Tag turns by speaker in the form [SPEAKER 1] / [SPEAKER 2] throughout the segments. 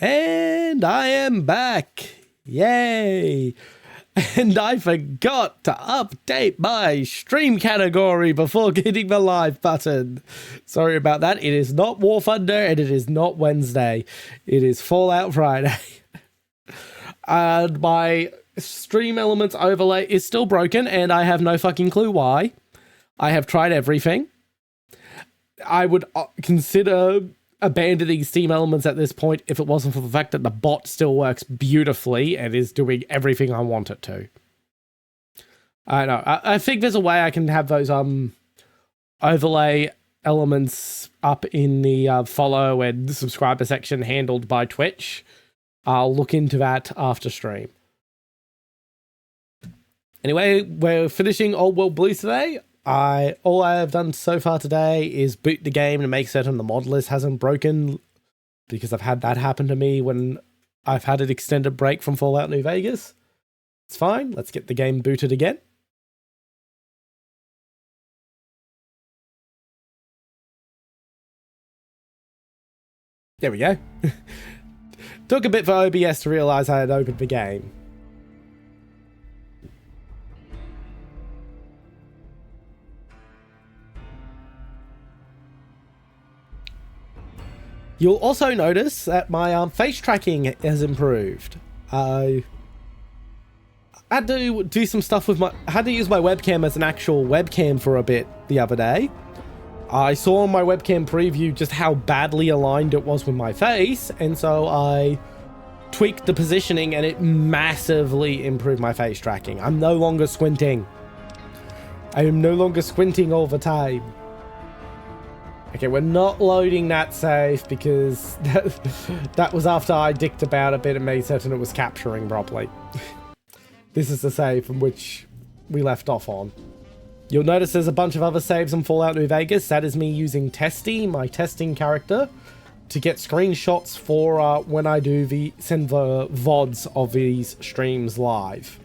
[SPEAKER 1] And I am back. Yay. And I forgot to update my stream category before getting the live button. Sorry about that. It is not War Thunder and it is not Wednesday. It is Fallout Friday. And my stream elements overlay is still broken and I have no fucking clue why. I have tried everything. I would consider abandoning Steam Elements at this point if it wasn't for the fact that the bot still works beautifully and is doing everything I want it to. I know. I think there's a way I can have those overlay elements up in the follow and subscriber section handled by Twitch. I'll look into that after stream. Anyway, we're finishing Old World Blues today. All I have done so far today is boot the game and make certain the mod list hasn't broken, because I've had that happen to me when I've had an extended break from Fallout New Vegas. It's fine. Let's get the game booted again. There we go. Took a bit for OBS to realize I had opened the game. You'll also notice that my face tracking has improved. I had to do some stuff with I had to use my webcam as an actual webcam for a bit the other day. I saw on my webcam preview just how badly aligned it was with my face, and so I tweaked the positioning and it massively improved my face tracking. I'm no longer squinting. I am no longer squinting all the time. Okay, we're not loading that save because that was after I dicked about a bit and made certain it was capturing properly. This is the save from which we left off on. You'll notice there's a bunch of other saves in Fallout New Vegas. That is me using Testy, my testing character, to get screenshots for when I send the VODs of these streams live.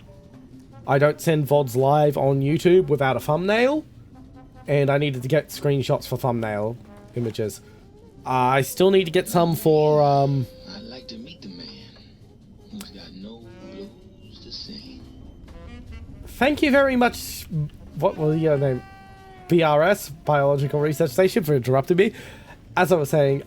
[SPEAKER 1] I don't send VODs live on YouTube without a thumbnail. And I needed to get screenshots for thumbnail images. I still need to get some for,
[SPEAKER 2] I'd like to meet the man who's got no blues to sing.
[SPEAKER 1] Thank you very much. What was your name? BRS, Biological Research Station, for interrupting me. As I was saying,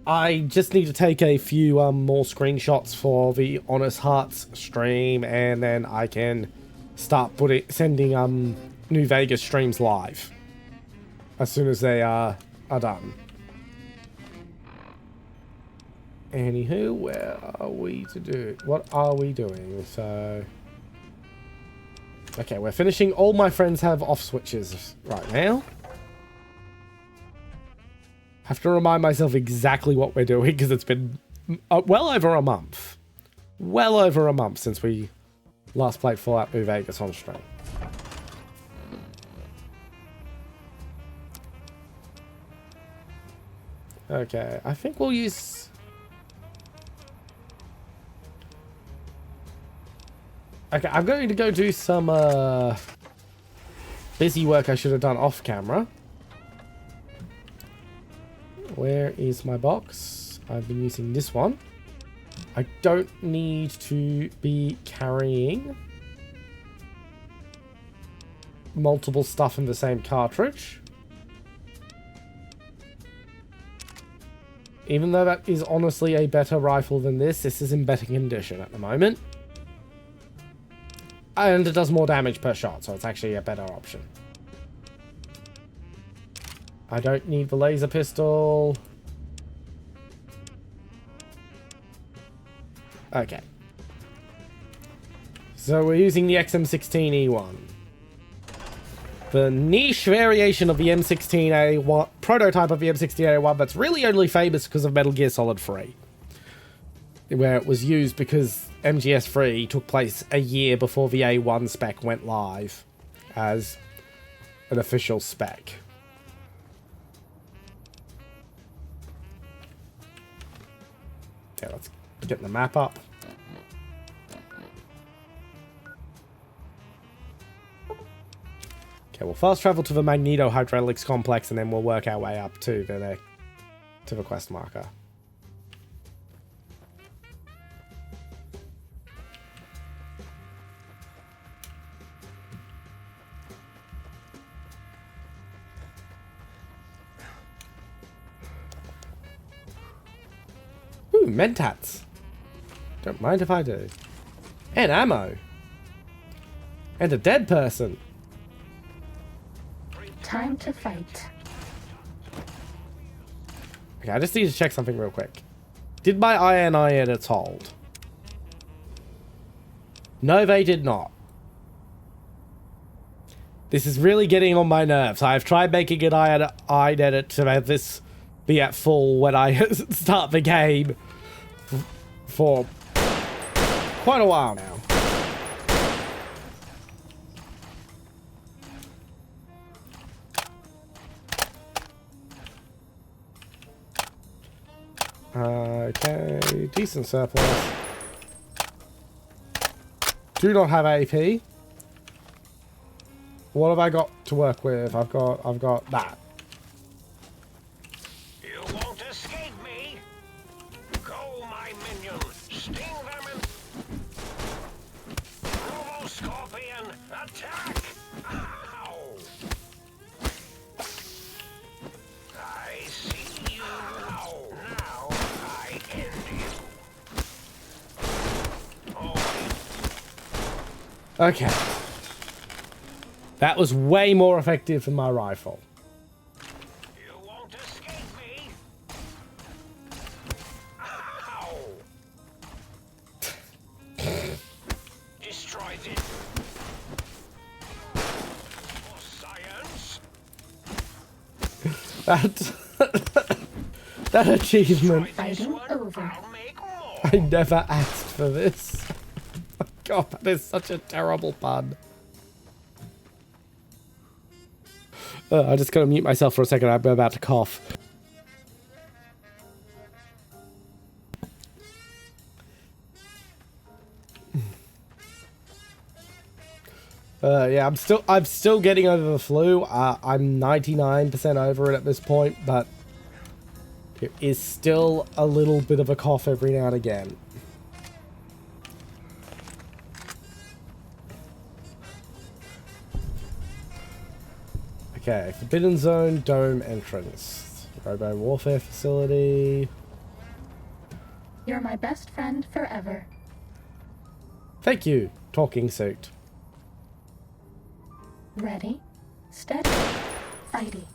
[SPEAKER 1] I just need to take a few more screenshots for the Honest Hearts stream, and then I can start sending New Vegas streams live as soon as they are done. Anywho, where are we to do? What are we doing? So, okay, we're finishing. All my friends have off switches right now. Have to remind myself exactly what we're doing because it's been well over a month. Well over a month since we last played Fallout New Vegas on stream. Okay, I think we'll use... Okay, I'm going to go do some busy work I should have done off camera. Where is my box? I've been using this one. I don't need to be carrying multiple stuff in the same cartridge. Even though that is honestly a better rifle than this is in better condition at the moment. And it does more damage per shot, so it's actually a better option. I don't need the laser pistol. Okay. So we're using the XM16E1. The niche variation of the M16A1, prototype of the M16A1 that's really only famous because of Metal Gear Solid 3. Where it was used because MGS3 took place a year before the A1 spec went live as an official spec. Okay, let's get the map up. Okay, we'll fast travel to the Magneto Hydraulics Complex and then we'll work our way up to the quest marker. Ooh, mentats. Don't mind if I do. And ammo. And a dead person.
[SPEAKER 3] Time to fight.
[SPEAKER 1] Okay, I just need to check something real quick. Did my iron edits hold? No, they did not. This is really getting on my nerves. I've tried making an iron edit to have this be at full when I start the game for quite a while now. Okay, decent surplus. Do not have AP. What have I got to work with? I've got that.
[SPEAKER 4] You won't escape me. Go, my minion. Sting them and Robo Scorpion, attack! Ow! I see you. Ow. Now I end you. Oh.
[SPEAKER 1] Okay. That was way more effective than my rifle.
[SPEAKER 4] You won't escape me. Ow. Destroy it. For science.
[SPEAKER 1] That achievement.
[SPEAKER 3] Fighting over.
[SPEAKER 4] I'll make more.
[SPEAKER 1] I never asked for this. God, that is such a terrible pun. I just gotta mute myself for a second. I'm about to cough. Yeah, I'm still getting over the flu. I'm 99% over it at this point, but there is still a little bit of a cough every now and again. Okay, Forbidden Zone Dome entrance. Robo Warfare facility.
[SPEAKER 3] You're my best friend forever.
[SPEAKER 1] Thank you, talking suit.
[SPEAKER 3] Ready, steady, fighty.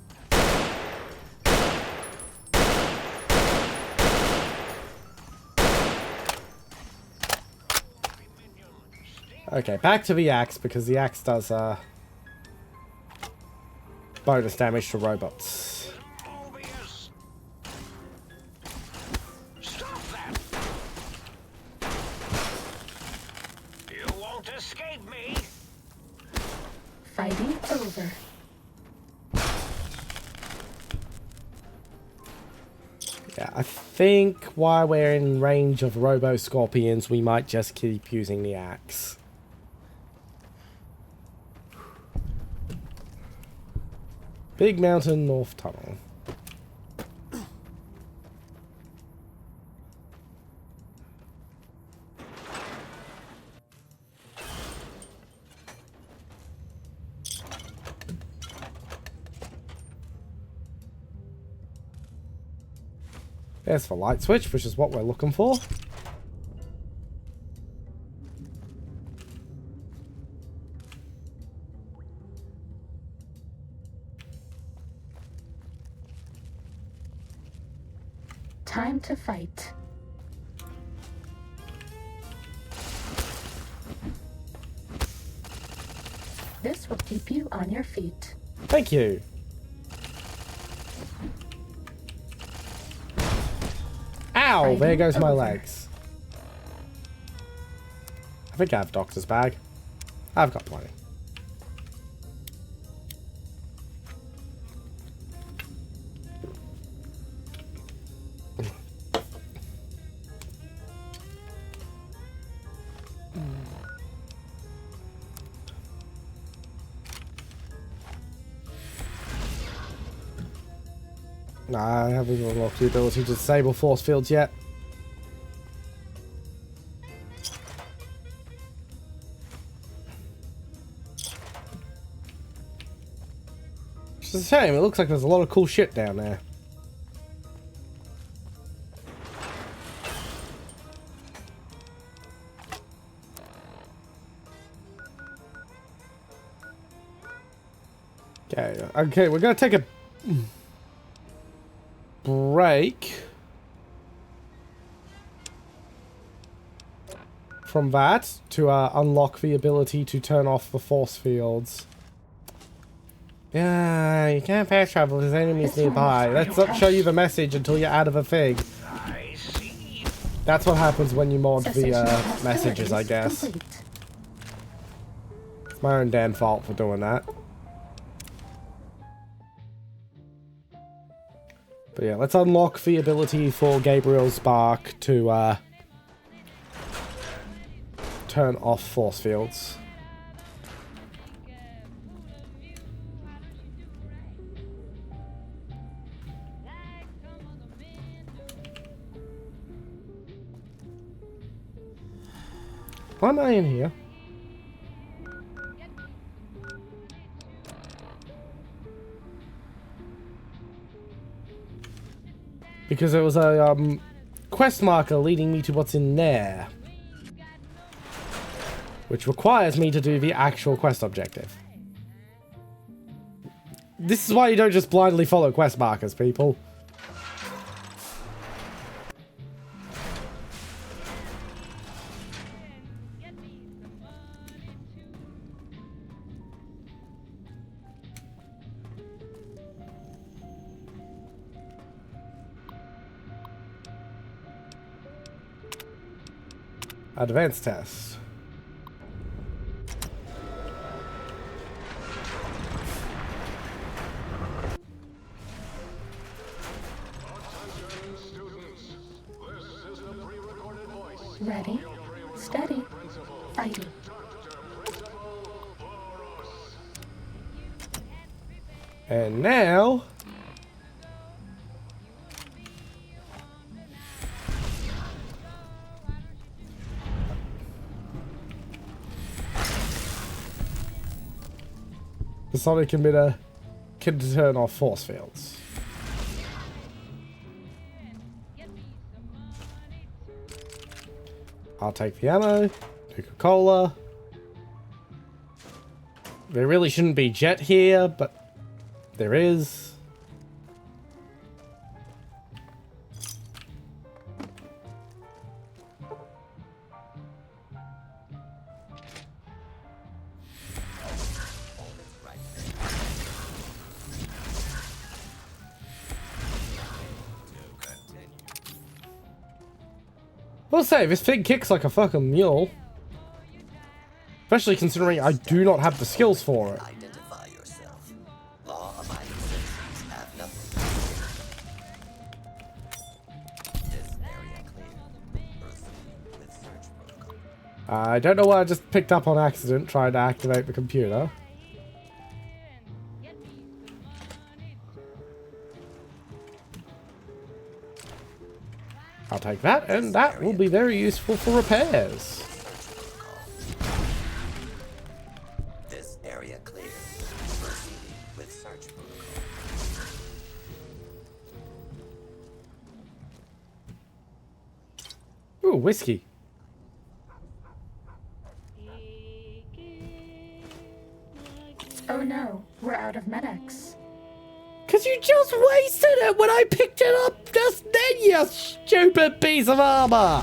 [SPEAKER 1] Okay, back to the axe because the axe does bonus damage to robots.
[SPEAKER 4] Obvious. Stop that. You won't escape me.
[SPEAKER 3] Fighting over.
[SPEAKER 1] Yeah, I think while we're in range of Robo Scorpions, we might just keep using the axe. Big Mountain North Tunnel. There's the light switch, which is what we're looking for.
[SPEAKER 3] Time to fight. This will keep you on your feet.
[SPEAKER 1] Thank you. Ow, there goes my legs. I think I have doctor's bag. I've got plenty. Nah, I haven't unlocked the ability to disable force fields yet. Which is a shame, it looks like there's a lot of cool shit down there. Okay, we're gonna take a break from that to unlock the ability to turn off the force fields. Yeah, you can't fast travel. There's enemies nearby. Let's not show you the message until you're out of a thing.
[SPEAKER 4] I see.
[SPEAKER 1] That's what happens when you mod
[SPEAKER 3] Cessation
[SPEAKER 1] the
[SPEAKER 3] of
[SPEAKER 1] messages, I
[SPEAKER 3] hostilities
[SPEAKER 1] guess.
[SPEAKER 3] complete.
[SPEAKER 1] It's my own damn fault for doing that. But yeah, let's unlock the ability for Gabriel's Spark to turn off force fields. Why am I in here? Because there was a quest marker leading me to what's in there. Which requires me to do the actual quest objective. This is why you don't just blindly follow quest markers, people. Advanced test.
[SPEAKER 3] Ready, steady, fighting.
[SPEAKER 1] And now... the sonic emitter can turn off force fields. I'll take the ammo, Coca-Cola. There really shouldn't be jet here, but there is. We'll say, this thing kicks like a fucking mule. Especially considering I do not have the skills for it.
[SPEAKER 5] Identify yourself. Law-abiding citizens have nothing. This area clear. Proceed with search protocol.
[SPEAKER 1] I don't know what I just picked up on accident trying to activate the computer. I'll take that, and that will be very useful for repairs.
[SPEAKER 5] This area clear. Proceeding with search protocol.
[SPEAKER 1] Ooh, whiskey.
[SPEAKER 3] Oh no, we're out of medics.
[SPEAKER 1] Cause you just wasted it when I picked it up just then, you stupid piece of armor!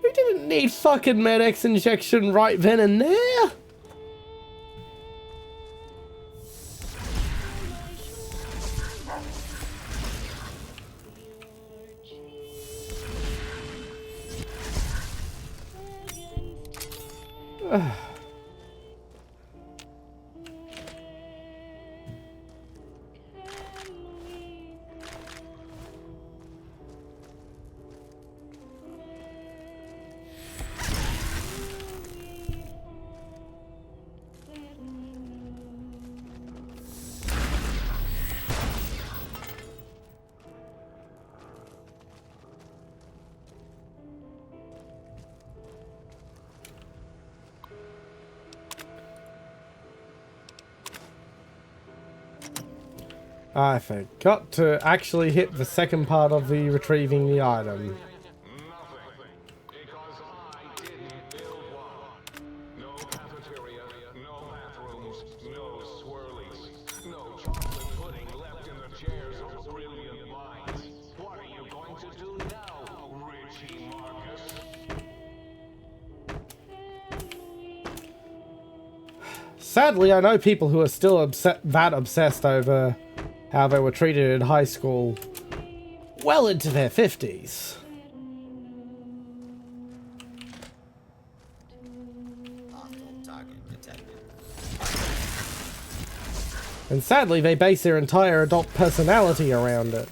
[SPEAKER 1] We didn't need fucking Med-X injection right then and there! I forgot to actually hit the second part of the retrieving the item.
[SPEAKER 4] Because I didn't build one. No cafeteria, no bathrooms, no
[SPEAKER 1] Sadly, I know people who are still that obsessed over how they were treated in high school well into their 50s.
[SPEAKER 5] Hostile target detected.
[SPEAKER 1] And sadly, they base their entire adult personality around it.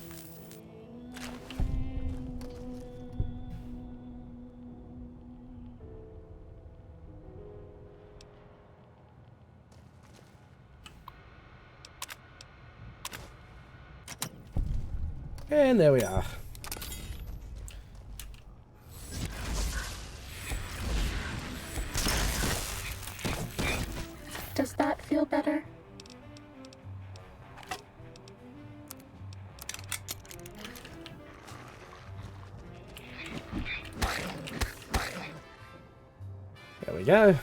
[SPEAKER 1] And there we are.
[SPEAKER 3] Does that feel better?
[SPEAKER 1] There we go.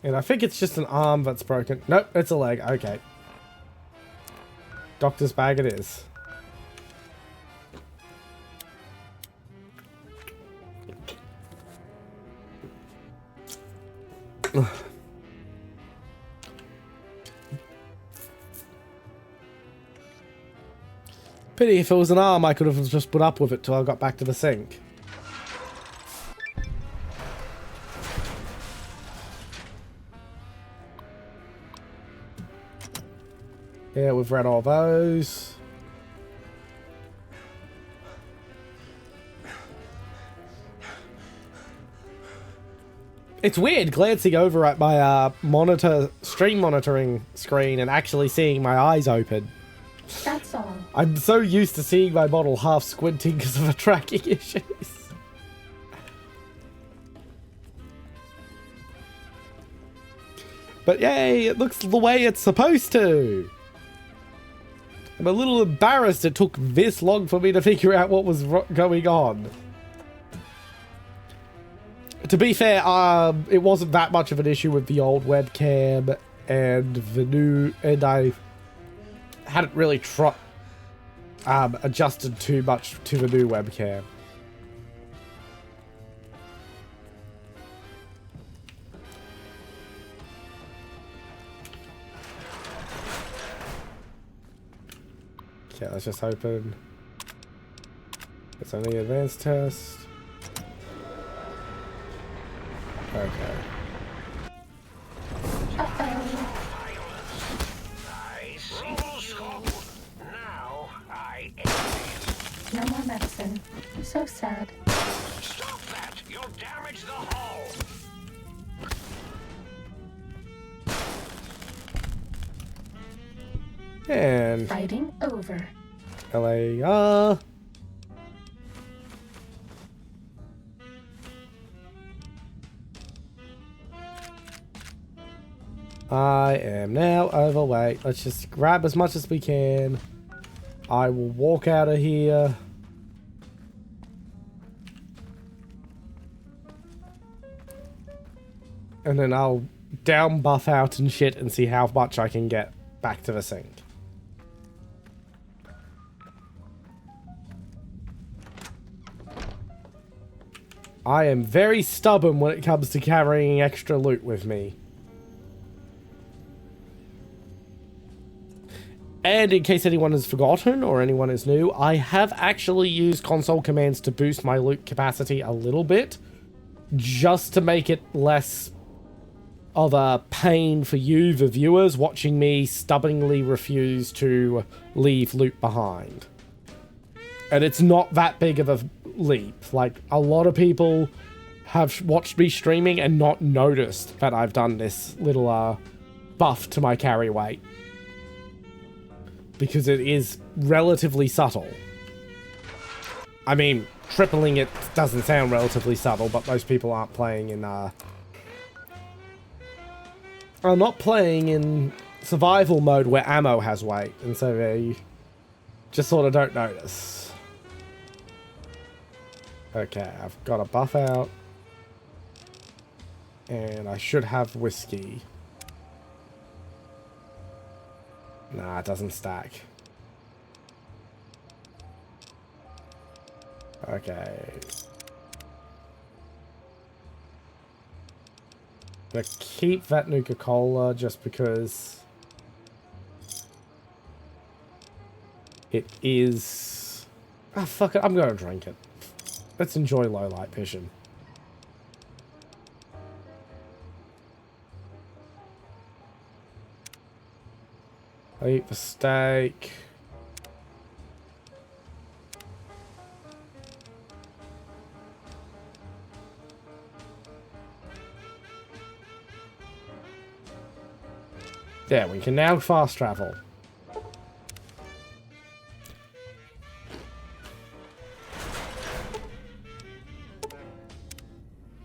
[SPEAKER 1] And I think it's just an arm that's broken. Nope, it's a leg. Okay. Doctor's bag it is. Pity if it was an arm, I could have just put up with it till I got back to the sink. Yeah, we've read all those. It's weird glancing over at my stream monitoring screen and actually seeing my eyes open.
[SPEAKER 3] That's all.
[SPEAKER 1] I'm so used to seeing my model half squinting because of the tracking issues. But yay, it looks the way it's supposed to. I'm a little embarrassed it took this long for me to figure out what was going on. To be fair, it wasn't that much of an issue with the old webcam and the new, and I hadn't really adjusted too much to the new webcam. Okay, let's just open. It's only advanced test. Okay.
[SPEAKER 4] I single scope. Now I aim.
[SPEAKER 3] No more medicine. So sad.
[SPEAKER 4] Stop that! You'll damage the hull.
[SPEAKER 1] And
[SPEAKER 3] Fighting over.
[SPEAKER 1] LAR. I am now overweight. Let's just grab as much as we can. I will walk out of here. And then I'll down buff out and shit and see how much I can get back to the sink. I am very stubborn when it comes to carrying extra loot with me. And in case anyone has forgotten or anyone is new, I have actually used console commands to boost my loot capacity a little bit, just to make it less of a pain for you, the viewers, watching me stubbornly refuse to leave loot behind. And it's not that big of a leap. Like, a lot of people have watched me streaming and not noticed that I've done this little buff to my carry weight. Because it is relatively subtle. I mean, tripling it doesn't sound relatively subtle, but most people aren't playing in, are not playing in survival mode where ammo has weight, and so they just sort of don't notice. Okay, I've got a buff out. And I should have whiskey. Nah, it doesn't stack. Okay. Gonna keep that Nuka-Cola just because it is... Ah, fuck it. I'm gonna drink it. Let's enjoy low light vision. I'll eat the steak. There, we can now fast travel.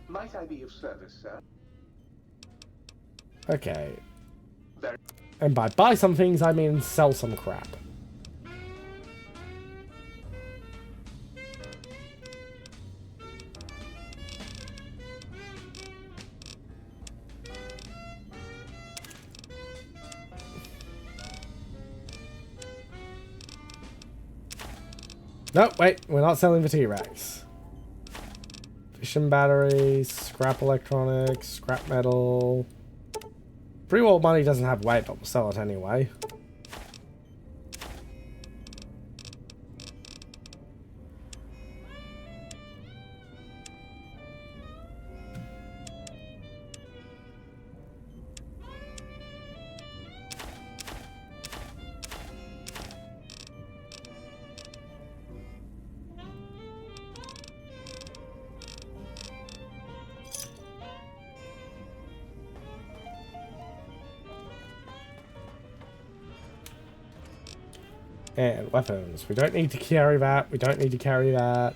[SPEAKER 6] Might I be of service, sir?
[SPEAKER 1] Okay. And by buy some things, I mean sell some crap. No, wait, we're not selling the T-Rex. Fission batteries, scrap electronics, scrap metal. Free world money doesn't have weight, but we'll sell it anyway. And weapons. We don't need to carry that. We don't need to carry that.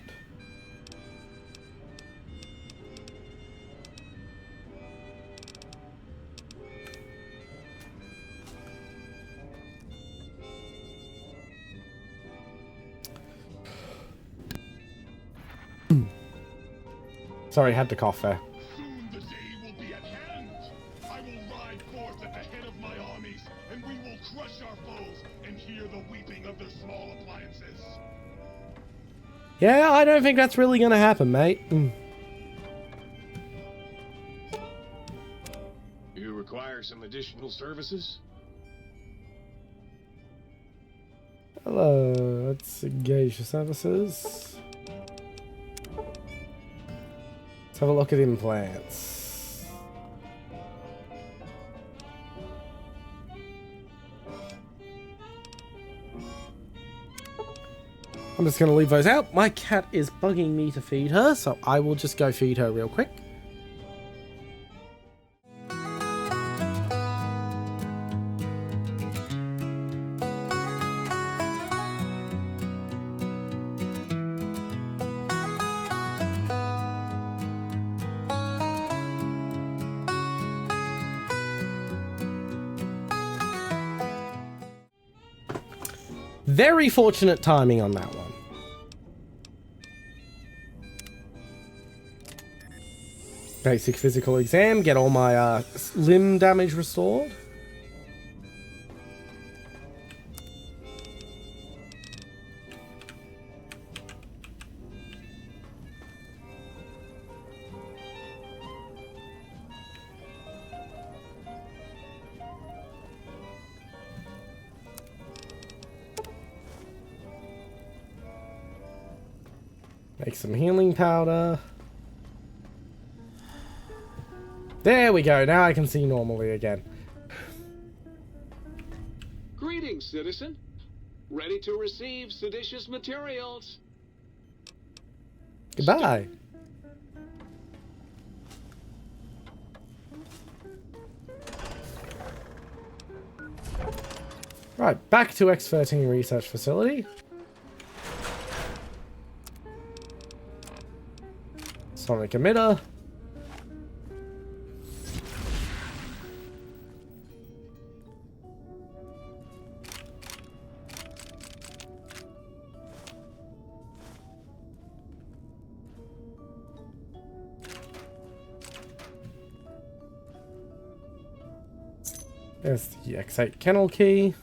[SPEAKER 1] Sorry, had to cough there.
[SPEAKER 7] Soon the day will be at hand. I will ride forth at the head of my armies, and we will crush our foes and hear the weeping of their small appliances.
[SPEAKER 1] Yeah, I don't think that's really gonna happen, mate.
[SPEAKER 7] You require some additional services?
[SPEAKER 1] Hello, let's engage the services. Let's have a look at implants. I'm just going to leave those out. My cat is bugging me to feed her, so I will just go feed her real quick. Very fortunate timing on that one. Basic physical exam, get all my limb damage restored. Make some healing powder. There we go. Now I can see normally again.
[SPEAKER 8] Greetings, citizen. Ready to receive seditious materials.
[SPEAKER 1] Goodbye. Right, back to X13 research facility. Sonic emitter. There's the X8 kennel key.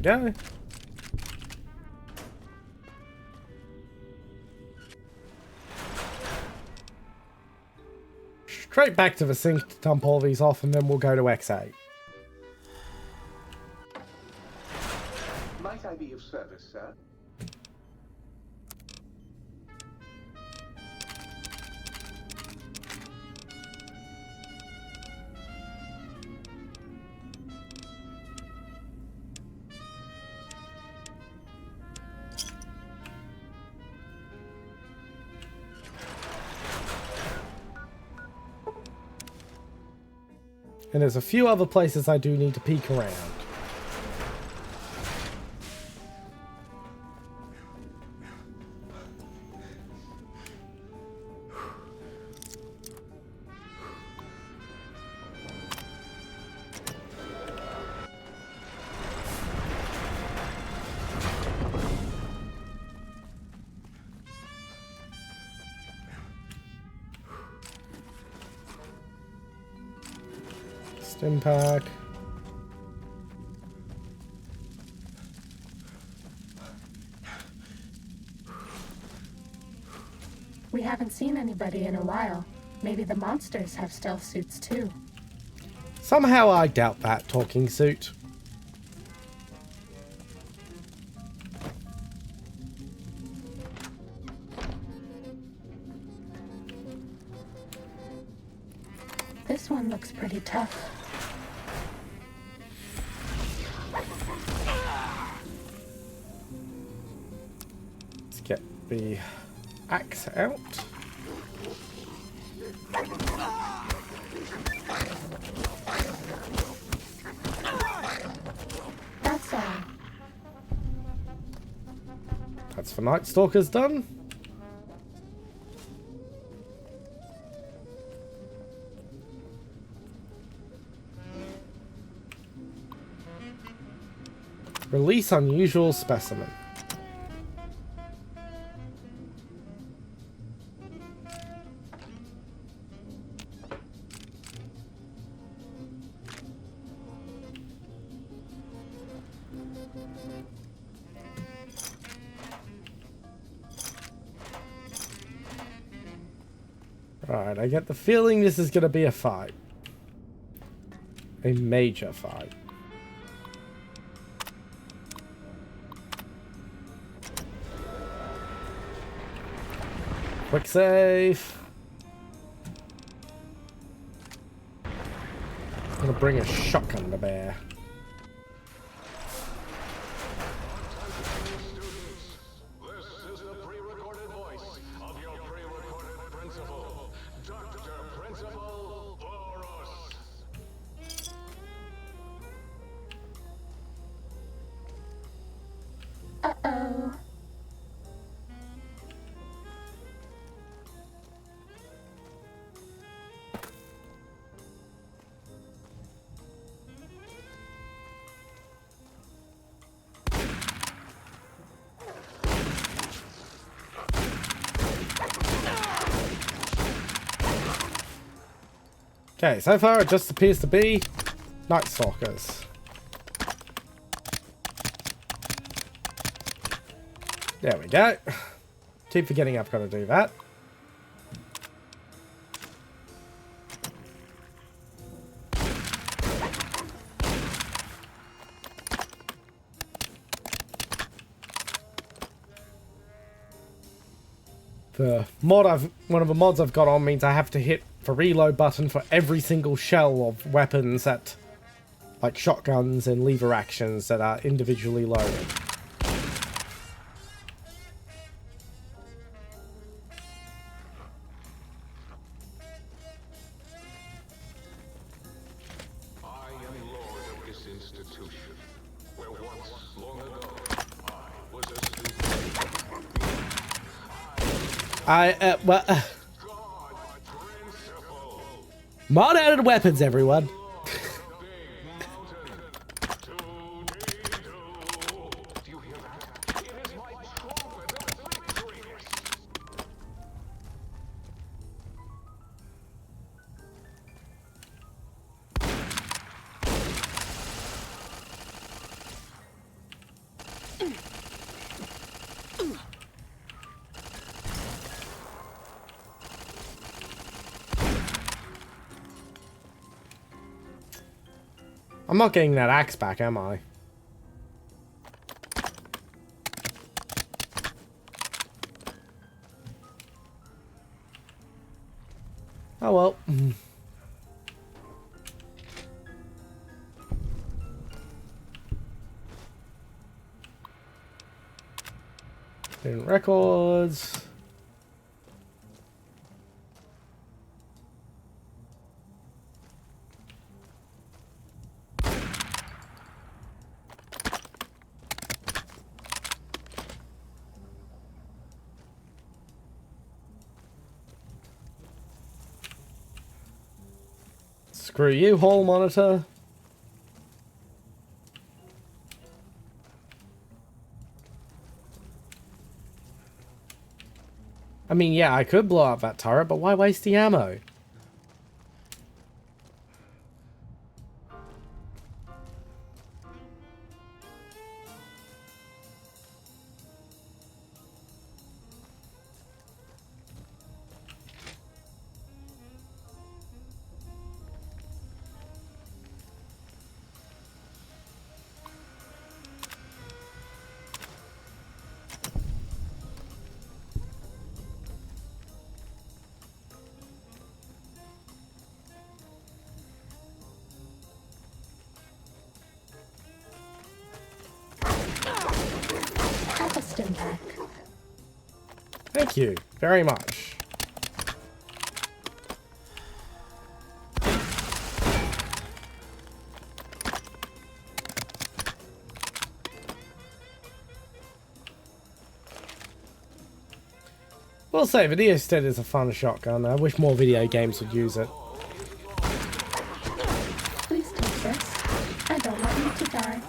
[SPEAKER 1] we go. Straight back to the sink to dump all these off, and then we'll go to X8.
[SPEAKER 6] Might I be of service, sir?
[SPEAKER 1] And there's a few other places I do need to peek around. Impact.
[SPEAKER 3] We haven't seen anybody in a while. Maybe the monsters have stealth suits too.
[SPEAKER 1] Somehow I doubt that, talking suit.
[SPEAKER 3] This one looks pretty tough.
[SPEAKER 1] Let's get the axe out.
[SPEAKER 3] That's all.
[SPEAKER 1] That's for Night Stalkers done. Release unusual specimen. Right, I get the feeling this is going to be a fight. A major fight. Quick save. I'm gonna bring a shotgun to bear.
[SPEAKER 7] This is the pre-recorded voice of your pre-recorded principal, Dr. Principal Boros.
[SPEAKER 3] Uh-oh.
[SPEAKER 1] Okay, so far it just appears to be Night Stalkers. There we go. Keep forgetting I've got to do that. The mod one of the mods I've got on means I have to hit the reload button for every single shell of weapons that, like shotguns and lever actions that are individually loaded.
[SPEAKER 7] I am lord of this institution, where once, long ago, I was a student.
[SPEAKER 1] Well,
[SPEAKER 7] God Principal.
[SPEAKER 1] mod added weapons, everyone.
[SPEAKER 7] Do you hear that? It is my trumpet of victory.
[SPEAKER 1] I'm not getting that axe back, am I? Oh well. Student records. Screw you, hall monitor. I mean, yeah, I could blow up that turret, but why waste the ammo?
[SPEAKER 3] Have a stim pack.
[SPEAKER 1] Thank you very much. We'll say the Neosted is a fun shotgun. I wish more video games would use it.
[SPEAKER 3] Please take this. I don't want you to die.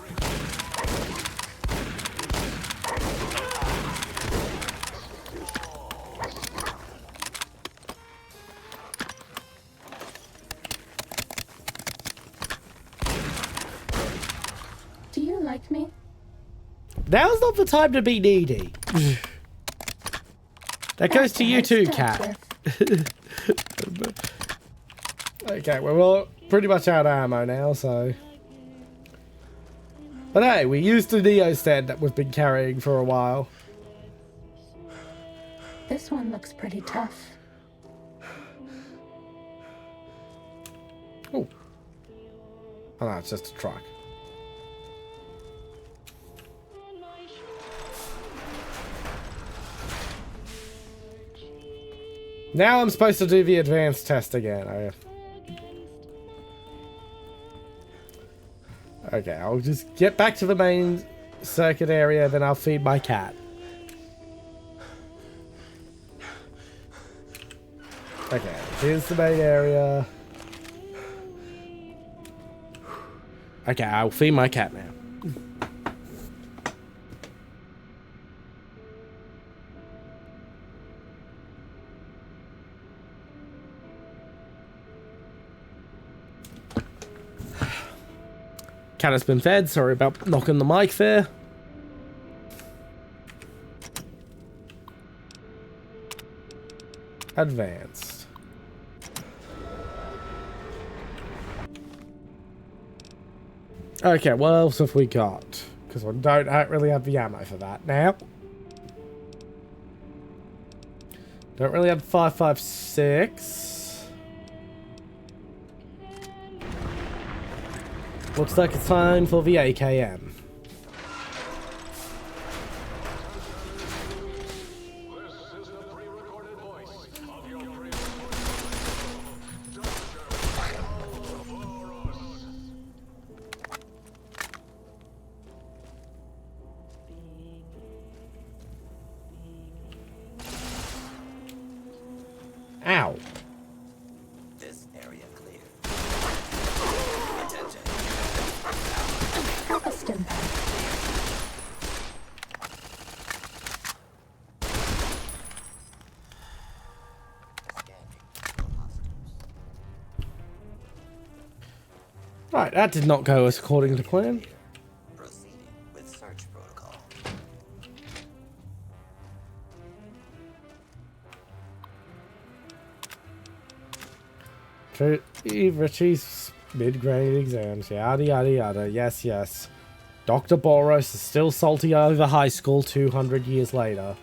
[SPEAKER 3] Do you like me?
[SPEAKER 1] Now's not the time to be needy. That goes to you too, Cat. Okay, well, we're pretty much out of ammo now, so... But hey, we used the Neosted that we've been carrying for a while.
[SPEAKER 3] This one looks pretty tough.
[SPEAKER 1] Oh. Oh no, it's just a truck. Now I'm supposed to do the advanced test again. Okay, I'll just get back to the main circuit area, then I'll feed my cat. Okay, here's the main area. Okay, I'll feed my cat now. Cat has been fed. Sorry about knocking the mic there. Advanced. Okay, what else have we got? Because I don't really have the ammo for that now. Don't really have 5.56. Looks like it's time for the AKM. Ow.
[SPEAKER 5] This area clear. Attention.
[SPEAKER 3] Have a stim pack.
[SPEAKER 1] Right, that did not go as according to plan.
[SPEAKER 5] Proceeding with search protocol.
[SPEAKER 1] Retrieve Mid-grade exams, yada yada yada. Yes, yes. Dr. Boros is still salty over high school 200 years later.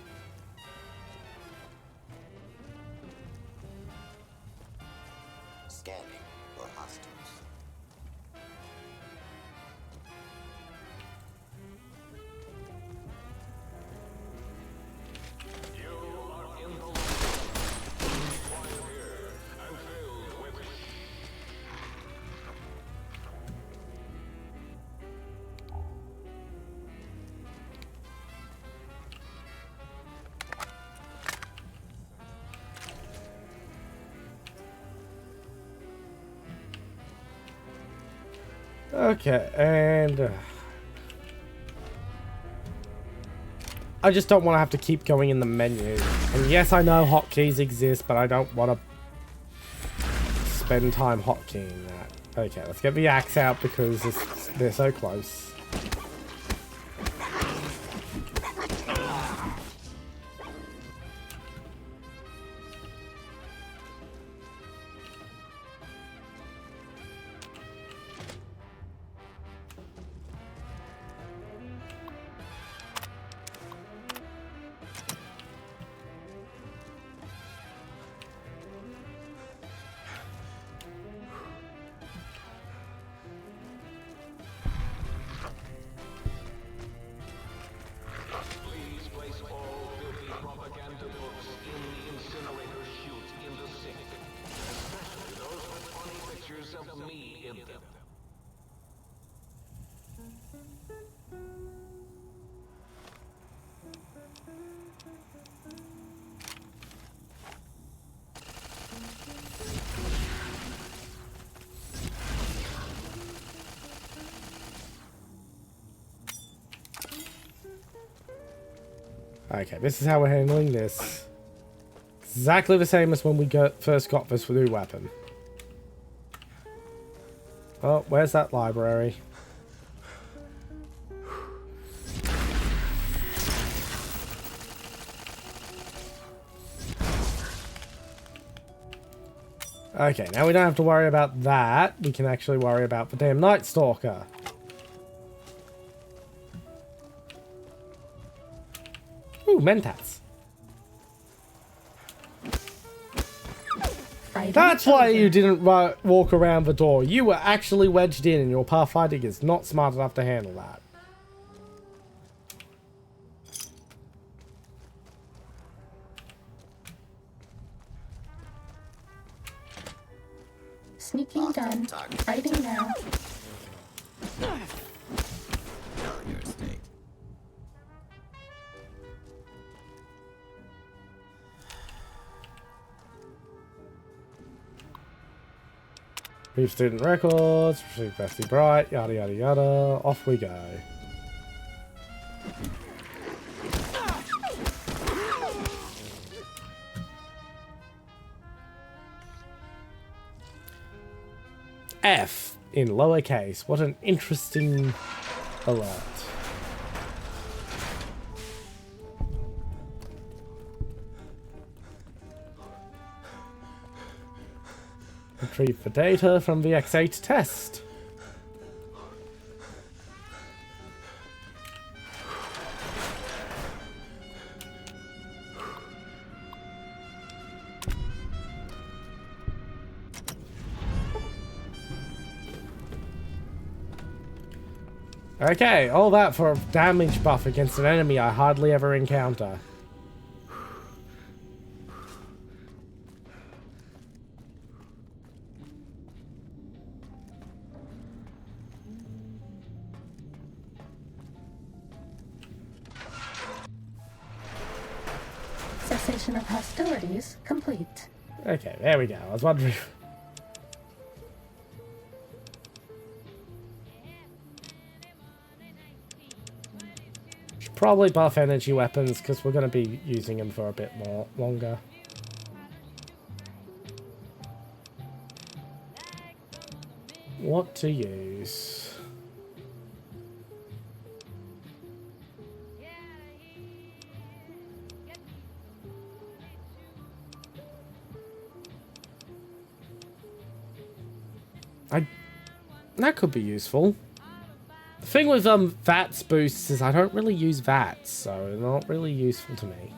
[SPEAKER 5] Scanning for hostiles.
[SPEAKER 4] You are in the light. Quiet here and filled with
[SPEAKER 1] Okay, and I just don't want to have to keep going in the menu. And yes, I know hotkeys exist, but I don't want to spend time hotkeying that. Okay, let's get the axe out because they're so close.
[SPEAKER 4] please place all filthy propaganda books in the incinerator chute in the sink. Especially those with funny pictures of me in them.
[SPEAKER 1] Okay, this is how we're handling this. Exactly the same as when we first got this new weapon. Oh, where's that library? Okay, now we don't have to worry about that. We can actually worry about the damn Night Stalker. Ooh, Mentats.
[SPEAKER 3] Fighting
[SPEAKER 1] That's why
[SPEAKER 3] children.
[SPEAKER 1] you didn't walk around the door. You were actually wedged in and your pathfinding is not smart enough to handle that.
[SPEAKER 3] Sneaking done. Fighting now.
[SPEAKER 5] Know your state.
[SPEAKER 1] Read student records, receive Bestie Bright, yada yada yada. Off we go. F in lowercase. What an interesting alert. Retrieve the data from the X8 test. Okay, all that for a damage buff against an enemy I hardly ever encounter.
[SPEAKER 3] Cessation of hostilities complete.
[SPEAKER 1] Okay, there we go. I was wondering. Should probably buff energy weapons because we're going to be using them for a bit more longer. What to use? I That could be useful. The thing with VATS boosts is I don't really use VATS, so they're not really useful to me.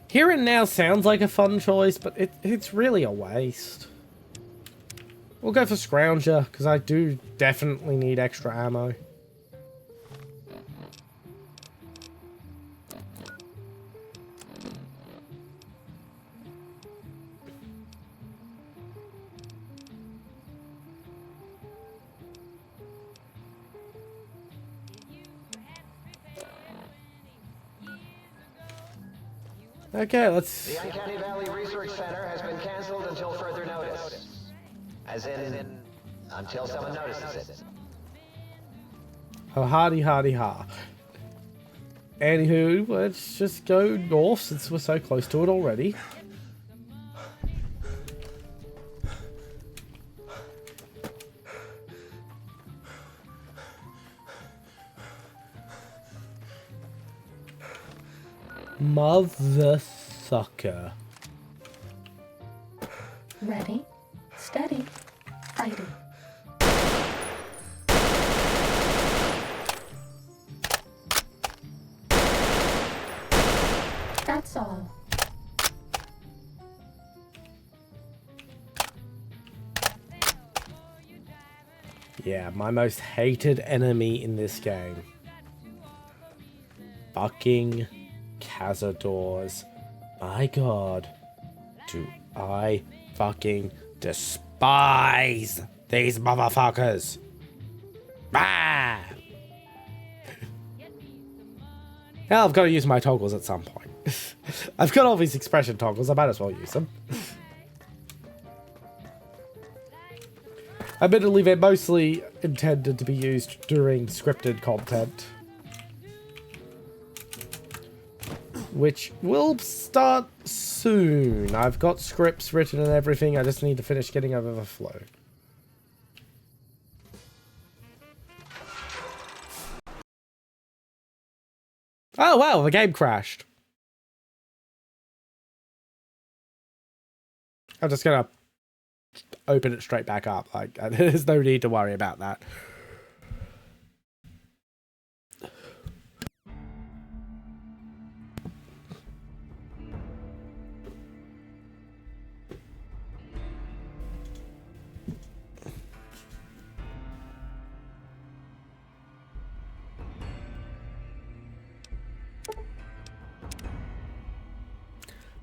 [SPEAKER 1] Here and Now sounds like a fun choice, but it's really a waste. We'll go for Scrounger, because I do definitely need extra ammo. Okay, let's...
[SPEAKER 9] The Uncanny Valley Research Center has been canceled until further notice. As in, until someone notices it.
[SPEAKER 1] Oh, hardy, hardy, ha. Anywho, let's just go north since we're so close to it already. Motherfucker.
[SPEAKER 3] Ready, steady, fighting. That's all.
[SPEAKER 1] Yeah, my most hated enemy in this game. Fucking Cazadors. My god. Do I fucking despise these motherfuckers. Ah! Now I've got to use my toggles at some point. I've got all these expression toggles, I might as well use them. Admittedly, they're mostly intended to be used during scripted content. Which will start soon. I've got scripts written and everything, I just need to finish getting over the flow. Oh wow, the game crashed. I'm just gonna open it straight back up. Like, there's no need to worry about that.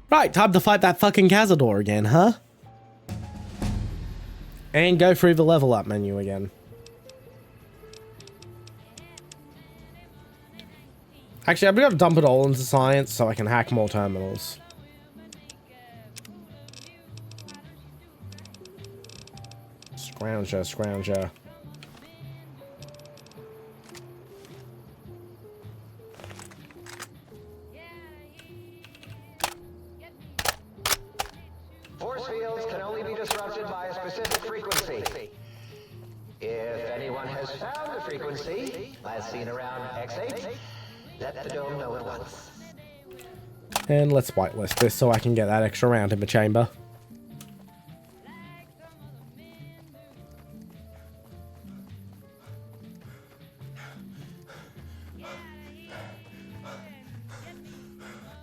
[SPEAKER 1] Right, time to fight that fucking Cazador again, huh? And go through the level up menu again. Actually, I'm gonna dump it all into science so I can hack more terminals. Scrounger, scrounger.
[SPEAKER 9] Force fields can only be disrupted by a specific frequency. If anyone has found the frequency, as seen around X8, let the dome know at once.
[SPEAKER 1] And let's whitelist this so I can get that extra round in the chamber.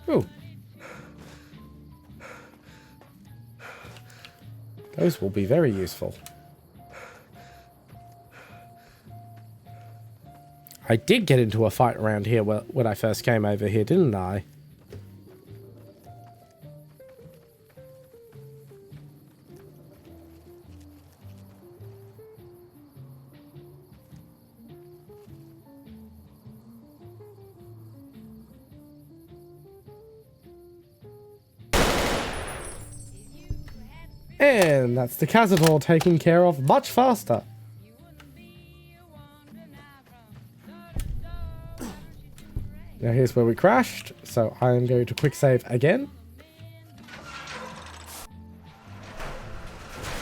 [SPEAKER 1] Ooh. Those will be very useful. I did get into a fight around here when I first came over here, didn't I? And that's the Cazador taken care of much faster. Now here's where we crashed, so I am going to quick save again.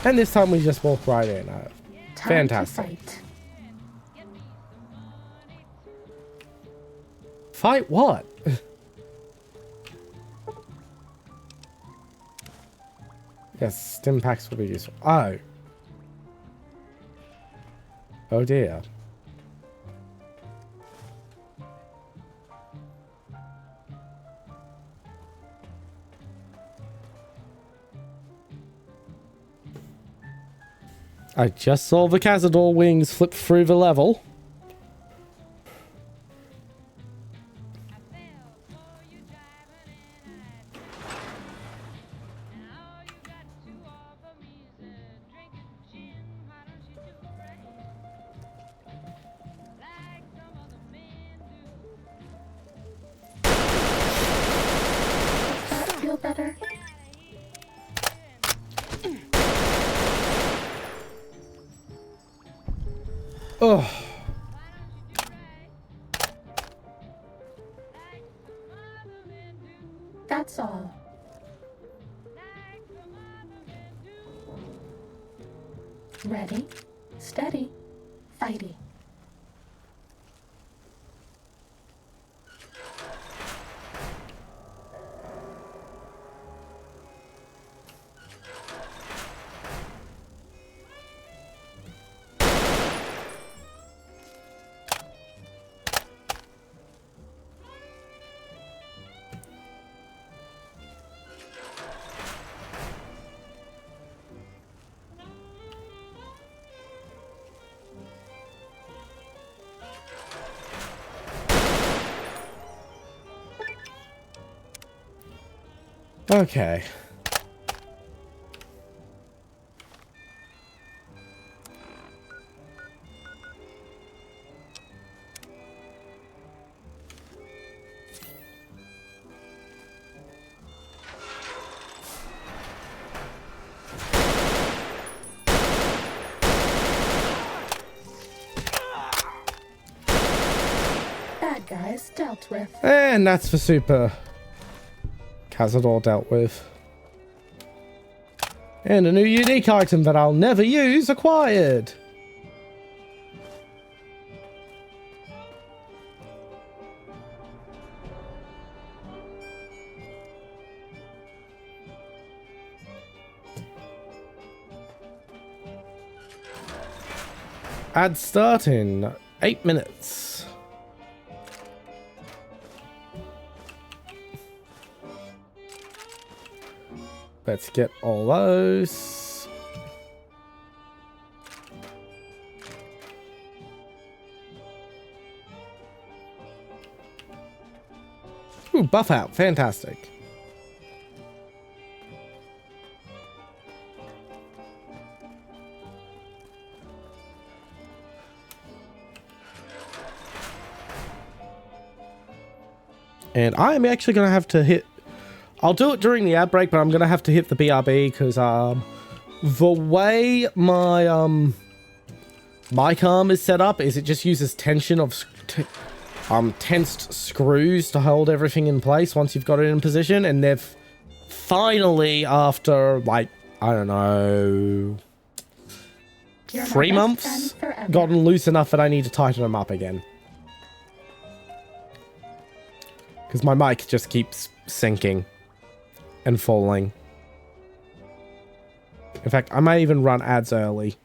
[SPEAKER 1] And this time we just walk right in.
[SPEAKER 3] Time
[SPEAKER 1] Fantastic.
[SPEAKER 3] to fight.
[SPEAKER 1] Fight what? Yes, stim packs will be useful. Oh. Oh dear. I just saw the Cazador wings flip through the level.
[SPEAKER 3] Feel better?
[SPEAKER 1] Oh.
[SPEAKER 3] That's all. Ready, steady, fighty.
[SPEAKER 1] Okay.
[SPEAKER 3] Bad guys dealt with.
[SPEAKER 1] And that's the super Cazador dealt with. And a new unique item that I'll never use acquired. Ad start in 8 minutes. Let's get all those. Ooh, buff out. Fantastic. And I'm actually going to have to hit... I'll do it during the ad break, but I'm going to have to hit the BRB because the way my mic arm is set up is it just uses tension of tensed screws to hold everything in place once you've got it in position, and they've finally, after like, I don't know,
[SPEAKER 3] You're my
[SPEAKER 1] 3
[SPEAKER 3] best
[SPEAKER 1] months,
[SPEAKER 3] friend forever.
[SPEAKER 1] gotten loose enough that I need to tighten them up again. Because my mic just keeps sinking and falling. In fact, I may even run ads early.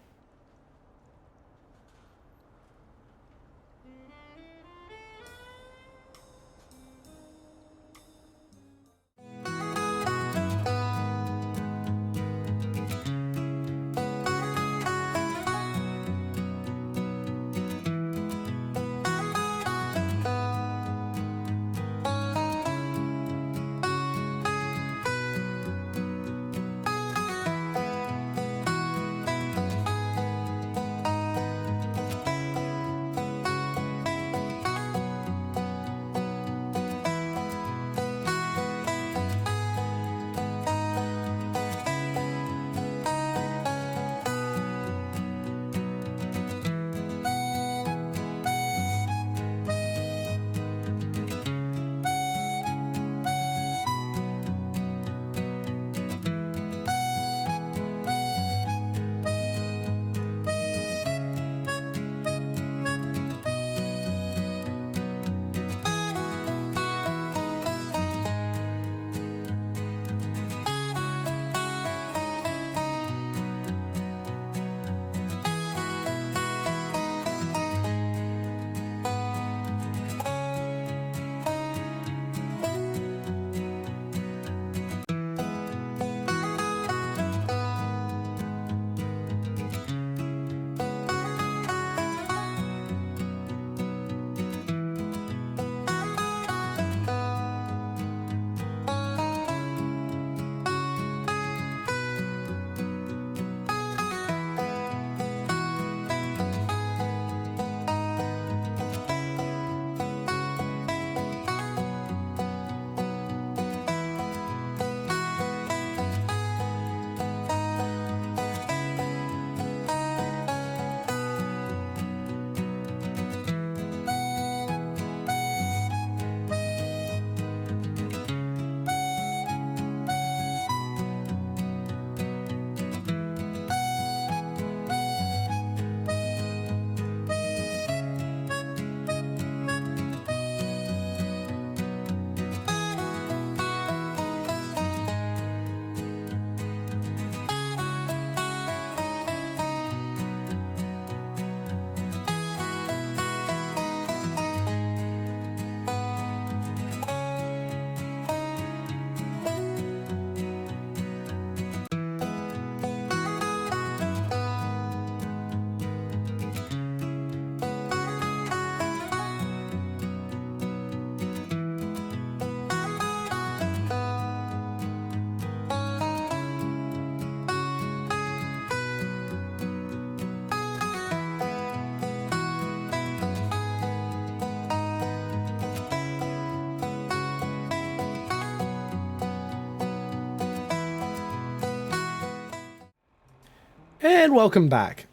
[SPEAKER 1] And welcome back.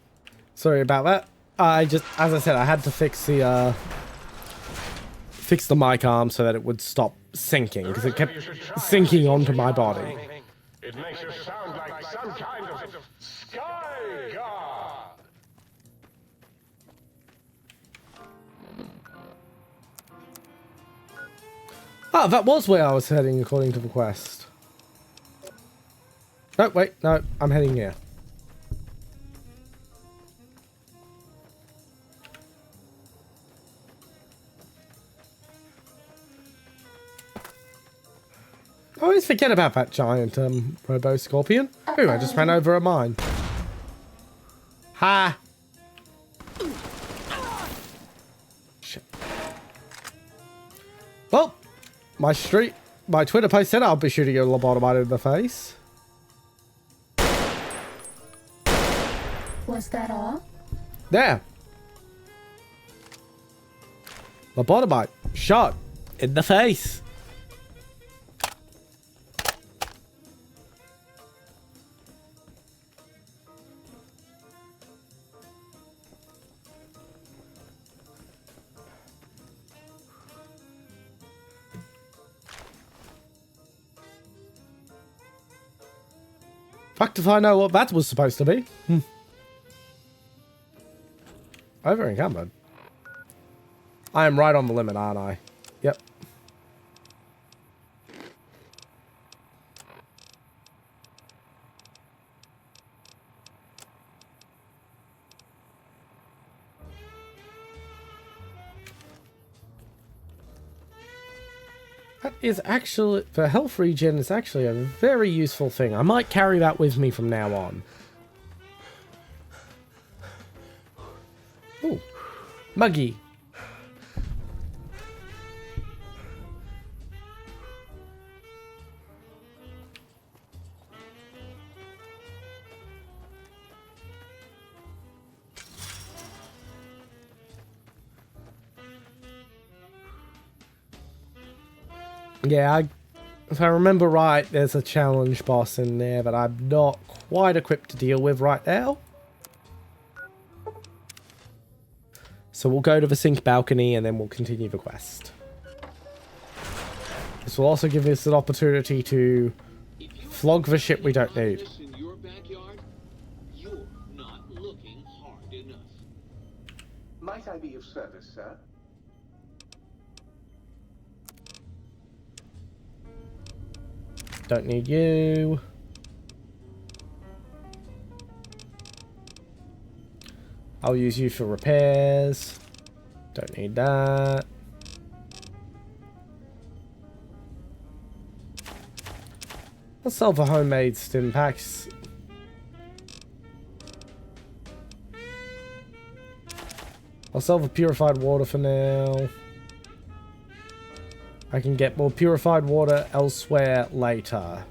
[SPEAKER 1] Sorry about that. I just, as I said, I had to fix the mic arm so that it would stop sinking, because it kept sinking onto my body.
[SPEAKER 4] It makes you sound like some kind of sky god.
[SPEAKER 1] Oh, that was where I was heading according to the quest. No, wait, no, I'm heading here. I always forget about that giant robo scorpion. Ooh, I just ran over a mine. Ha! Shit. Well, my Twitter post said I'll be shooting a lobotomite in the face.
[SPEAKER 3] Was that all?
[SPEAKER 1] There. Lobotomite shot in the face. Fuck if I know what that was supposed to be. Over encumbered. I am right on the limit, aren't I? Yep. That is actually, for health regen, it's actually a very useful thing. I might carry that with me from now on. Ooh. Muggy. Yeah, if I remember right, there's a challenge boss in there that I'm not quite equipped to deal with right now. So we'll go to the sink balcony and then we'll continue the quest. This will also give us an opportunity to flog the shit we don't need.
[SPEAKER 8] In your backyard, you're not looking hard enough.
[SPEAKER 6] Might I be of service, sir?
[SPEAKER 1] Don't need you. I'll use you for repairs. Don't need that. I'll sell the homemade stim packs. I'll sell the purified water for now. I can get more purified water elsewhere later.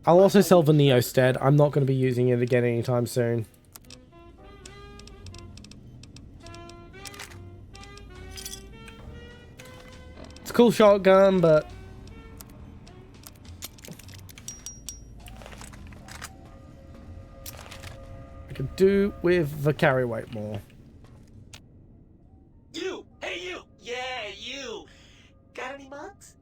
[SPEAKER 1] I'll also sell the Neosted. I'm not going to be using it again anytime soon. It's a cool shotgun, but I could do with the carry weight more.
[SPEAKER 10] You! Hey, you! Yeah, you! Got any mugs?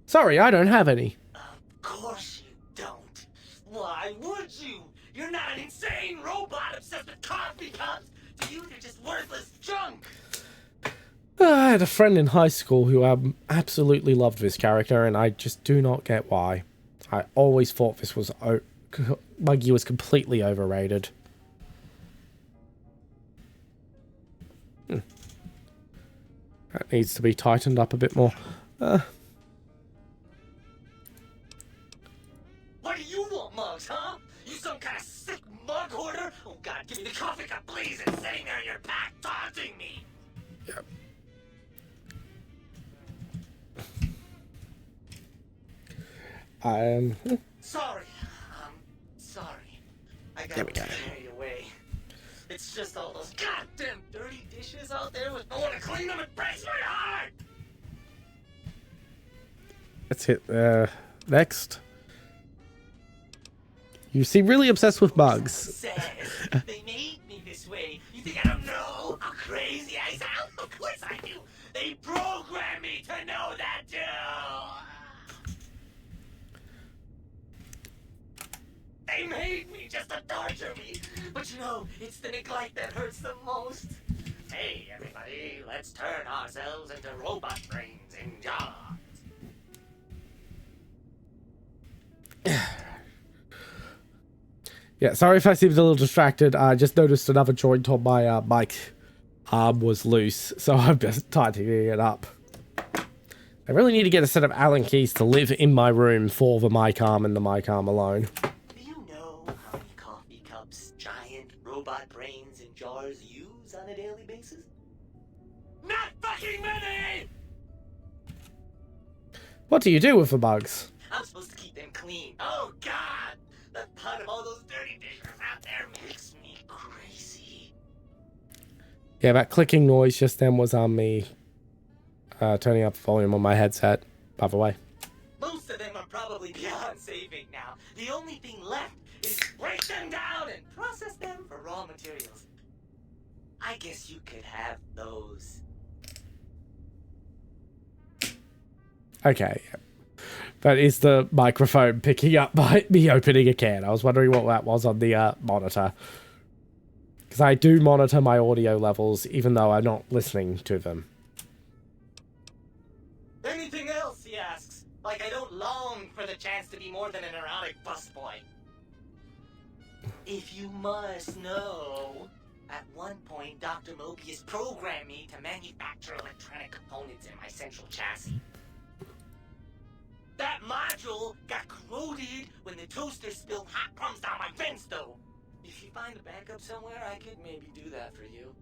[SPEAKER 1] Sorry, I don't have any.
[SPEAKER 10] Of course you don't. Why would you? You're not an insane robot obsessed with coffee cups. To you, they're just worthless junk.
[SPEAKER 1] I had a friend in high school who absolutely loved this character, and I just do not get why. I always thought this was Muggy was completely overrated. That needs to be tightened up a bit more.
[SPEAKER 10] What do you want, mugs, huh? You some kind of sick mug hoarder? Oh God, give me the coffee cup, please! It's sitting there in your pack, taunting me.
[SPEAKER 1] Yep.
[SPEAKER 10] Sorry. Sorry. I got carried away. It's just all those goddamn dirty dishes out there with no one to clean them. It breaks my heart!
[SPEAKER 1] Let's hit next. You seem really obsessed with bugs.
[SPEAKER 10] Says they made me this way. You think I don't know how crazy I sound? Of course I do. They programmed me to know that too. They made me just to torture me. But you know, it's the neglect that hurts the most. Hey, everybody, let's turn ourselves into robot brains in jars.
[SPEAKER 1] Yeah, sorry if I seemed a little distracted. I just noticed another joint on my mic arm was loose, so I'm just tightening it up. I really need to get a set of Allen keys to live in my room for the mic arm and the mic arm alone.
[SPEAKER 10] Do you know how many coffee cups giant robot brains in jars use on a daily basis? Not fucking many!
[SPEAKER 1] What do you do with the bugs?
[SPEAKER 10] I'm supposed to keep them clean. Oh, God! The thought of all those dirty dishes out there makes me crazy.
[SPEAKER 1] Yeah, that clicking noise just then was on me turning up the volume on my headset, by the way.
[SPEAKER 10] Most of them are probably beyond saving now. The only thing left is break them down and process them for raw materials. I guess you could have those.
[SPEAKER 1] Okay. That is the microphone picking up by me opening a can. I was wondering what that was on the monitor. Because I do monitor my audio levels, even though I'm not listening to them.
[SPEAKER 10] Anything else, he asks. Like I don't long for the chance to be more than an erotic busboy. If you must know, at one point Dr. Mobius programmed me to manufacture electronic components in my central chassis. That module got corroded when the toaster spilled hot crumbs down my vent stove. If you find a backup somewhere, I could maybe do that for you.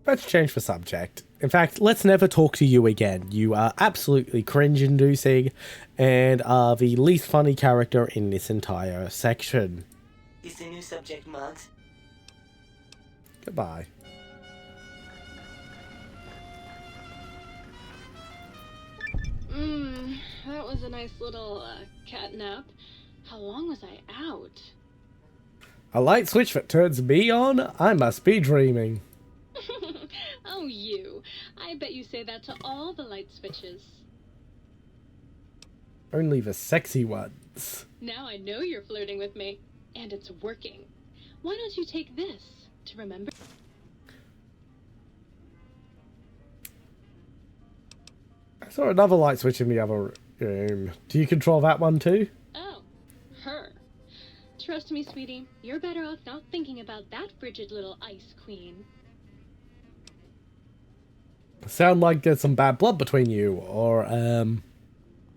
[SPEAKER 1] Let's change the subject. In fact, let's never talk to you again. You are absolutely cringe-inducing and are the least funny character in this entire section.
[SPEAKER 10] Is the new subject Mugs?
[SPEAKER 1] Goodbye.
[SPEAKER 11] That was a nice little cat nap. How long was I out?
[SPEAKER 1] A light switch that turns me on? I must be dreaming.
[SPEAKER 11] Oh, you. I bet you say that to all the light switches.
[SPEAKER 1] Only the sexy ones.
[SPEAKER 11] Now I know you're flirting with me. And it's working. Why don't you take this to remember?
[SPEAKER 1] I saw another light switch in the other room. Do you control that one too?
[SPEAKER 11] Oh, her. Trust me, sweetie. You're better off not thinking about that frigid little ice queen.
[SPEAKER 1] Sound like there's some bad blood between you, or,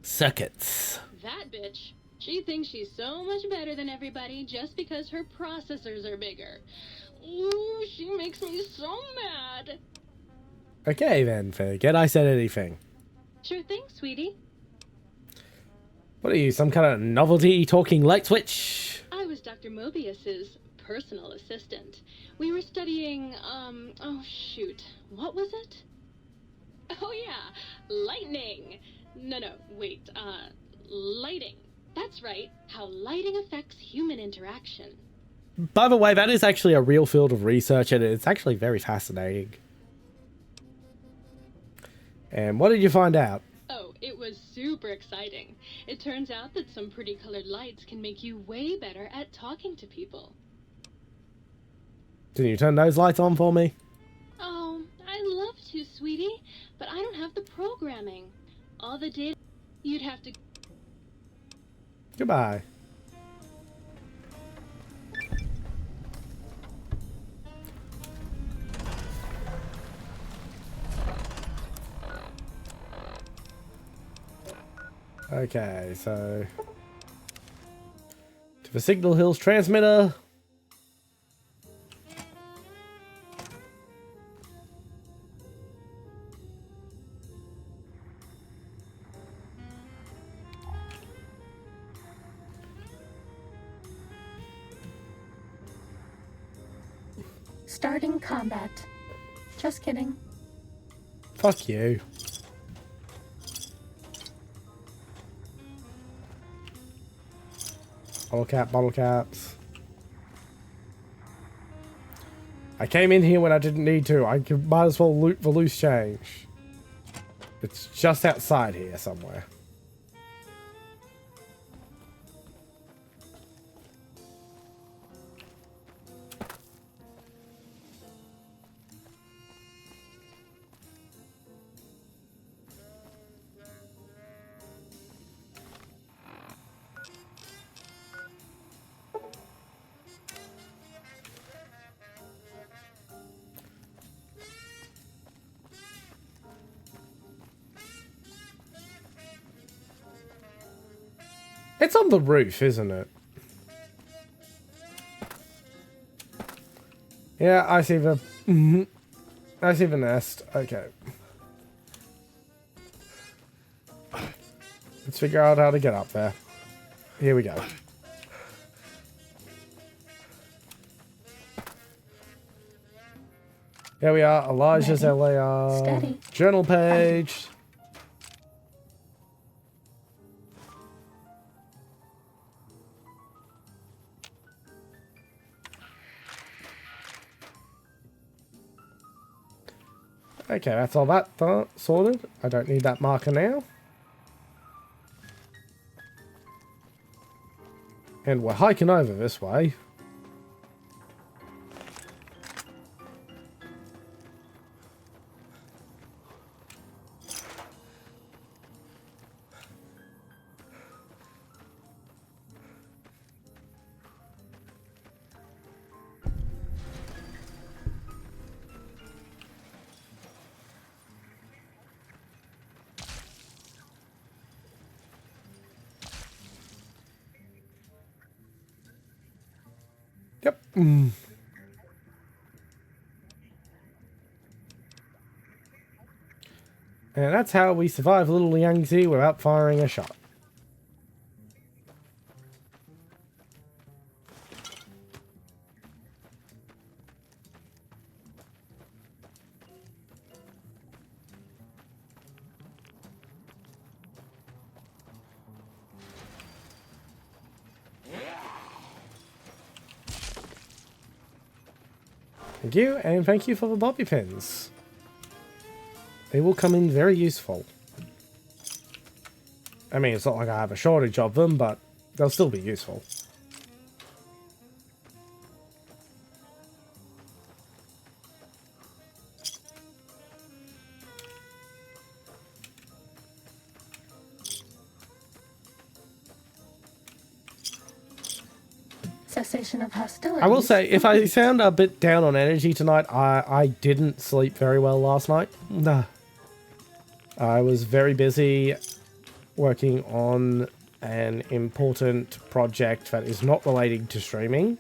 [SPEAKER 1] circuits.
[SPEAKER 11] That bitch. She thinks she's so much better than everybody just because her processors are bigger. Ooh, she makes me so mad.
[SPEAKER 1] Okay then, forget I said anything.
[SPEAKER 11] Sure thing, sweetie.
[SPEAKER 1] What are you, some kind of novelty talking light switch?
[SPEAKER 11] I was Dr. Mobius's personal assistant. We were studying, oh shoot, what was it? Oh yeah, lightning. No, wait, lighting. That's right, how lighting affects human interaction.
[SPEAKER 1] By the way, that is actually a real field of research, and it's actually very fascinating. And what did you find out?
[SPEAKER 11] Oh, it was super exciting. It turns out that some pretty colored lights can make you way better at talking to people.
[SPEAKER 1] Can you turn those lights on for me?
[SPEAKER 11] Oh, I'd love to, sweetie, but I don't have the programming. All the data you'd have to...
[SPEAKER 1] Goodbye. Okay, so to the Signal Hills transmitter.
[SPEAKER 3] Starting combat. Just kidding.
[SPEAKER 1] Fuck you. Bottle caps. I came in here when I didn't need to. Might as well loot for loose change. It's just outside here somewhere. It's on the roof, isn't it? Yeah, I see the... I see the nest. Okay. Let's figure out how to get up there. Here we go. Here we are, Elijah's LAR.
[SPEAKER 3] Steady.
[SPEAKER 1] Journal page. Okay, that's all that sorted. I don't need that marker now. And we're hiking over this way. Yep. And that's how we survive Little Yangtze without firing a shot. Thank you, and thank you for the bobby pins. They will come in very useful. I mean, it's not like I have a shortage of them, but they'll still be useful.
[SPEAKER 3] Cessation of hostility.
[SPEAKER 1] I will say, if I sound a bit down on energy tonight, I didn't sleep very well last night. Nah. I was very busy working on an important project that is not relating to streaming.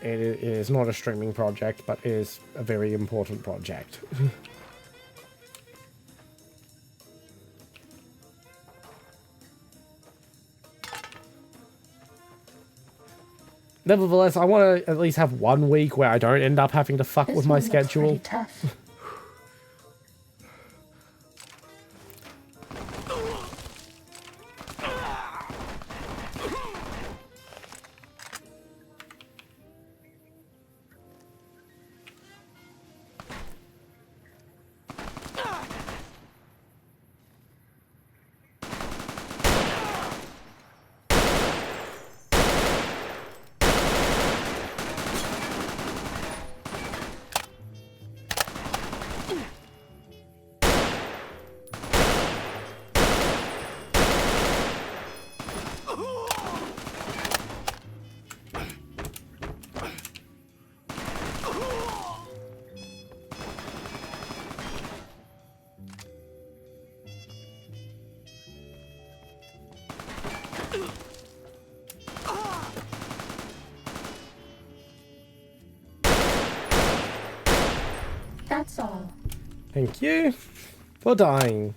[SPEAKER 1] It is not a streaming project, but it is a very important project. Nevertheless, I want to at least have 1 week where I don't end up having to fuck with my schedule.
[SPEAKER 3] Tough. That's all.
[SPEAKER 1] Thank you for dying.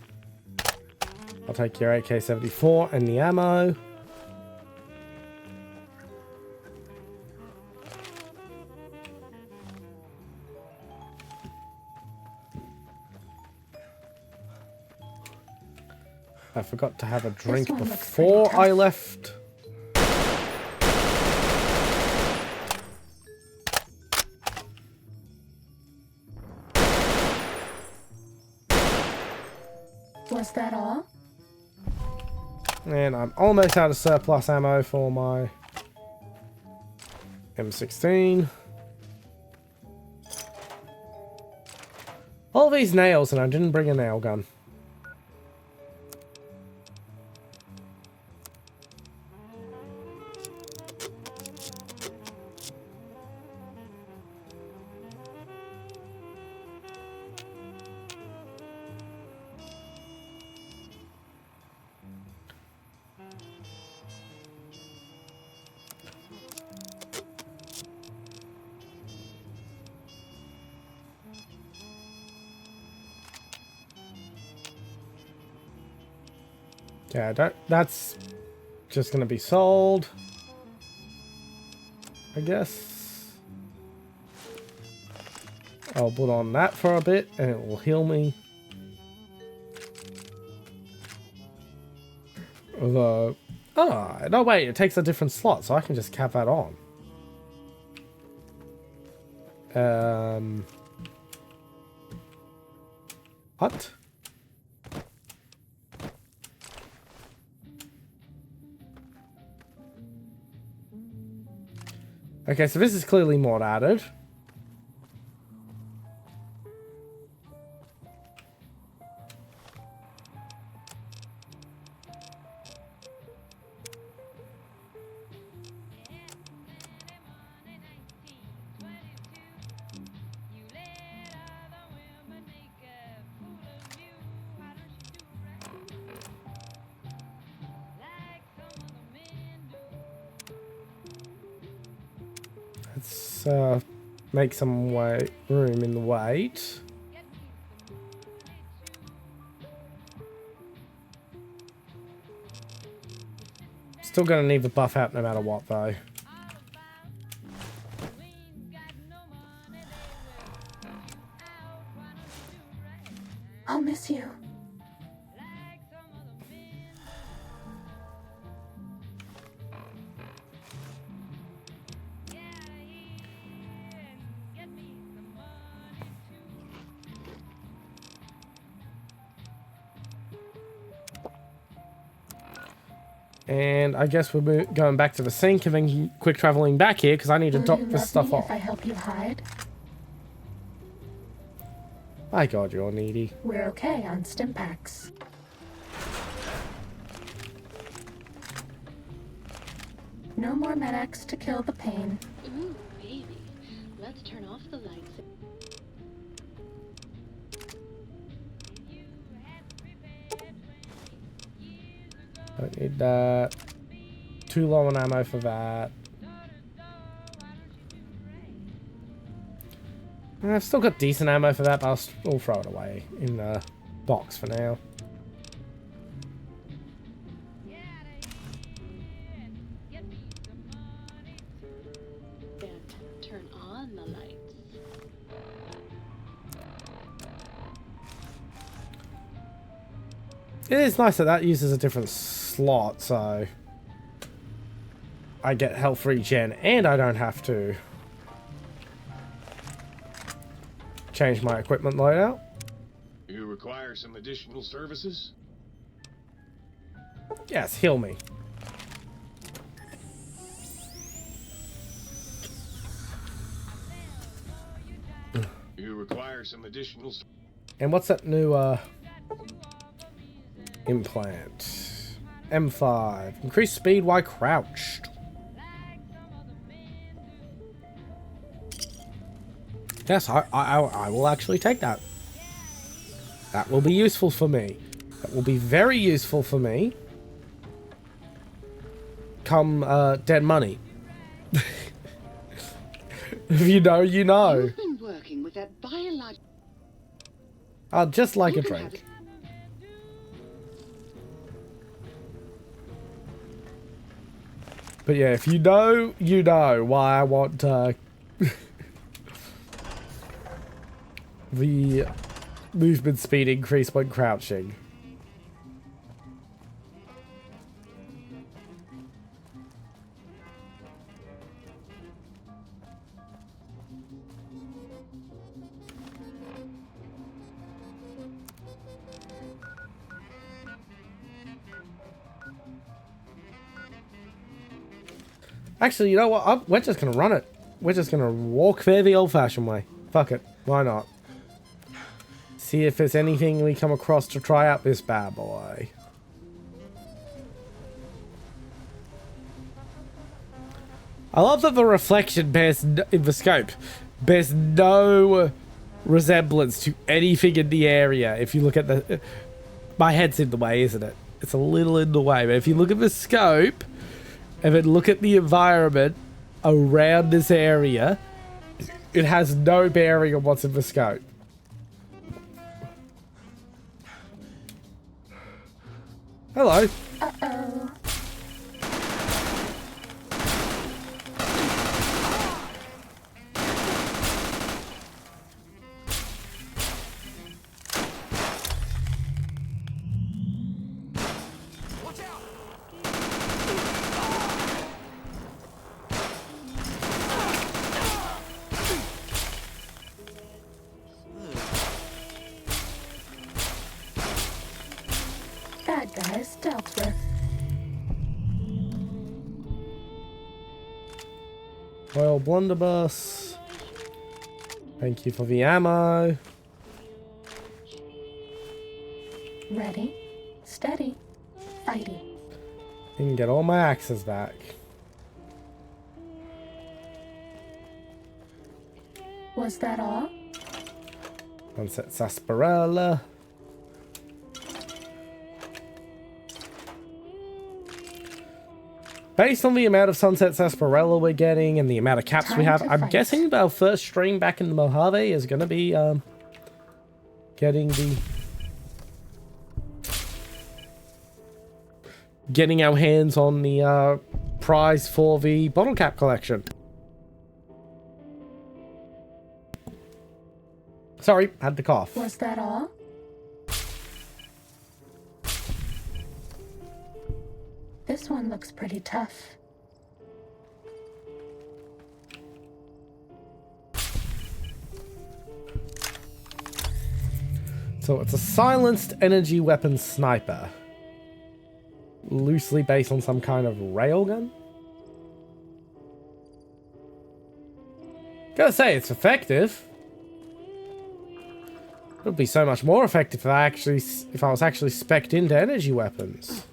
[SPEAKER 1] I'll take your AK-74 and the ammo. forgot to have a drink
[SPEAKER 3] one looks
[SPEAKER 1] before
[SPEAKER 3] pretty
[SPEAKER 1] I
[SPEAKER 3] tough.
[SPEAKER 1] left.
[SPEAKER 3] Was that all?
[SPEAKER 1] And I'm almost out of surplus ammo for my M16. All these nails, and I didn't bring a nail gun. Yeah, that's just gonna be sold, I guess. I'll put on that for a bit and it will heal me. Oh, no wait, it takes a different slot, so I can just cap that on. What? Okay, so this is clearly mod added. Let's make some room in the wait. Still gonna need the buff out no matter what, though.
[SPEAKER 3] I'll miss you.
[SPEAKER 1] And I guess we're going back to the sink and then quick traveling back here because I need to
[SPEAKER 3] Will
[SPEAKER 1] dock
[SPEAKER 3] you
[SPEAKER 1] this
[SPEAKER 3] love
[SPEAKER 1] stuff
[SPEAKER 3] me
[SPEAKER 1] off.
[SPEAKER 3] if I help you hide?
[SPEAKER 1] My God, you're needy.
[SPEAKER 3] We're okay on Stimpaks. No more medics to kill the pain.
[SPEAKER 11] Ooh, baby. Let's turn off the lights.
[SPEAKER 1] Don't need that. Too low on ammo for that. I've still got decent ammo for that, but I'll throw it away in the box for now.
[SPEAKER 11] Turn on the lights.
[SPEAKER 1] It is nice that that uses a different slot, so I get health regen and I don't have to change my equipment loadout.
[SPEAKER 7] You require some additional services?
[SPEAKER 1] Yes, heal me.
[SPEAKER 7] You require some additional...
[SPEAKER 1] And what's that new implant? M5. Increase speed while crouched. Yes, I will actually take that. That will be useful for me. That will be very useful for me. Come dead money. If you know, you know.
[SPEAKER 12] You've been working with that biological...
[SPEAKER 1] Just like a drink. But yeah, if you know, you know why I want the movement speed increase when crouching. Actually, you know what? We're just gonna run it. We're just gonna walk there the old-fashioned way. Fuck it. Why not? See if there's anything we come across to try out this bad boy. I love that the reflection bears in the scope bears no resemblance to anything in the area. If you look at the... My head's in the way, isn't it? It's a little in the way. But if you look at the scope and then look at the environment around this area, it has no bearing on what's in the scope. Hello.
[SPEAKER 3] Uh-oh. Bad guys dealt with.
[SPEAKER 1] Royal blunderbuss. Thank you for the ammo.
[SPEAKER 3] Ready, steady, fighty.
[SPEAKER 1] You can get all my axes back.
[SPEAKER 3] Was that all?
[SPEAKER 1] Sunset sarsaparilla. Based on the amount of Sunset Sarsaparilla we're getting and the amount of caps we have, I'm guessing our first stream back in the Mojave is going to be getting our hands on the prize for the bottle cap collection. Sorry, had to cough.
[SPEAKER 3] Was that all? This one looks pretty tough.
[SPEAKER 1] So it's a silenced energy weapon sniper. Loosely based on some kind of railgun? Gotta say, it's effective. It would be so much more effective if I was actually spec'd into energy weapons.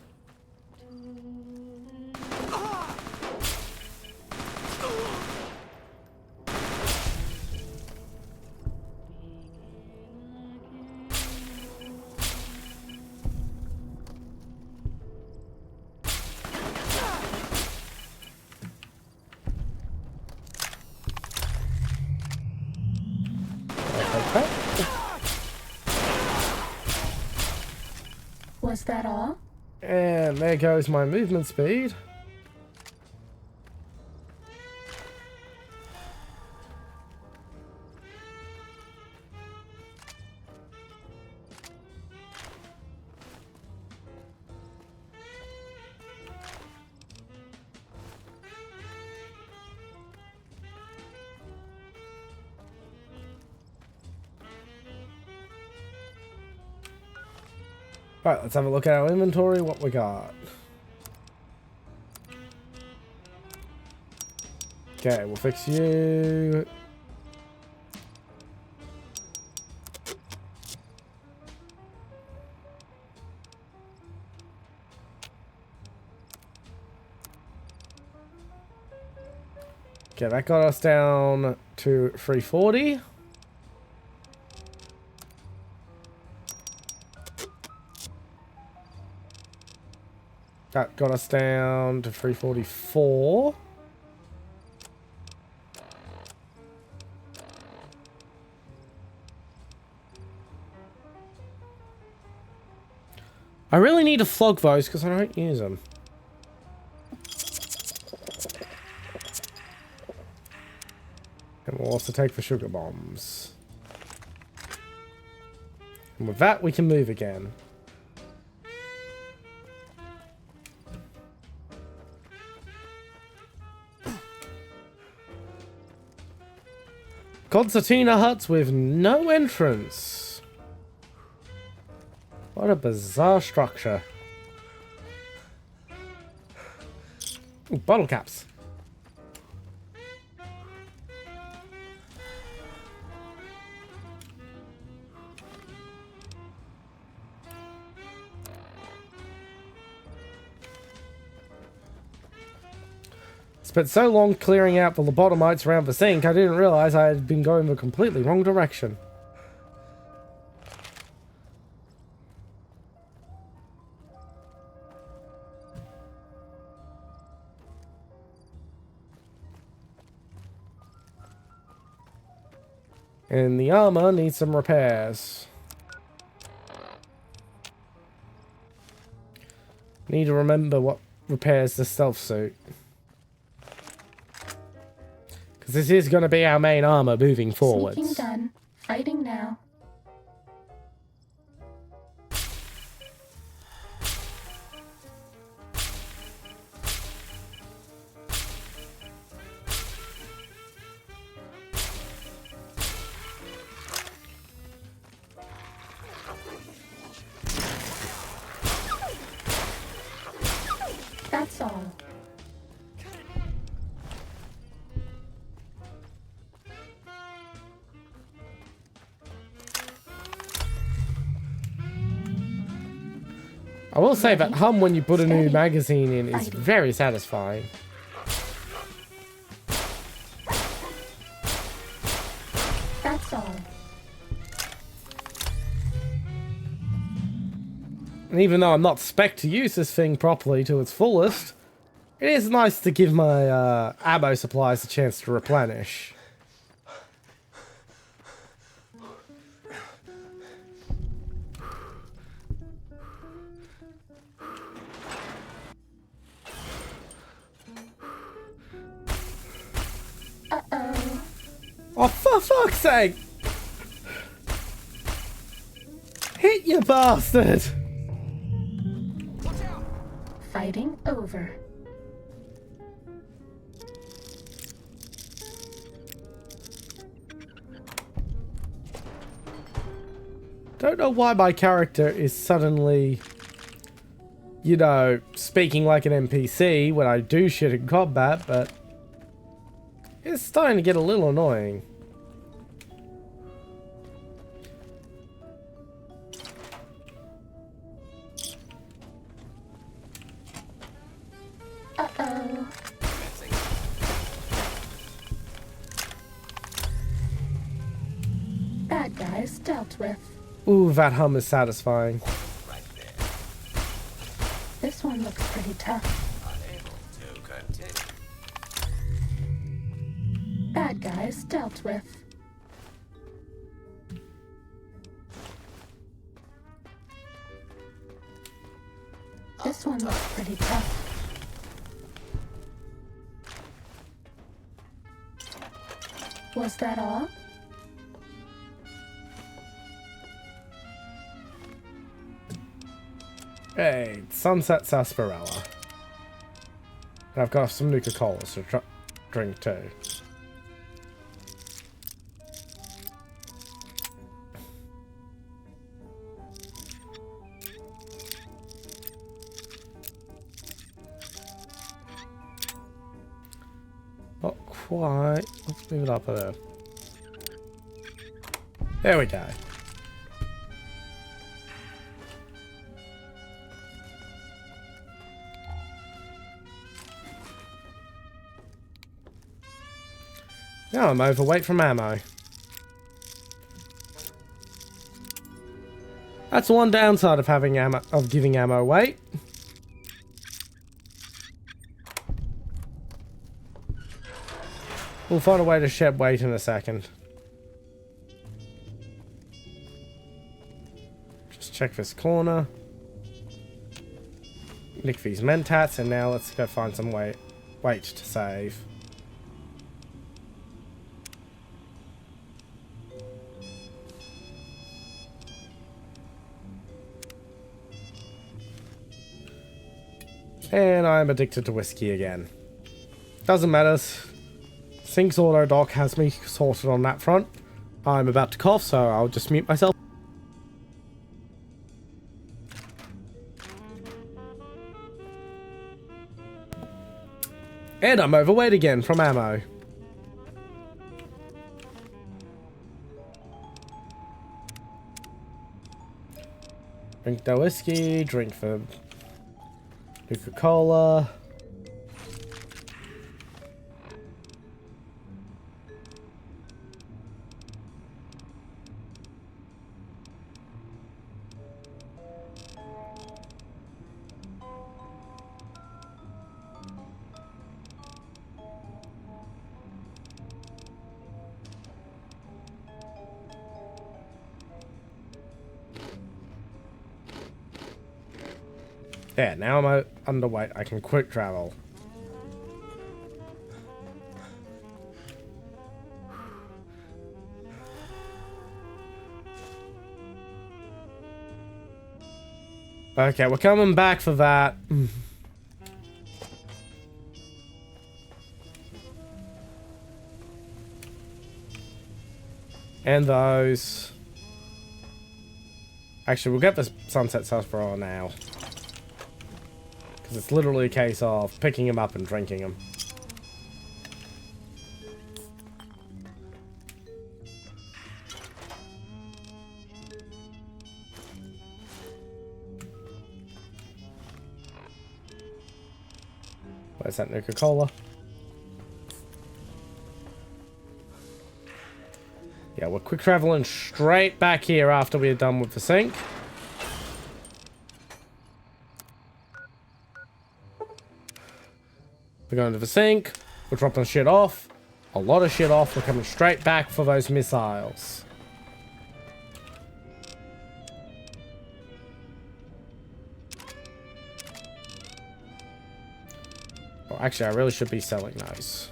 [SPEAKER 3] Was that all?
[SPEAKER 1] And there goes my movement speed. Alright, let's have a look at our inventory, what we got. Okay, we'll fix you. Okay, that got us down to 340. That got us down to 344. I really need to flog those because I don't use them. And we'll also take the sugar bombs. And with that, we can move again. Concertina huts with no entrance. What a bizarre structure. Ooh, bottle caps. Spent so long clearing out the lobotomites around the sink, I didn't realize I had been going the completely wrong direction. And the armor needs some repairs. Need to remember what repairs the stealth suit. Because this is going to be our main armor moving forwards.
[SPEAKER 3] Sneaking done. Fighting now. That's all.
[SPEAKER 1] I will say that hum when you put a new magazine in is very satisfying.
[SPEAKER 3] That's all.
[SPEAKER 1] And even though I'm not spec'd to use this thing properly to its fullest, it is nice to give my ammo supplies a chance to replenish.
[SPEAKER 3] Uh-oh.
[SPEAKER 1] Oh, for fuck's sake! Hit, you bastard!
[SPEAKER 3] Fighting over.
[SPEAKER 1] Don't know why my character is suddenly, you know, speaking like an NPC when I do shit in combat, but it's starting to get a little annoying.
[SPEAKER 3] Uh-oh. Bad guys dealt with.
[SPEAKER 1] Ooh, that hum is satisfying.
[SPEAKER 3] This one looks pretty tough. Bad guys dealt with. This one looks pretty tough. Was that all?
[SPEAKER 1] Hey, Sunset Sarsaparilla. And I've got some Nuka-Cola to drink too. Not quite. Let's move it up a bit. There we go. Now I'm overweight from ammo. That's one downside of having ammo, of giving ammo weight. We'll find a way to shed weight in a second. Just check this corner. Lick these mentats, and now let's go find some weight to save. And I'm addicted to whiskey again. Doesn't matter. Sync's auto doc has me sorted on that front. I'm about to cough, so I'll just mute myself. And I'm overweight again from ammo. Drink the whiskey, drink the Nuka-Cola. There, now I'm underweight. I can quick travel. Okay, we're coming back for that. And those. Actually, we'll get the Sunset Sarsaparilla now. Because it's literally a case of picking them up and drinking them. Where's that Nuka-Cola? Yeah, we're quick traveling straight back here after we're done with the sink. We're going to the sink. We're dropping shit off. A lot of shit off. We're coming straight back for those missiles. Oh, actually, I really should be selling those.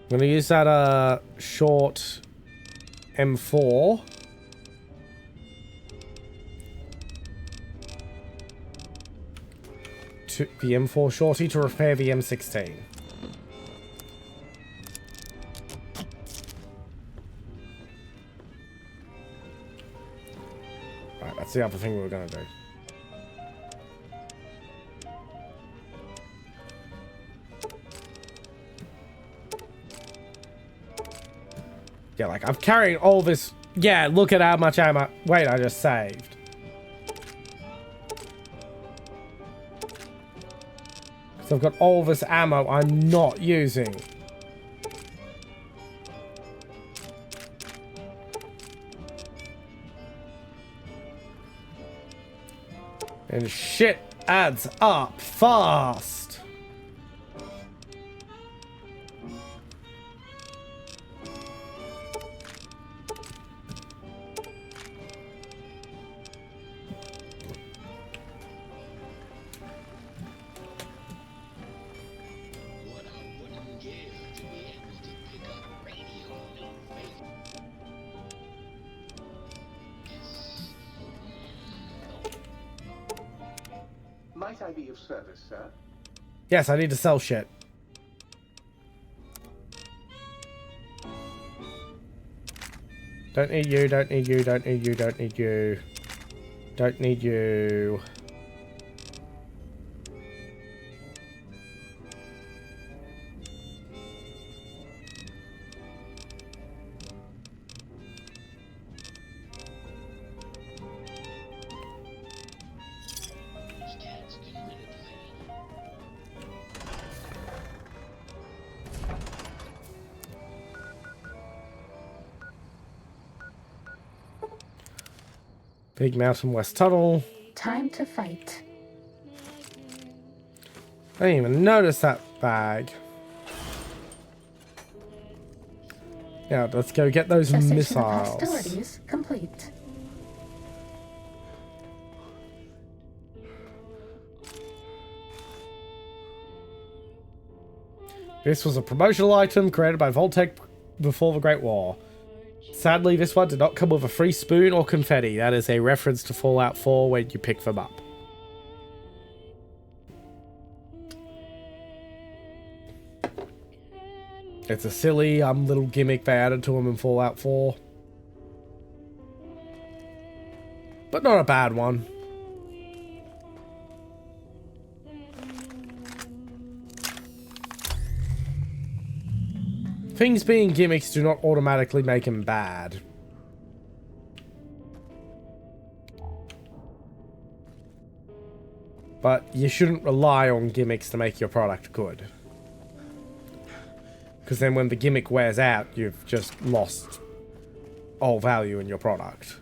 [SPEAKER 1] I'm going to use that short M4. The M4 shorty to repair the M16. Right, that's the other thing we were going to do. Yeah, like, I've carried all this... Yeah, look at how much ammo... Wait, I just saved. So I've got all this ammo I'm not using. And shit adds up fast.
[SPEAKER 6] Might I be of service, sir?
[SPEAKER 1] Yes, I need to sell shit. Don't need you, don't need you, don't need you, don't need you. Don't need you. Big Mountain West Tunnel.
[SPEAKER 3] Time to fight.
[SPEAKER 1] I didn't even notice that bag. Yeah, let's go get those
[SPEAKER 3] Cessation
[SPEAKER 1] missiles.
[SPEAKER 3] of hostilities complete.
[SPEAKER 1] This was a promotional item created by Vault-Tec before the Great War. Sadly, this one did not come with a free spoon or confetti. That is a reference to Fallout 4 when you pick them up. It's a silly little gimmick they added to them in Fallout 4. But not a bad one. Things being gimmicks do not automatically make them bad. But you shouldn't rely on gimmicks to make your product good. Because then when the gimmick wears out, you've just lost all value in your product.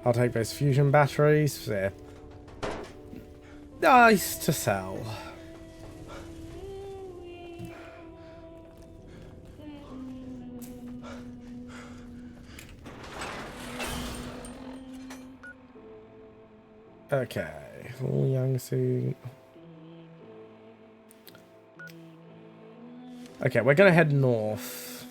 [SPEAKER 1] I'll take those fusion batteries. There. Nice to sell. Okay, Yangtze. Okay, we're gonna head north.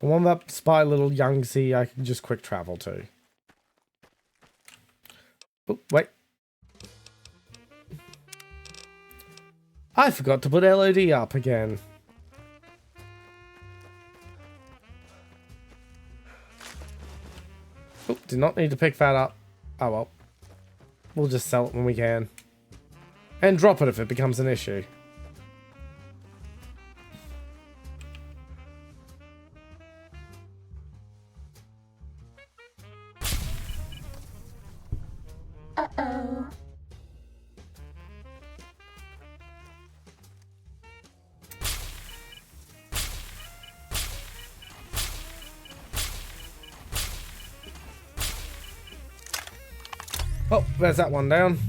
[SPEAKER 1] I want that spy little Yangtze I can just quick travel to. Oh, wait. I forgot to put LOD up again. Oh, did not need to pick that up. Oh well. We'll just sell it when we can. And drop it if it becomes an issue.
[SPEAKER 3] Uh-oh.
[SPEAKER 1] Oh, there's that one down.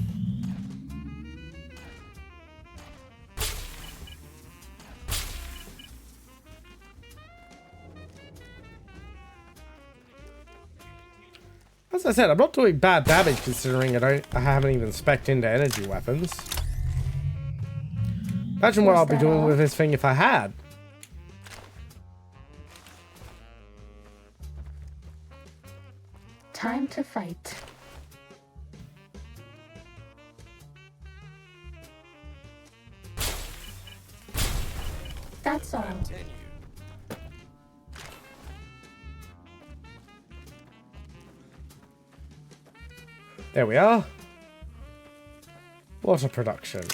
[SPEAKER 1] As I said, I'm not doing bad damage considering I haven't even spec'd into energy weapons. Imagine what I'll be doing with this thing if I had.
[SPEAKER 3] Time to fight. That's all.
[SPEAKER 1] There we are. Water production.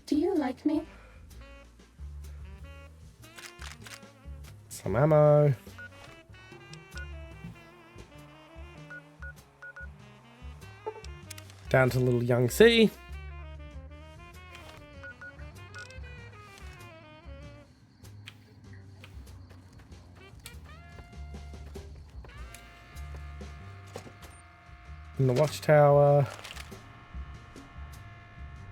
[SPEAKER 3] Do you like me?
[SPEAKER 1] Some ammo. Down to little Yangtze. In the watchtower.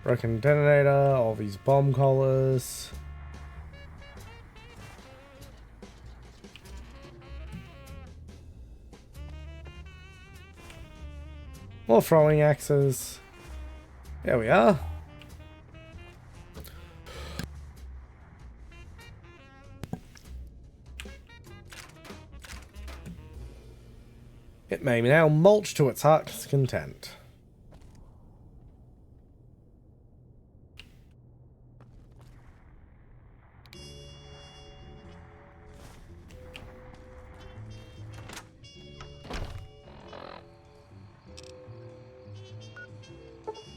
[SPEAKER 1] Broken detonator, all these bomb collars. More throwing axes. There we are. It may now mulch to its heart's content.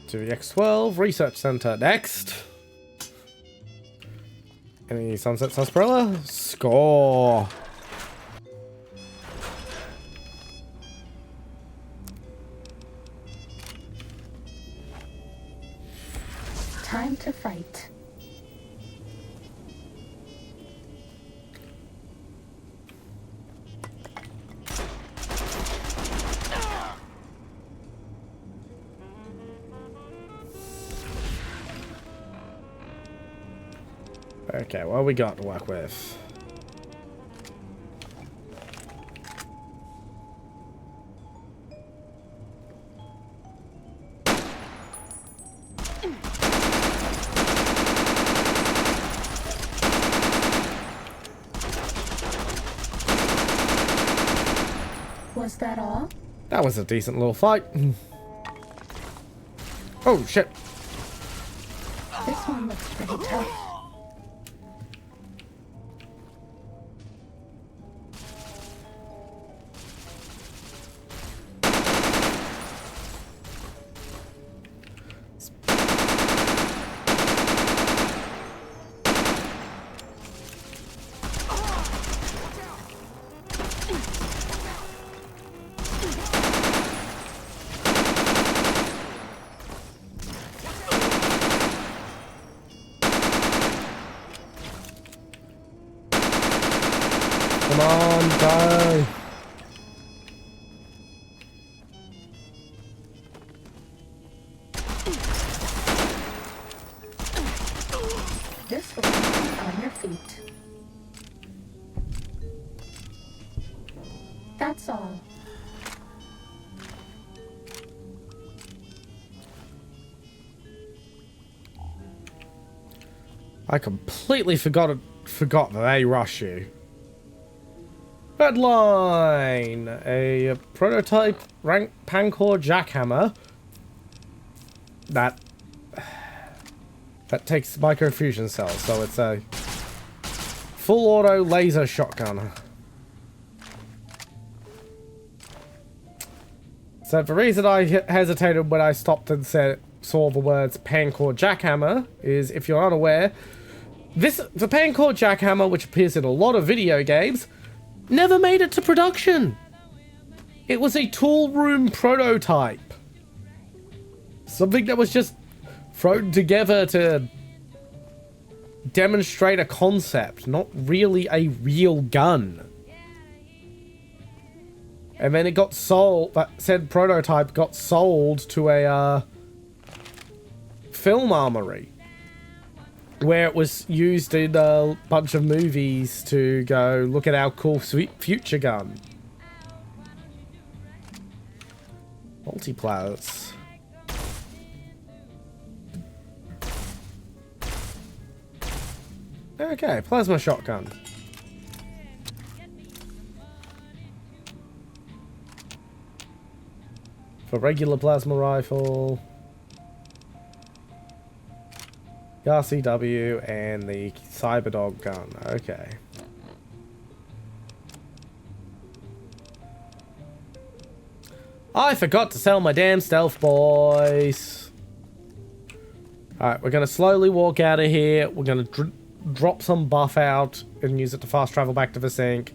[SPEAKER 1] To the X12 Research Center next. Any Sunset Sarsaparilla? Score!
[SPEAKER 3] Time to fight.
[SPEAKER 1] Okay, what we got to work with?
[SPEAKER 3] Was that all?
[SPEAKER 1] That was a decent little fight. Oh shit.
[SPEAKER 3] This one looks pretty tough.
[SPEAKER 1] Come on, go.
[SPEAKER 3] This will keep you on your feet. That's all.
[SPEAKER 1] I completely forgot that they rush you. Headline: a prototype rank Pancor jackhammer that takes microfusion cells, so it's a full auto laser shotgun. So the reason I hesitated when I stopped and saw the words Pancor jackhammer is, if you're unaware, the Pancor jackhammer, which appears in a lot of video games, never made it to production. It was a tool room prototype. Something that was just thrown together to demonstrate a concept, not really a real gun. And then it got sold, that said prototype got sold to a film armory, where it was used in a bunch of movies to go, look at our cool future gun. Multiplayers. Okay, plasma shotgun. For regular plasma rifle. RCW and the Cyberdog gun. Okay. I forgot to sell my damn stealth, boys. Alright, we're going to slowly walk out of here. We're going to drop some buff out and use it to fast travel back to the sink.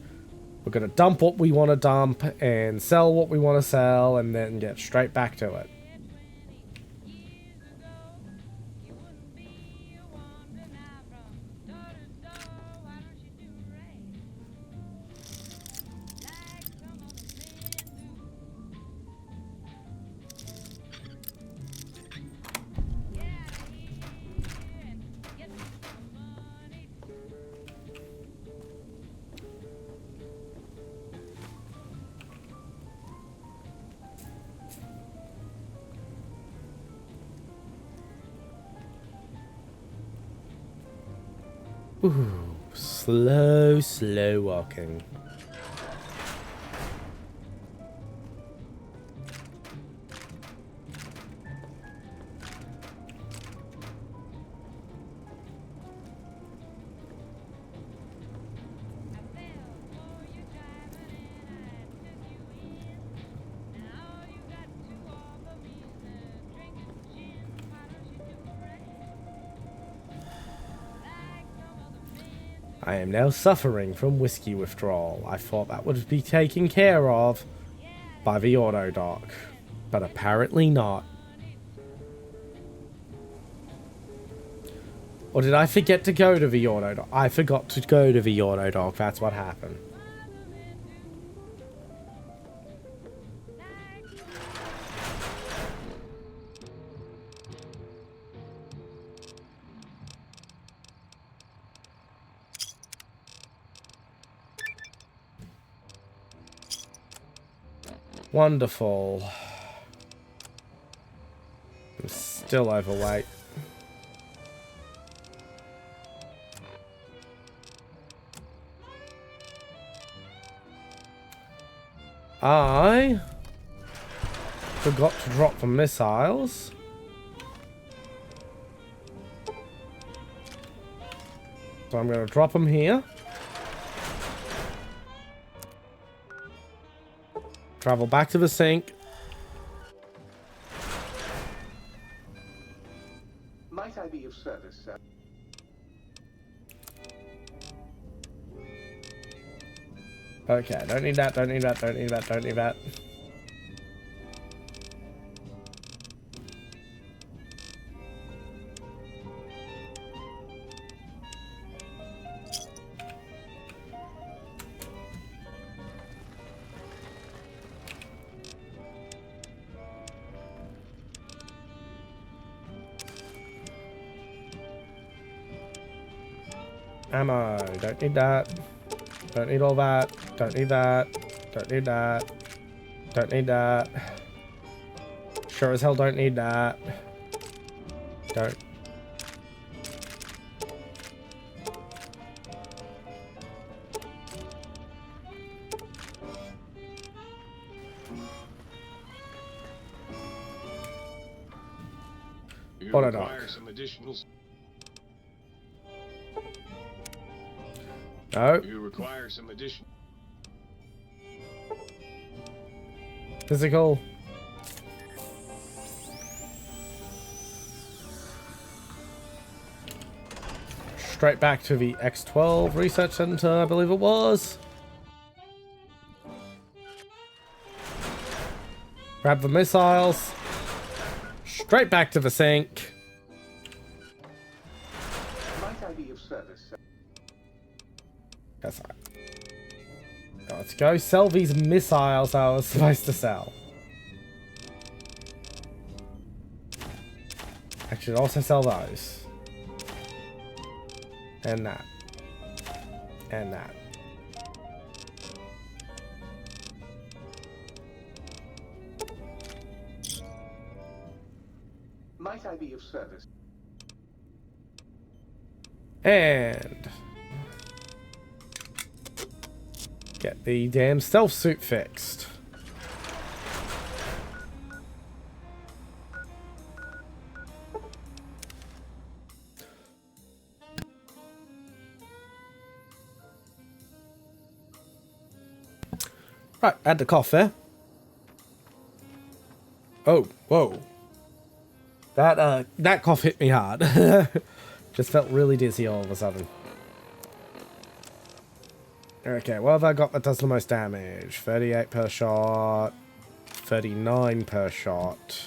[SPEAKER 1] We're going to dump what we want to dump and sell what we want to sell and then get straight back to it. Ooh, slow walking. I am now suffering from whiskey withdrawal. I thought that would be taken care of by the auto dock, but apparently not. Or did I forget to go to the auto dock? I forgot to go to the auto dock. That's what happened. Wonderful. I'm still overweight. I forgot to drop the missiles. So I'm going to drop them here. Travel back to the sink.
[SPEAKER 6] Might I be of service, sir?
[SPEAKER 1] Okay, don't need that, don't need that, don't need that, don't need that. Ammo. Don't need that. Don't need all that. Don't need that. Don't need that. Don't need that. Sure as hell don't need that. Don't.
[SPEAKER 7] You
[SPEAKER 1] What a
[SPEAKER 7] require
[SPEAKER 1] dog.
[SPEAKER 7] some additional.
[SPEAKER 1] No.
[SPEAKER 7] You require some additional.
[SPEAKER 1] Physical. Straight back to the X12 Research Center, I believe it was. Grab the missiles. Straight back to the sink.
[SPEAKER 6] Might I be of service, sir?
[SPEAKER 1] That's right. Let's go sell these missiles I was supposed to sell. I should also sell those. And that. And that.
[SPEAKER 6] Might I be of service?
[SPEAKER 1] And get the damn stealth suit fixed. Right, add the cough there. Oh, whoa. That cough hit me hard. Just felt really dizzy all of a sudden. Okay, what have I got that does the most damage? 38 per shot. 39 per shot.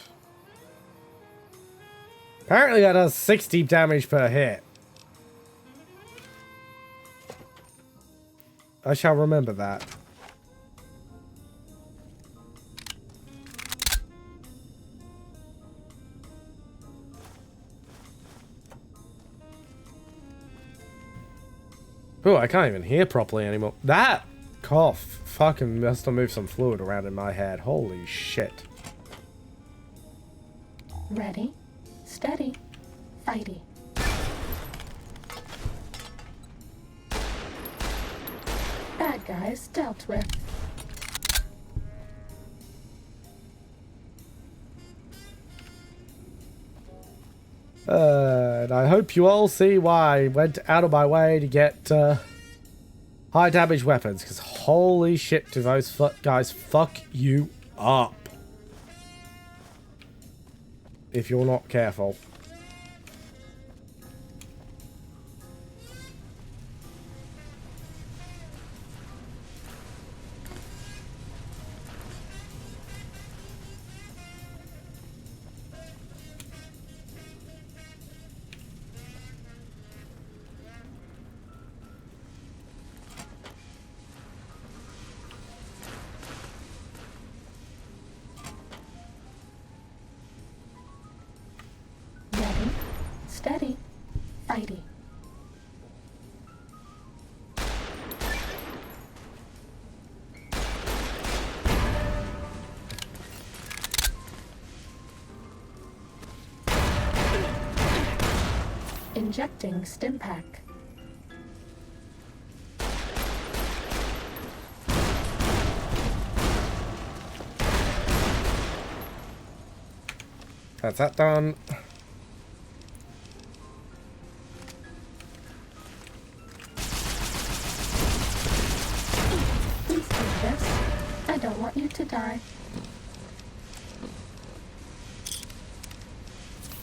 [SPEAKER 1] Apparently that does 60 damage per hit. I shall remember that. Oh, I can't even hear properly anymore. That cough fucking must have moved some fluid around in my head. Holy shit.
[SPEAKER 3] Ready, steady, fighty. Bad guys dealt with.
[SPEAKER 1] And I hope you all see why I went out of my way to get high damage weapons, because holy shit do those guys fuck you up if you're not careful.
[SPEAKER 3] Ready, steady, fighty. Injecting stim pack.
[SPEAKER 1] That's that done.
[SPEAKER 3] Please take this. I don't want you to die.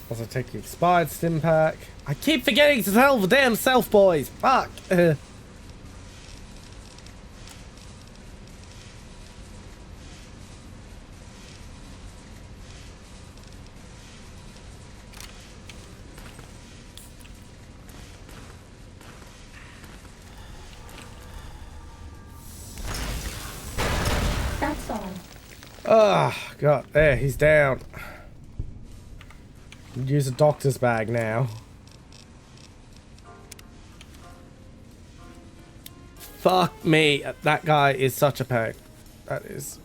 [SPEAKER 1] Also take the expired stim pack. I keep forgetting to tell the damn self boys. Fuck.
[SPEAKER 3] That's all.
[SPEAKER 1] Oh, God. There, he's down. Use a doctor's bag now. Fuck me. That guy is such a peg. That is.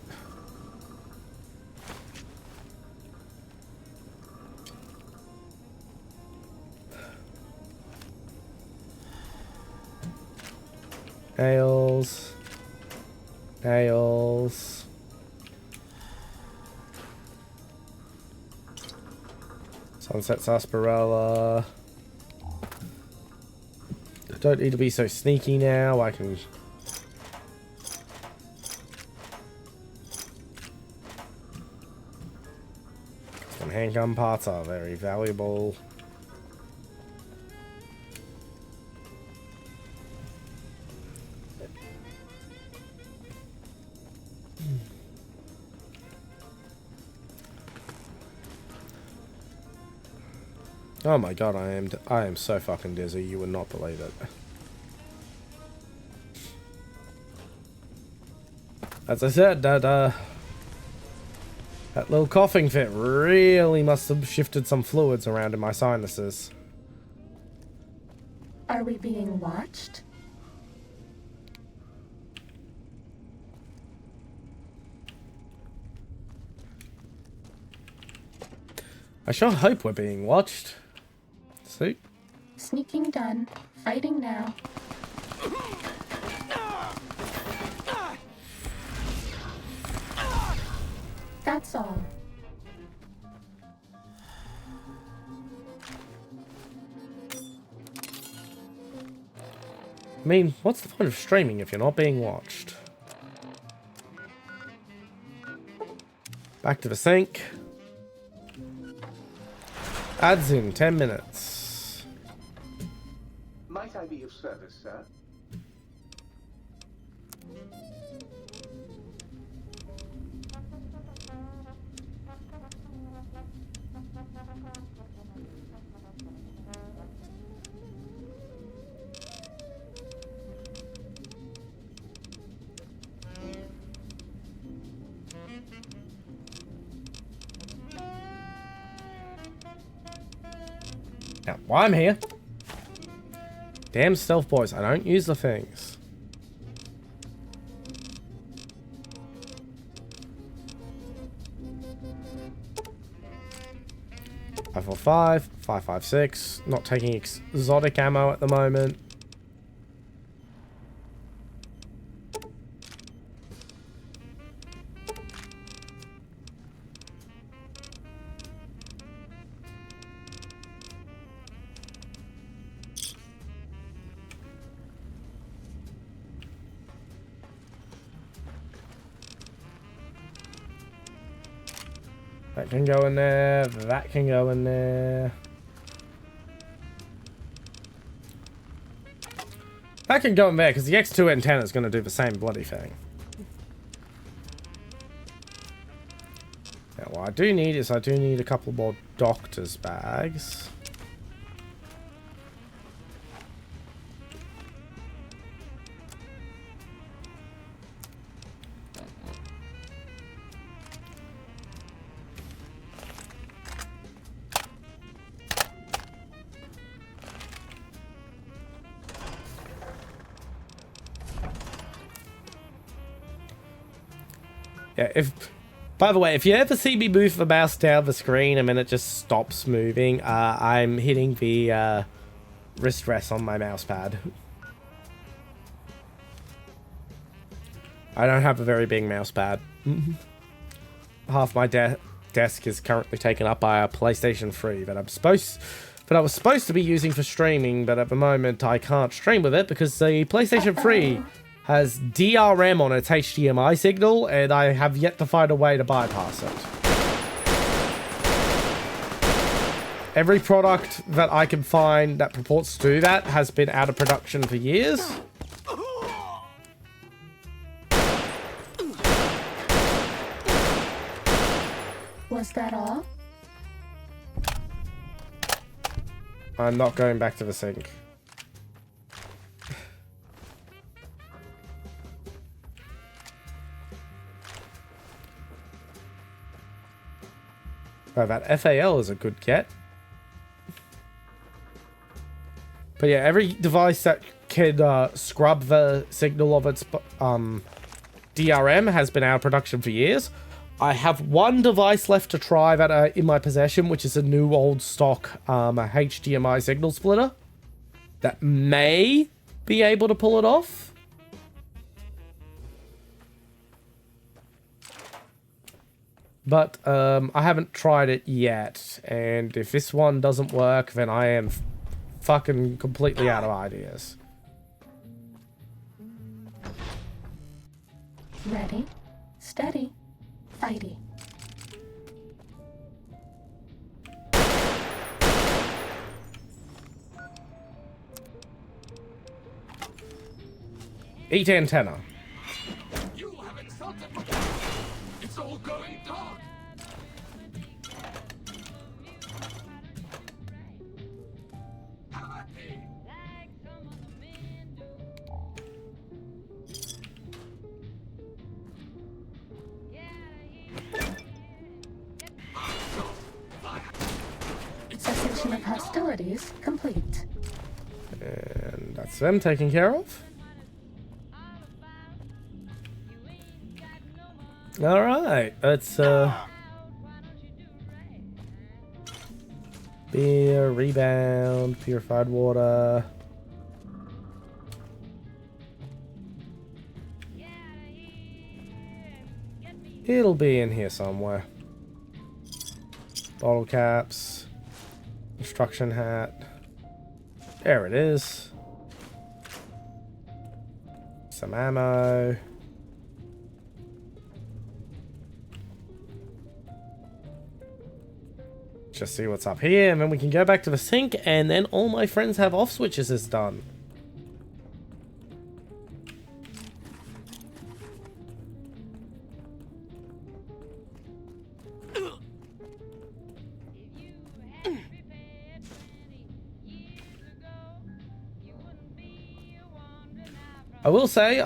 [SPEAKER 1] Nails. Nails. Sunset sarsaparilla. I don't need to be so sneaky now. I can... Some handgun parts are very valuable. Oh my god, I am so fucking dizzy, you would not believe it. As I said, that little coughing fit really must have shifted some fluids around in my sinuses.
[SPEAKER 3] Are we being watched?
[SPEAKER 1] I sure hope we're being watched. See?
[SPEAKER 3] Sneaking done. Fighting now. That's all.
[SPEAKER 1] I mean, what's the point of streaming if you're not being watched? Back to the sink. Ads in 10 minutes.
[SPEAKER 6] Might I be of service, sir?
[SPEAKER 1] Now, while I'm here, damn stealth boys, I don't use the things. .545, 556, not taking exotic ammo at the moment. That can go in there, that can go in there. That can go in there, because the X2 antenna is going to do the same bloody thing. Now, what I do need is I do need a couple more doctor's bags. Yeah, by the way, if you ever see me move the mouse down the screen and then it just stops moving, I'm hitting the wrist rest on my mouse pad. I don't have a very big mouse pad. Half my desk is currently taken up by a PlayStation 3 that I was supposed to be using for streaming, but at the moment I can't stream with it because the PlayStation 3 has DRM on its HDMI signal, and I have yet to find a way to bypass it. Every product that I can find that purports to do that has been out of production for years.
[SPEAKER 3] Was that all?
[SPEAKER 1] I'm not going back to the sink. Oh, that FAL is a good get. But yeah, every device that can scrub the signal of its DRM has been out of production for years. I have one device left to try that in my possession, which is a new old stock HDMI signal splitter that may be able to pull it off. But I haven't tried it yet, and if this one doesn't work, then I am fucking completely out of ideas.
[SPEAKER 3] Ready, steady, fighty.
[SPEAKER 1] Eat antenna.
[SPEAKER 4] You have insulted me. It's all going dark.
[SPEAKER 3] Cessation of hostilities complete.
[SPEAKER 1] And that's them taken care of. Alright, let's beer, rebound, purified water. It'll be in here somewhere. Bottle caps. Instruction hat. There it is. Some ammo. Just see what's up here, and then we can go back to the sink, and then all my friends have off switches is done. I will say,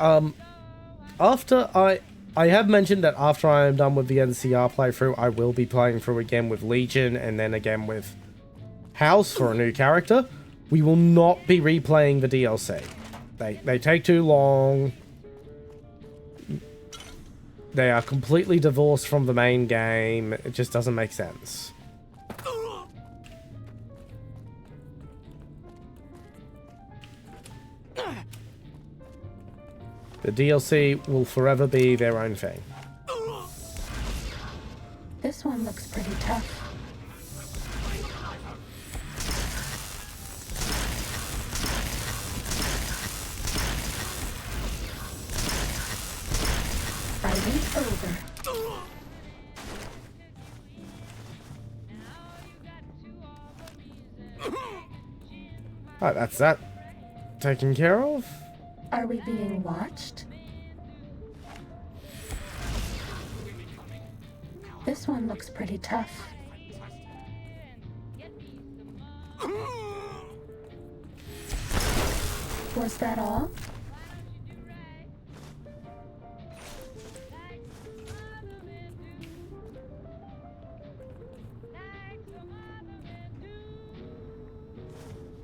[SPEAKER 1] after I have mentioned that after I am done with the NCR playthrough, I will be playing through again with Legion and then again with House for a new character. We will not be replaying the DLC. They take too long. They are completely divorced from the main game. It just doesn't make sense. The DLC will forever be their own thing.
[SPEAKER 3] This one looks pretty tough. Fighting over.
[SPEAKER 1] Alright, that's that taken care of.
[SPEAKER 3] Are we being watched? This one looks pretty tough. Was that all?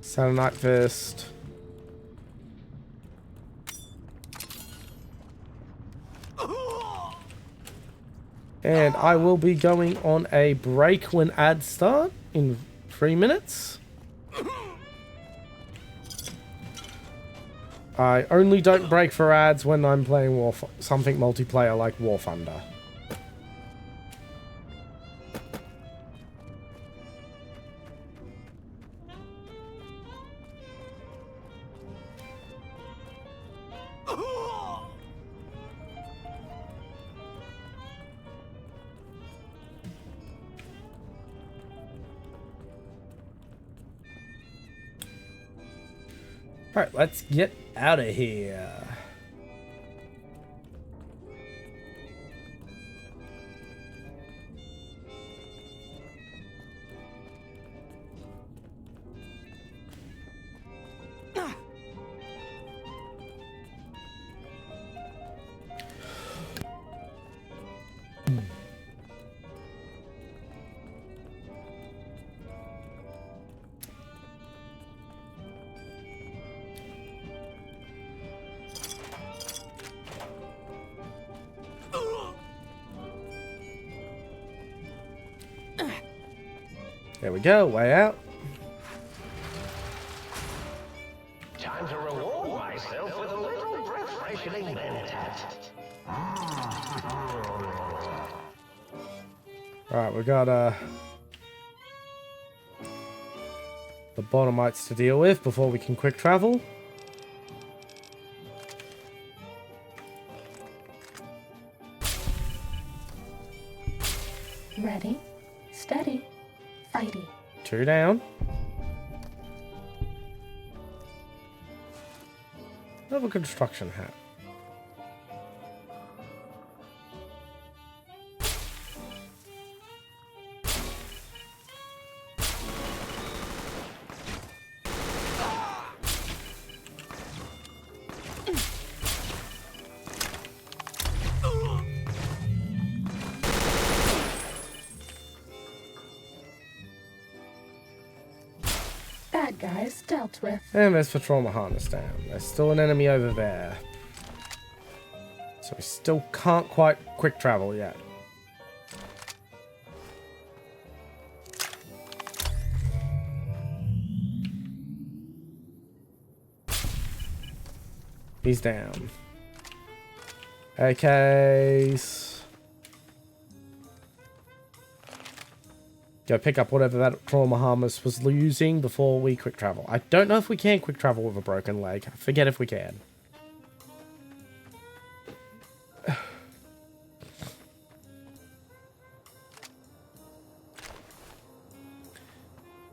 [SPEAKER 1] Satellite Fist. And I will be going on a break when ads start in 3 minutes. I only don't break for ads when I'm playing something multiplayer like War Thunder. Alright, let's get out of here. There we go, way out.
[SPEAKER 9] Time to reward myself with a little breath-freshening mentat.
[SPEAKER 1] Alright, we got the bottomites to deal with before we can quick travel.
[SPEAKER 3] Ready, steady, fighty.
[SPEAKER 1] 2 down. Another construction hat.
[SPEAKER 3] Bad guys dealt with.
[SPEAKER 1] And there's the trauma harness down. There's still an enemy over there. So we still can't quite quick travel yet. He's down. AKs. Go pick up whatever that trauma harness was using before we quick travel. I don't know if we can quick travel with a broken leg. I forget if we can.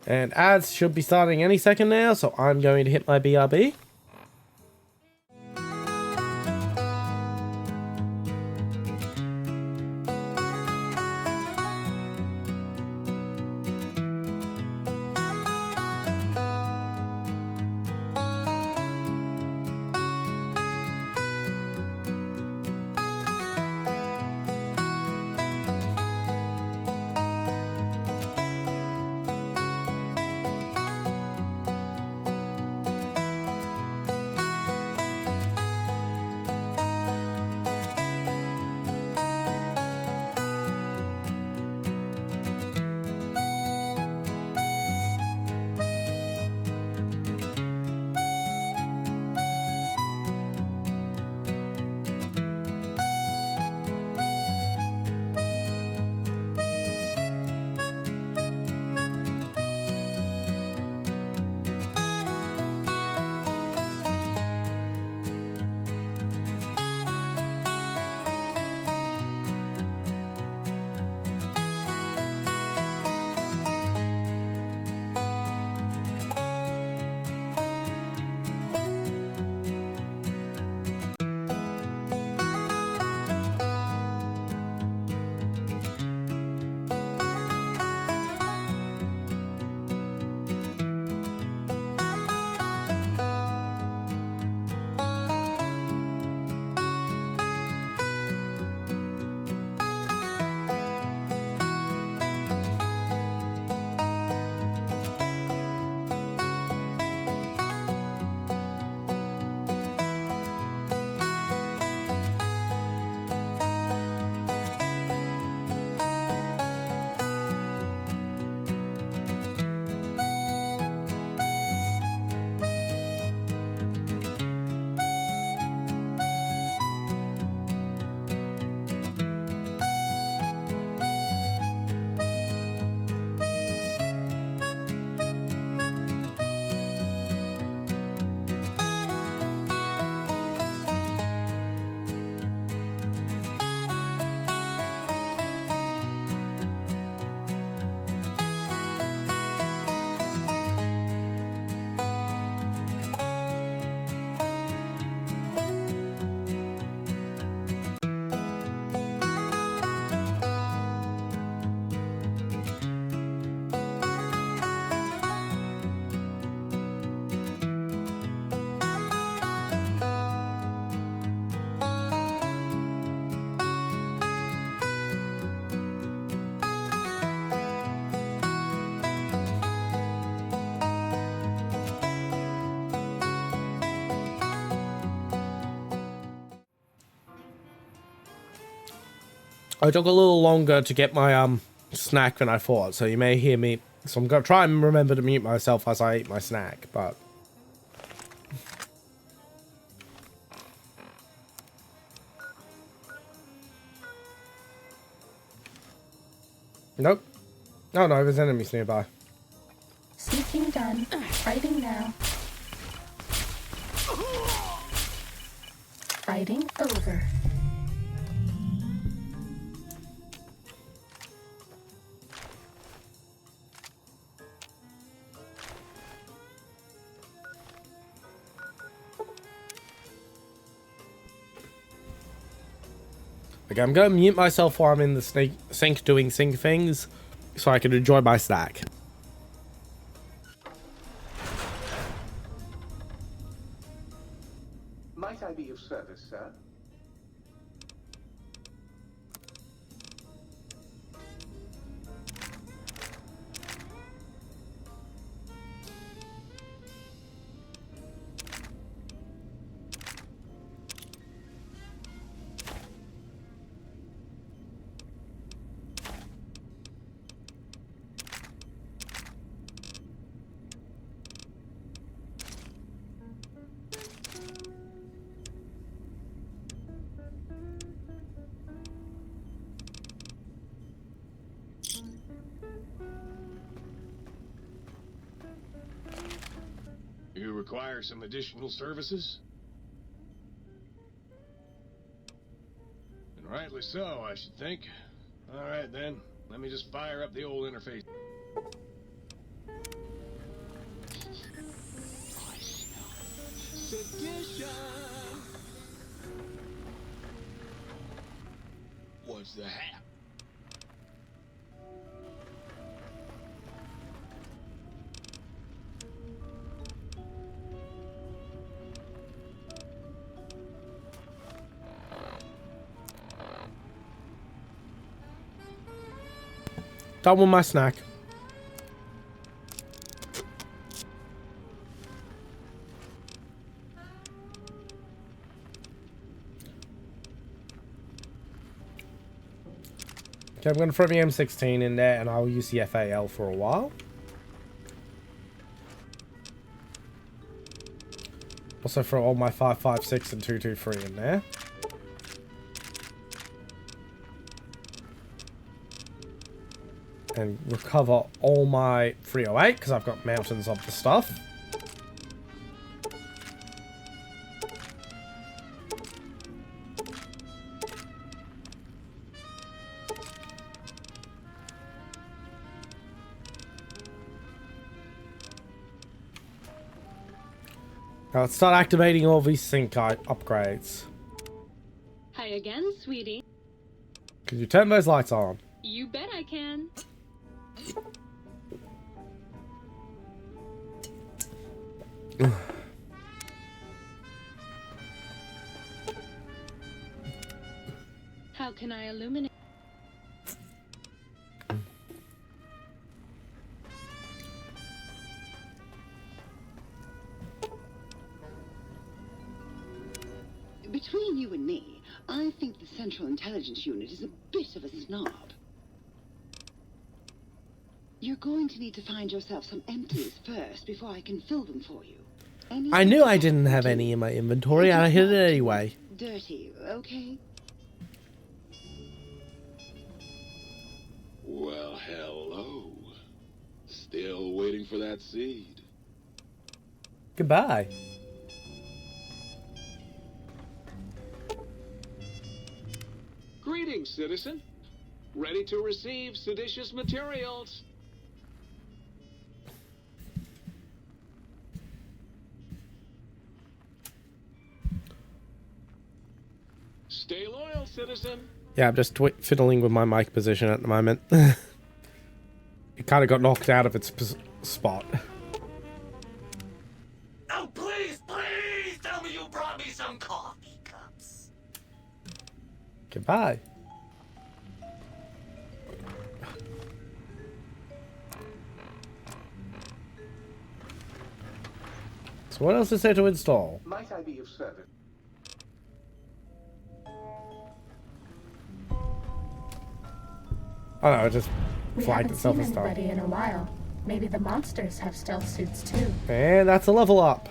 [SPEAKER 1] And ads should be starting any second now, so I'm going to hit my BRB. I took a little longer to get my snack than I thought, so you may hear me So I'm going to try and remember to mute myself as I eat my snack, but... Nope. Oh no, there's enemies nearby.
[SPEAKER 3] Seeking done. Fighting now. Fighting over.
[SPEAKER 1] Okay, I'm going to mute myself while I'm in the sink doing sink things so I can enjoy my snack.
[SPEAKER 6] Might I be of service, sir?
[SPEAKER 7] You require some additional services? And rightly so, I should think. Alright then, let me just fire up the old interface.
[SPEAKER 8] Sedition!
[SPEAKER 7] What's the hat?
[SPEAKER 1] Done with my snack. Okay, I'm going to throw the M16 in there and I'll use the FAL for a while. Also throw all my 5.56 and 2.23 in there. And recover all my 308 because I've got mountains of the stuff. Now let's start activating all these sync upgrades.
[SPEAKER 11] Hi again, sweetie.
[SPEAKER 1] Could you turn those lights on?
[SPEAKER 11] You bet I can. How can I illuminate?
[SPEAKER 12] Between you and me, I think the Central Intelligence Unit is a bit of a snob. You're going to need to find yourself some empties first before I can fill them for you.
[SPEAKER 1] I knew I didn't have any in my inventory and I hid it anyway.
[SPEAKER 12] Dirty, okay?
[SPEAKER 7] Well, hello. Still waiting for that seed.
[SPEAKER 1] Goodbye.
[SPEAKER 8] Greetings, citizen. Ready to receive seditious materials. Stay loyal, citizen.
[SPEAKER 1] Yeah, I'm just fiddling with my mic position at the moment. It kind of got knocked out of its spot.
[SPEAKER 10] Oh, please, please tell me you brought me some coffee cups.
[SPEAKER 1] Goodbye. So what else is there to install?
[SPEAKER 6] Might I be of service?
[SPEAKER 1] Oh no, it just
[SPEAKER 3] We
[SPEAKER 1] flagged
[SPEAKER 3] haven't
[SPEAKER 1] itself
[SPEAKER 3] seen
[SPEAKER 1] as stuff.
[SPEAKER 3] anybody in a while. Maybe the monsters have stealth suits too.
[SPEAKER 1] And that's a level up.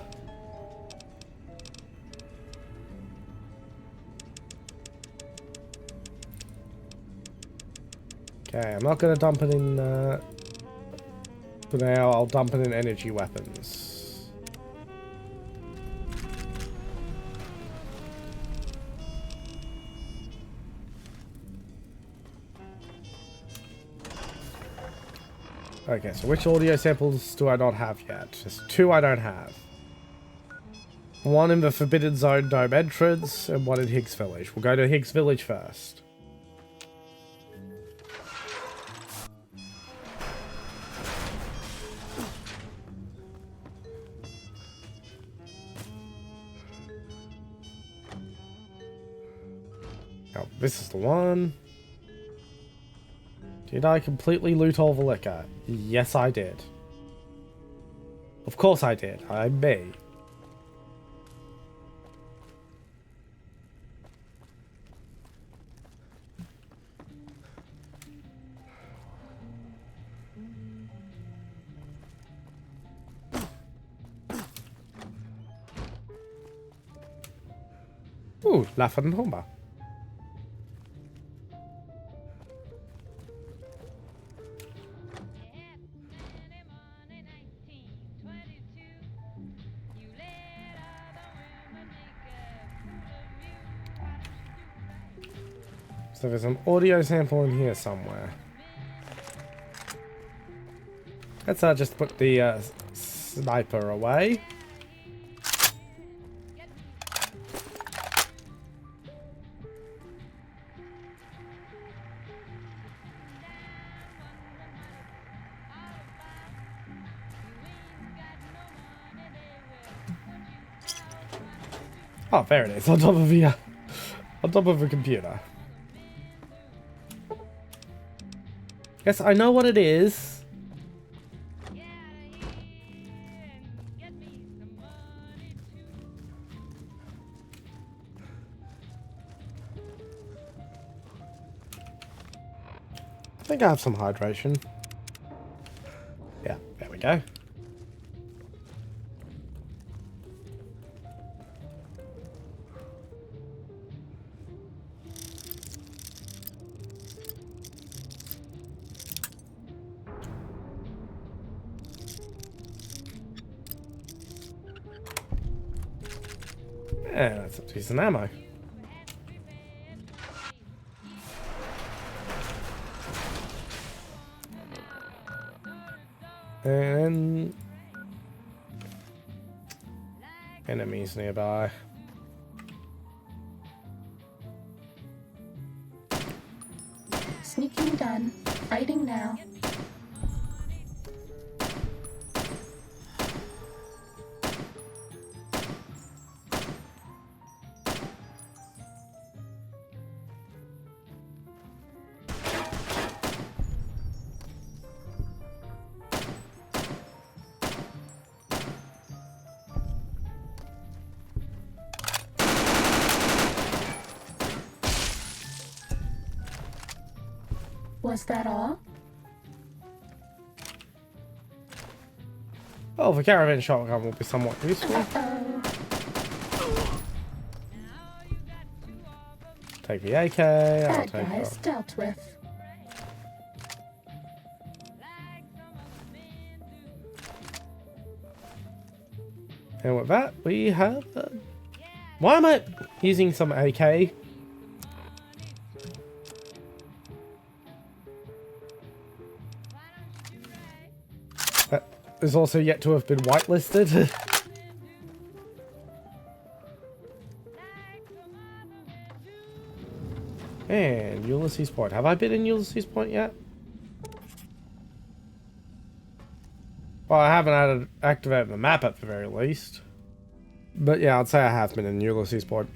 [SPEAKER 1] Okay, I'm not going to dump it in... for now, I'll dump it in energy weapons. Okay, so which audio samples do I not have yet? Just 2 I don't have. 1 in the Forbidden Zone Dome entrance, and 1 in Higgs Village. We'll go to Higgs Village first. Oh, this is the one. Did I completely loot all the liquor? Yes, I did. Of course I did. I'm me. Ooh, La Fantomba. So there's an audio sample in here somewhere. Let's just put the sniper away. Oh, there it is, on top of the computer. Yes, I know what it is. I think I have some hydration. Yeah, there we go. Yeah, that's a decent ammo. And enemies nearby.
[SPEAKER 3] Sneaking done. Fighting now. Was that all?
[SPEAKER 1] Oh, the caravan shotgun will be somewhat useful. Take the AK. I'll
[SPEAKER 3] Bad
[SPEAKER 1] take
[SPEAKER 3] guys dealt with.
[SPEAKER 1] And with that, we have... why am I using some AK? That is also yet to have been whitelisted. And Ulysses Point. Have I been in Ulysses Point yet? Well, I haven't activated the map at the very least. But yeah, I'd say I have been in Ulysses Point.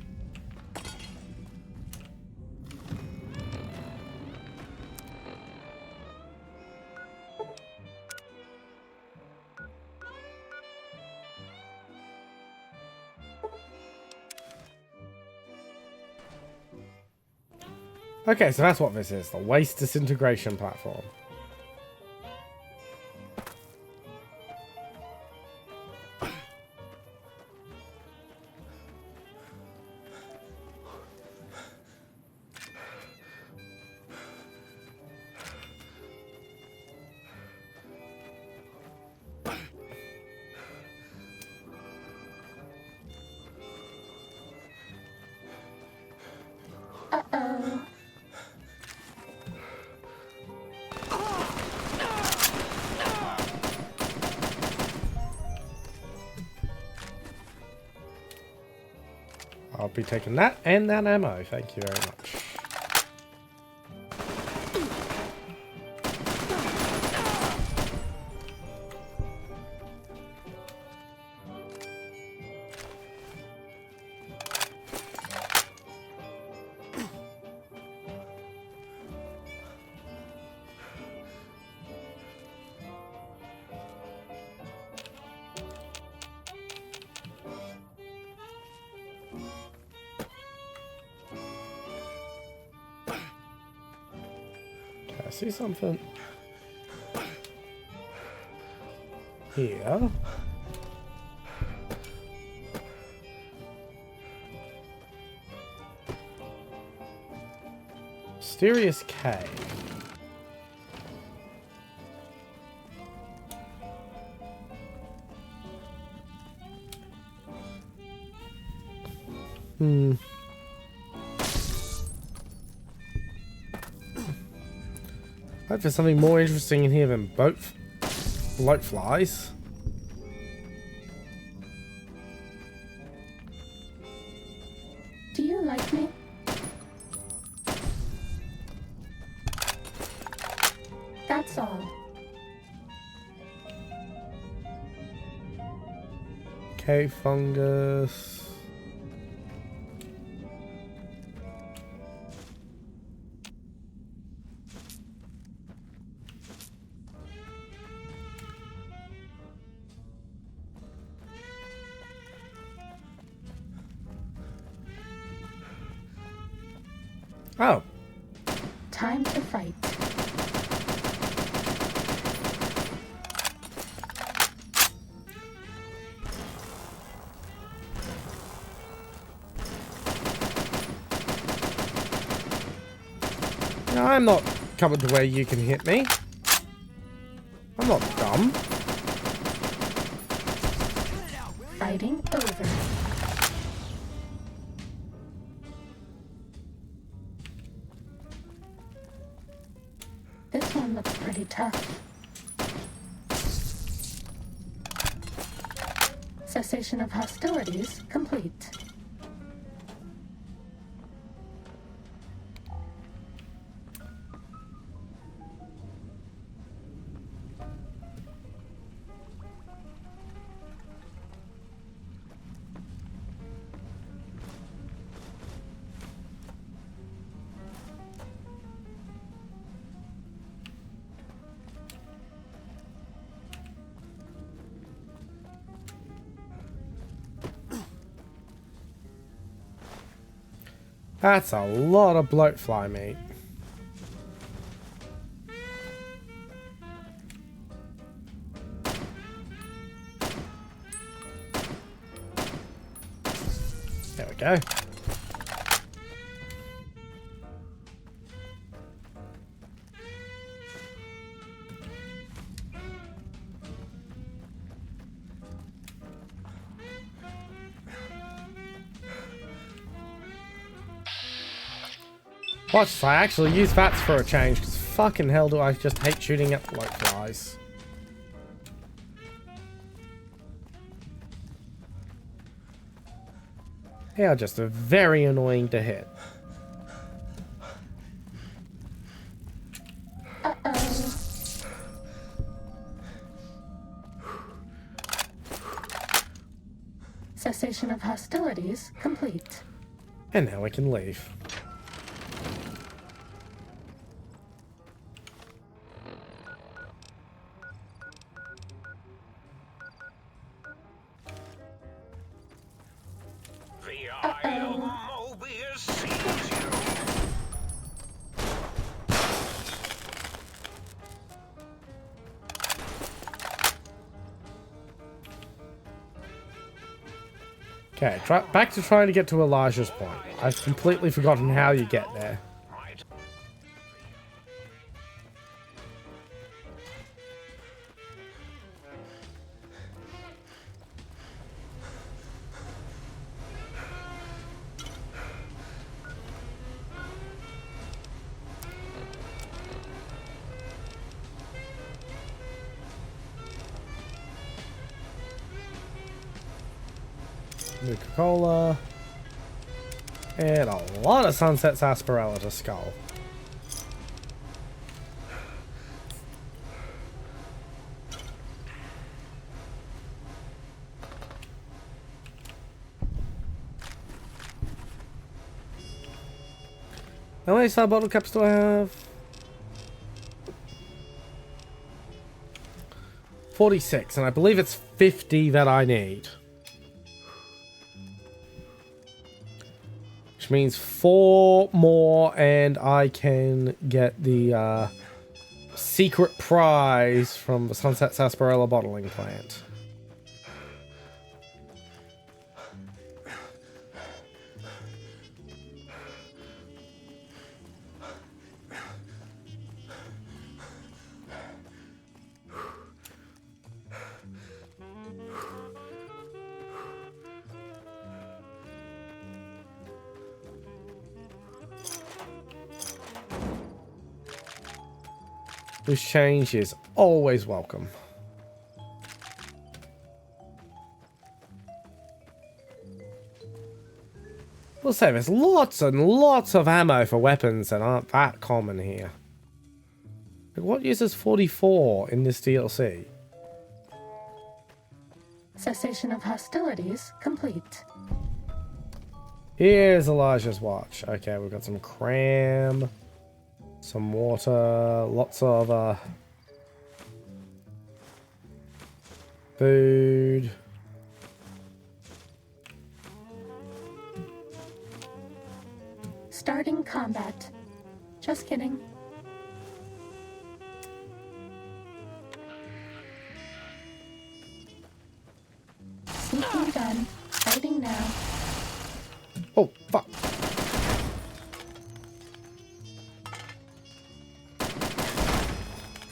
[SPEAKER 1] Okay, so that's what this is, the waste disintegration platform. I'll be taking that and that ammo. Thank you very much. I see something here. Mysterious cave. Hope there's something more interesting in here than bloat flies.
[SPEAKER 3] Do you like me? That's all.
[SPEAKER 1] Cave fungus. Oh.
[SPEAKER 3] Time to fight.
[SPEAKER 1] No, I'm not coming to where you can hit me. I'm not dumb.
[SPEAKER 3] Fighting over. This one looks pretty tough. Cessation of hostilities complete.
[SPEAKER 1] That's a lot of bloatfly meat. There we go. Watch this, I actually use VATS for a change, because fucking hell do I just hate shooting at bloatflies. They are just very annoying to hit.
[SPEAKER 3] Uh-oh. Cessation of hostilities complete.
[SPEAKER 1] And now we can leave. Okay, back to trying to get to Elijah's point. I've completely forgotten how you get there. Nuka-Cola. And a lot of Sunset Sarsaparilla to skull. How many star bottle caps do I have? 46, and I believe it's 50 that I need. Which means 4 more and I can get the secret prize from the Sunset Sarsaparilla bottling plant. This change is always welcome. We'll say there's lots and lots of ammo for weapons that aren't that common here. Like, what uses 44 in this DLC?
[SPEAKER 3] Cessation of hostilities complete.
[SPEAKER 1] Here's Elijah's watch. Okay, we've got some cram. Some water, lots of food.
[SPEAKER 3] Starting combat. Just kidding. Sneaking gun. Fighting now.
[SPEAKER 1] Oh, fuck.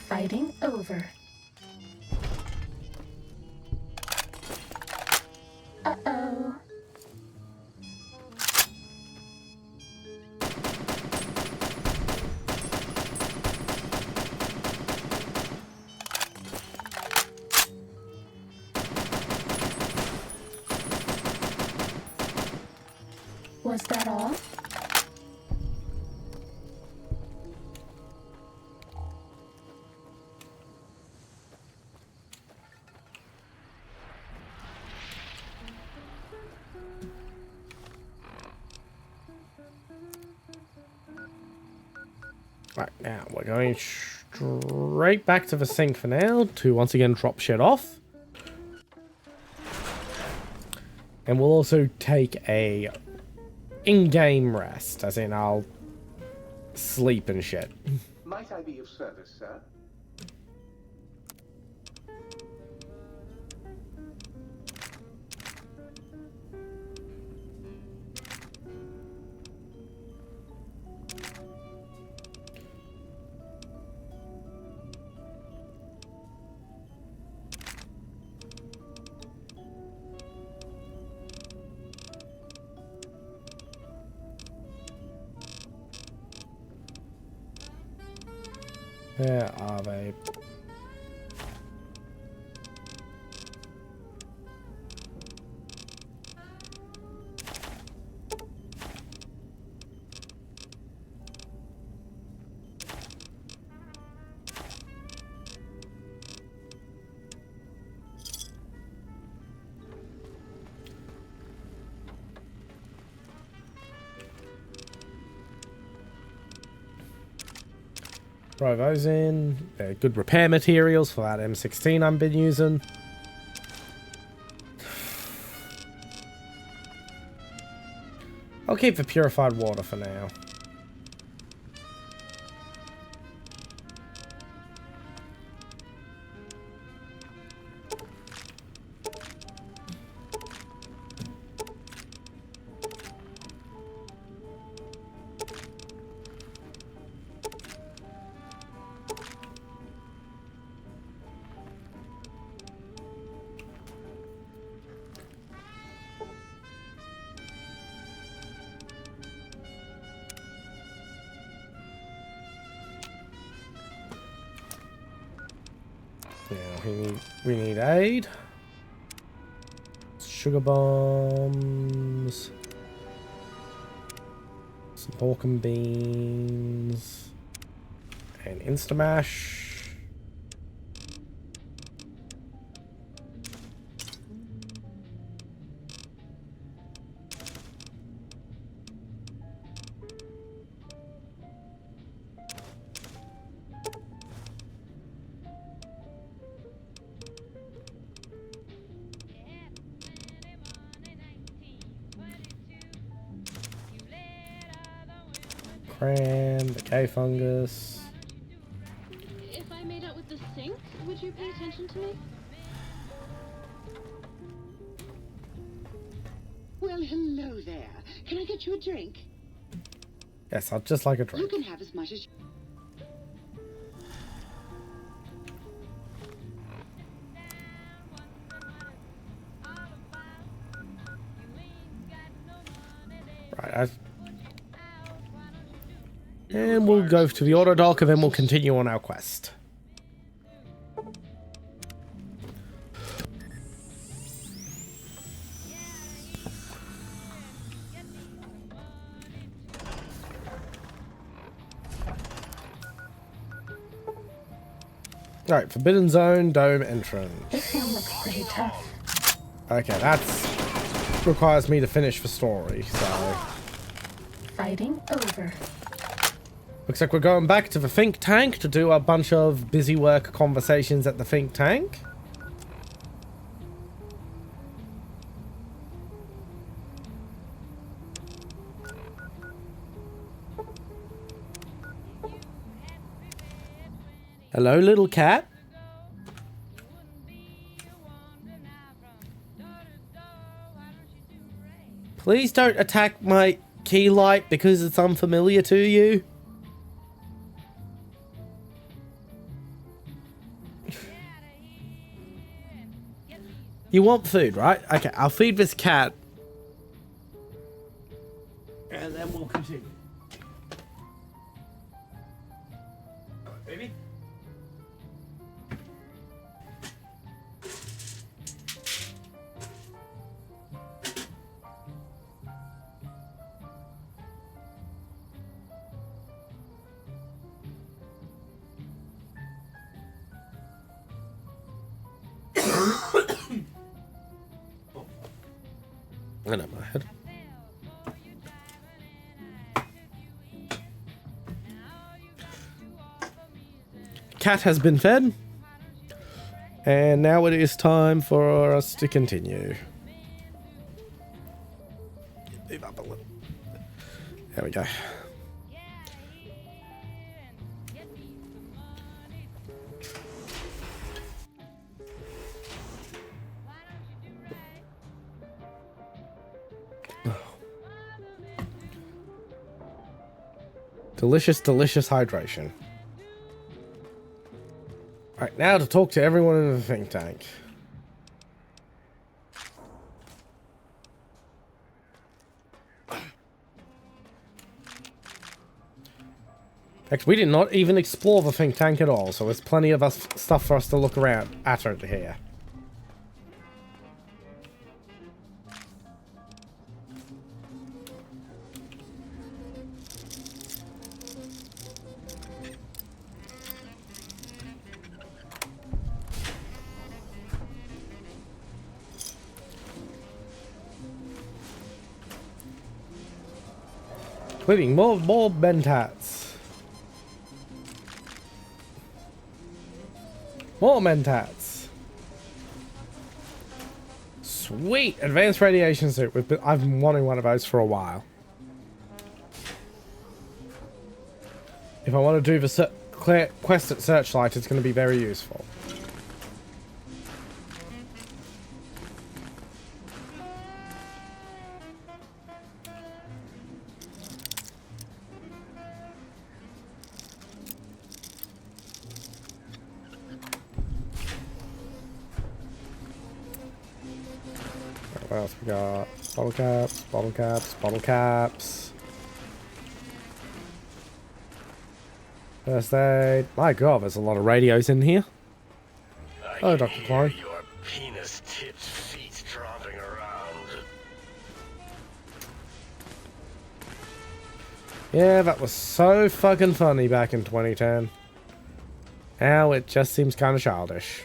[SPEAKER 3] Fighting over. Uh-oh. Was that all?
[SPEAKER 1] Right, now we're going straight back to the sink for now to once again drop shit off. And we'll also take a in-game rest, as in I'll sleep and shit.
[SPEAKER 6] Might I be of service, sir?
[SPEAKER 1] Where are they? Throw those in. They're good repair materials for that M16 I've been using. I'll keep the purified water for now. Now we need aid. Sugar bombs. Some pork and beans. And Instamash. Cran, decay fungus.
[SPEAKER 11] If I made out with the sink, would you pay attention to me?
[SPEAKER 12] Well, hello there. Can I get you a drink?
[SPEAKER 1] Yes, I'd just like a
[SPEAKER 12] You
[SPEAKER 1] drink.
[SPEAKER 12] can have as much as...
[SPEAKER 1] Right, and we'll go to the auto dock and then we'll continue on our quest. Alright, Forbidden Zone, Dome entrance.
[SPEAKER 3] This one looks pretty tough.
[SPEAKER 1] Okay, that's requires me to finish the story, so...
[SPEAKER 3] Fighting over.
[SPEAKER 1] Looks like we're going back to the think tank to do a bunch of busy work conversations at the think tank. Hello, little cat. Please don't attack my key light because it's unfamiliar to you. You want food, right? Okay, I'll feed this cat. And then we'll continue. Baby? I know my head. Cat has been fed. And now it is time for us to continue. Move up a little. There we go. Delicious, delicious hydration. Right, now to talk to everyone in the think tank. Actually, we did not even explore the think tank at all, so there's plenty of stuff for us to look around at over here. Equipping more mentats. More mentats. Sweet! Advanced radiation suit. I've been wanting one of those for a while. If I want to do the quest at Searchlight, it's going to be very useful. What else we got? Bottle caps, bottle caps, bottle caps. First aid. My god, there's a lot of radios in here. Oh, Dr. Klein.
[SPEAKER 13] Your penis tipped feet tromping around.
[SPEAKER 1] Yeah, that was so fucking funny back in 2010. Now it just seems kind of childish.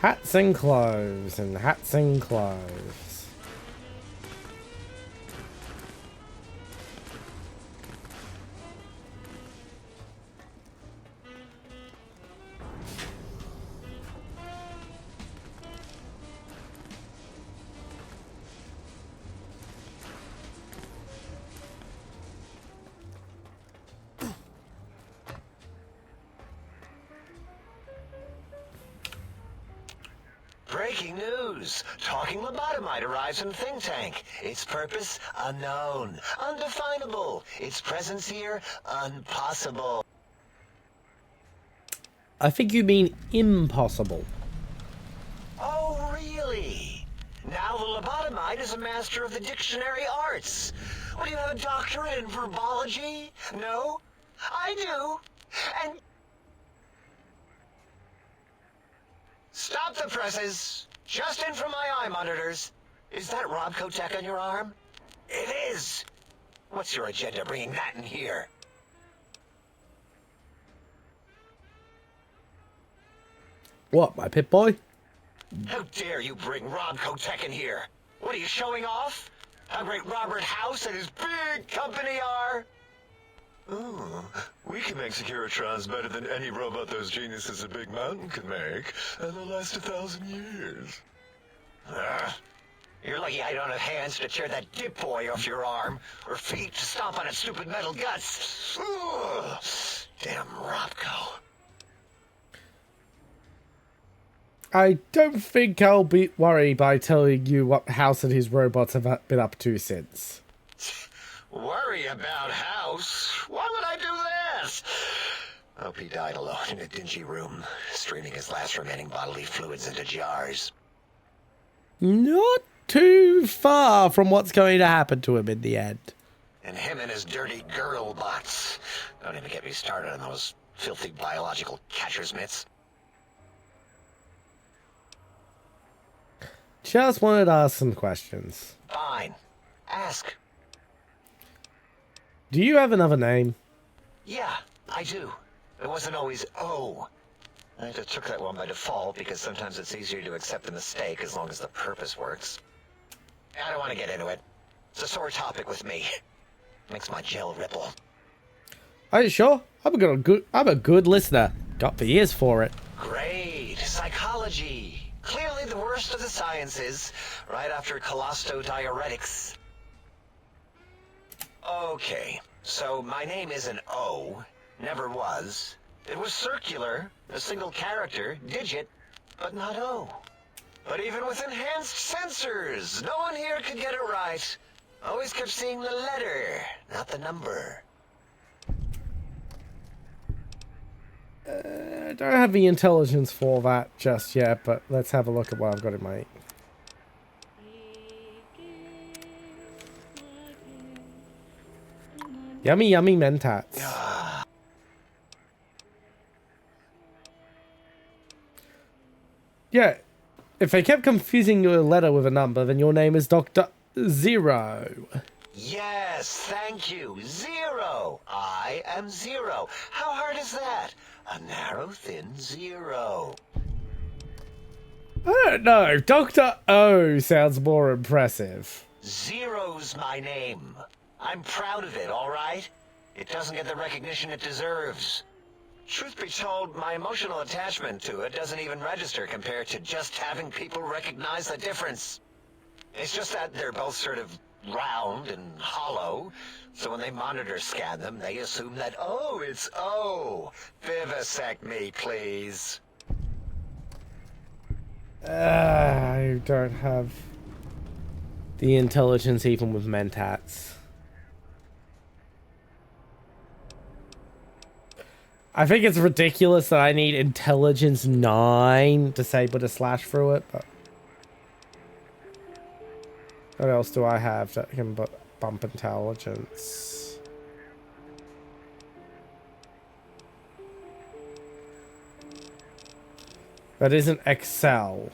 [SPEAKER 1] Hats and clothes and hats and clothes.
[SPEAKER 9] Breaking news! Talking lobotomite arrives in Think Tank. Its purpose, unknown. Undefinable. Its presence here, impossible.
[SPEAKER 1] I think you mean impossible.
[SPEAKER 9] Oh, really? Now the lobotomite is a master of the dictionary arts. What, do you have a doctorate in verbology? No? I do. And... Stop the presses! Just in from my eye monitors. Is that Robco Tech on your arm? It is! What's your agenda bringing that in here?
[SPEAKER 1] What, my Pip-Boy?
[SPEAKER 9] How dare you bring Robco Tech in here? What, are you showing off? How great Robert House and his big company are?
[SPEAKER 13] Ooh, we can make Securitrons better than any robot those geniuses at Big Mountain can make, and they'll last 1,000 years.
[SPEAKER 9] You're lucky I don't have hands to tear that dip boy off your arm, or feet to stomp on its stupid metal guts. Ugh. Damn Robco.
[SPEAKER 1] I don't think I'll be worried by telling you what House and his robots have been up to since.
[SPEAKER 9] Worry about House? Why would I do this? Hope he died alone in a dingy room, streaming his last remaining bodily fluids into jars.
[SPEAKER 1] Not too far from what's going to happen to him in the end.
[SPEAKER 9] And him and his dirty girl bots. Don't even get me started on those filthy biological catcher's mitts.
[SPEAKER 1] Just wanted to ask some questions.
[SPEAKER 9] Fine. Ask.
[SPEAKER 1] Do you have another name?
[SPEAKER 9] Yeah, I do. It wasn't always O. I just took that one by default because sometimes it's easier to accept the mistake as long as the purpose works. I don't want to get into it. It's a sore topic with me. Makes my gel ripple.
[SPEAKER 1] Are you sure? I'm a good listener. Got the ears for it.
[SPEAKER 9] Great. Psychology. Clearly the worst of the sciences, right after colostodiuretics. Okay, so my name isn't O. Never was. It was circular, a single character, digit, but not O. But even with enhanced sensors, no one here could get it right. Always kept seeing the letter, not the number.
[SPEAKER 1] I don't have the intelligence for that just yet, but let's have a look at what I've got in my... Yummy, yummy mentats. Yeah, if I kept confusing your letter with a number, then your name is Dr. Zero.
[SPEAKER 9] Yes, thank you. Zero. I am Zero. How hard is that? A narrow, thin zero.
[SPEAKER 1] I don't know. Dr. O sounds more impressive.
[SPEAKER 9] Zero's my name. I'm proud of it, all right? It doesn't get the recognition it deserves. Truth be told, my emotional attachment to it doesn't even register compared to just having people recognize the difference. It's just that they're both sort of round and hollow, so when they monitor scan them, they assume that, oh, it's O. Vivisect me, please.
[SPEAKER 1] I don't have the intelligence even with mentats. I think it's ridiculous that I need intelligence 9 to say put a slash through it, but what else do I have that can bump intelligence? That isn't Excel.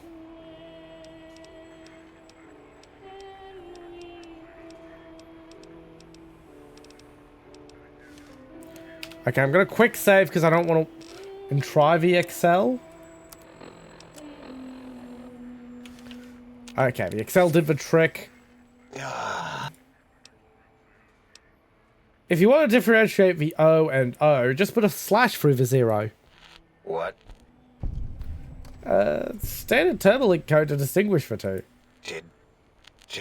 [SPEAKER 1] Okay, I'm going to quick save because I don't want to... And try VXL. Okay, the Excel did the trick. If you want to differentiate the O and O, just put a slash through the 0.
[SPEAKER 9] What?
[SPEAKER 1] Standard TurboLink code to distinguish the two.
[SPEAKER 9] Did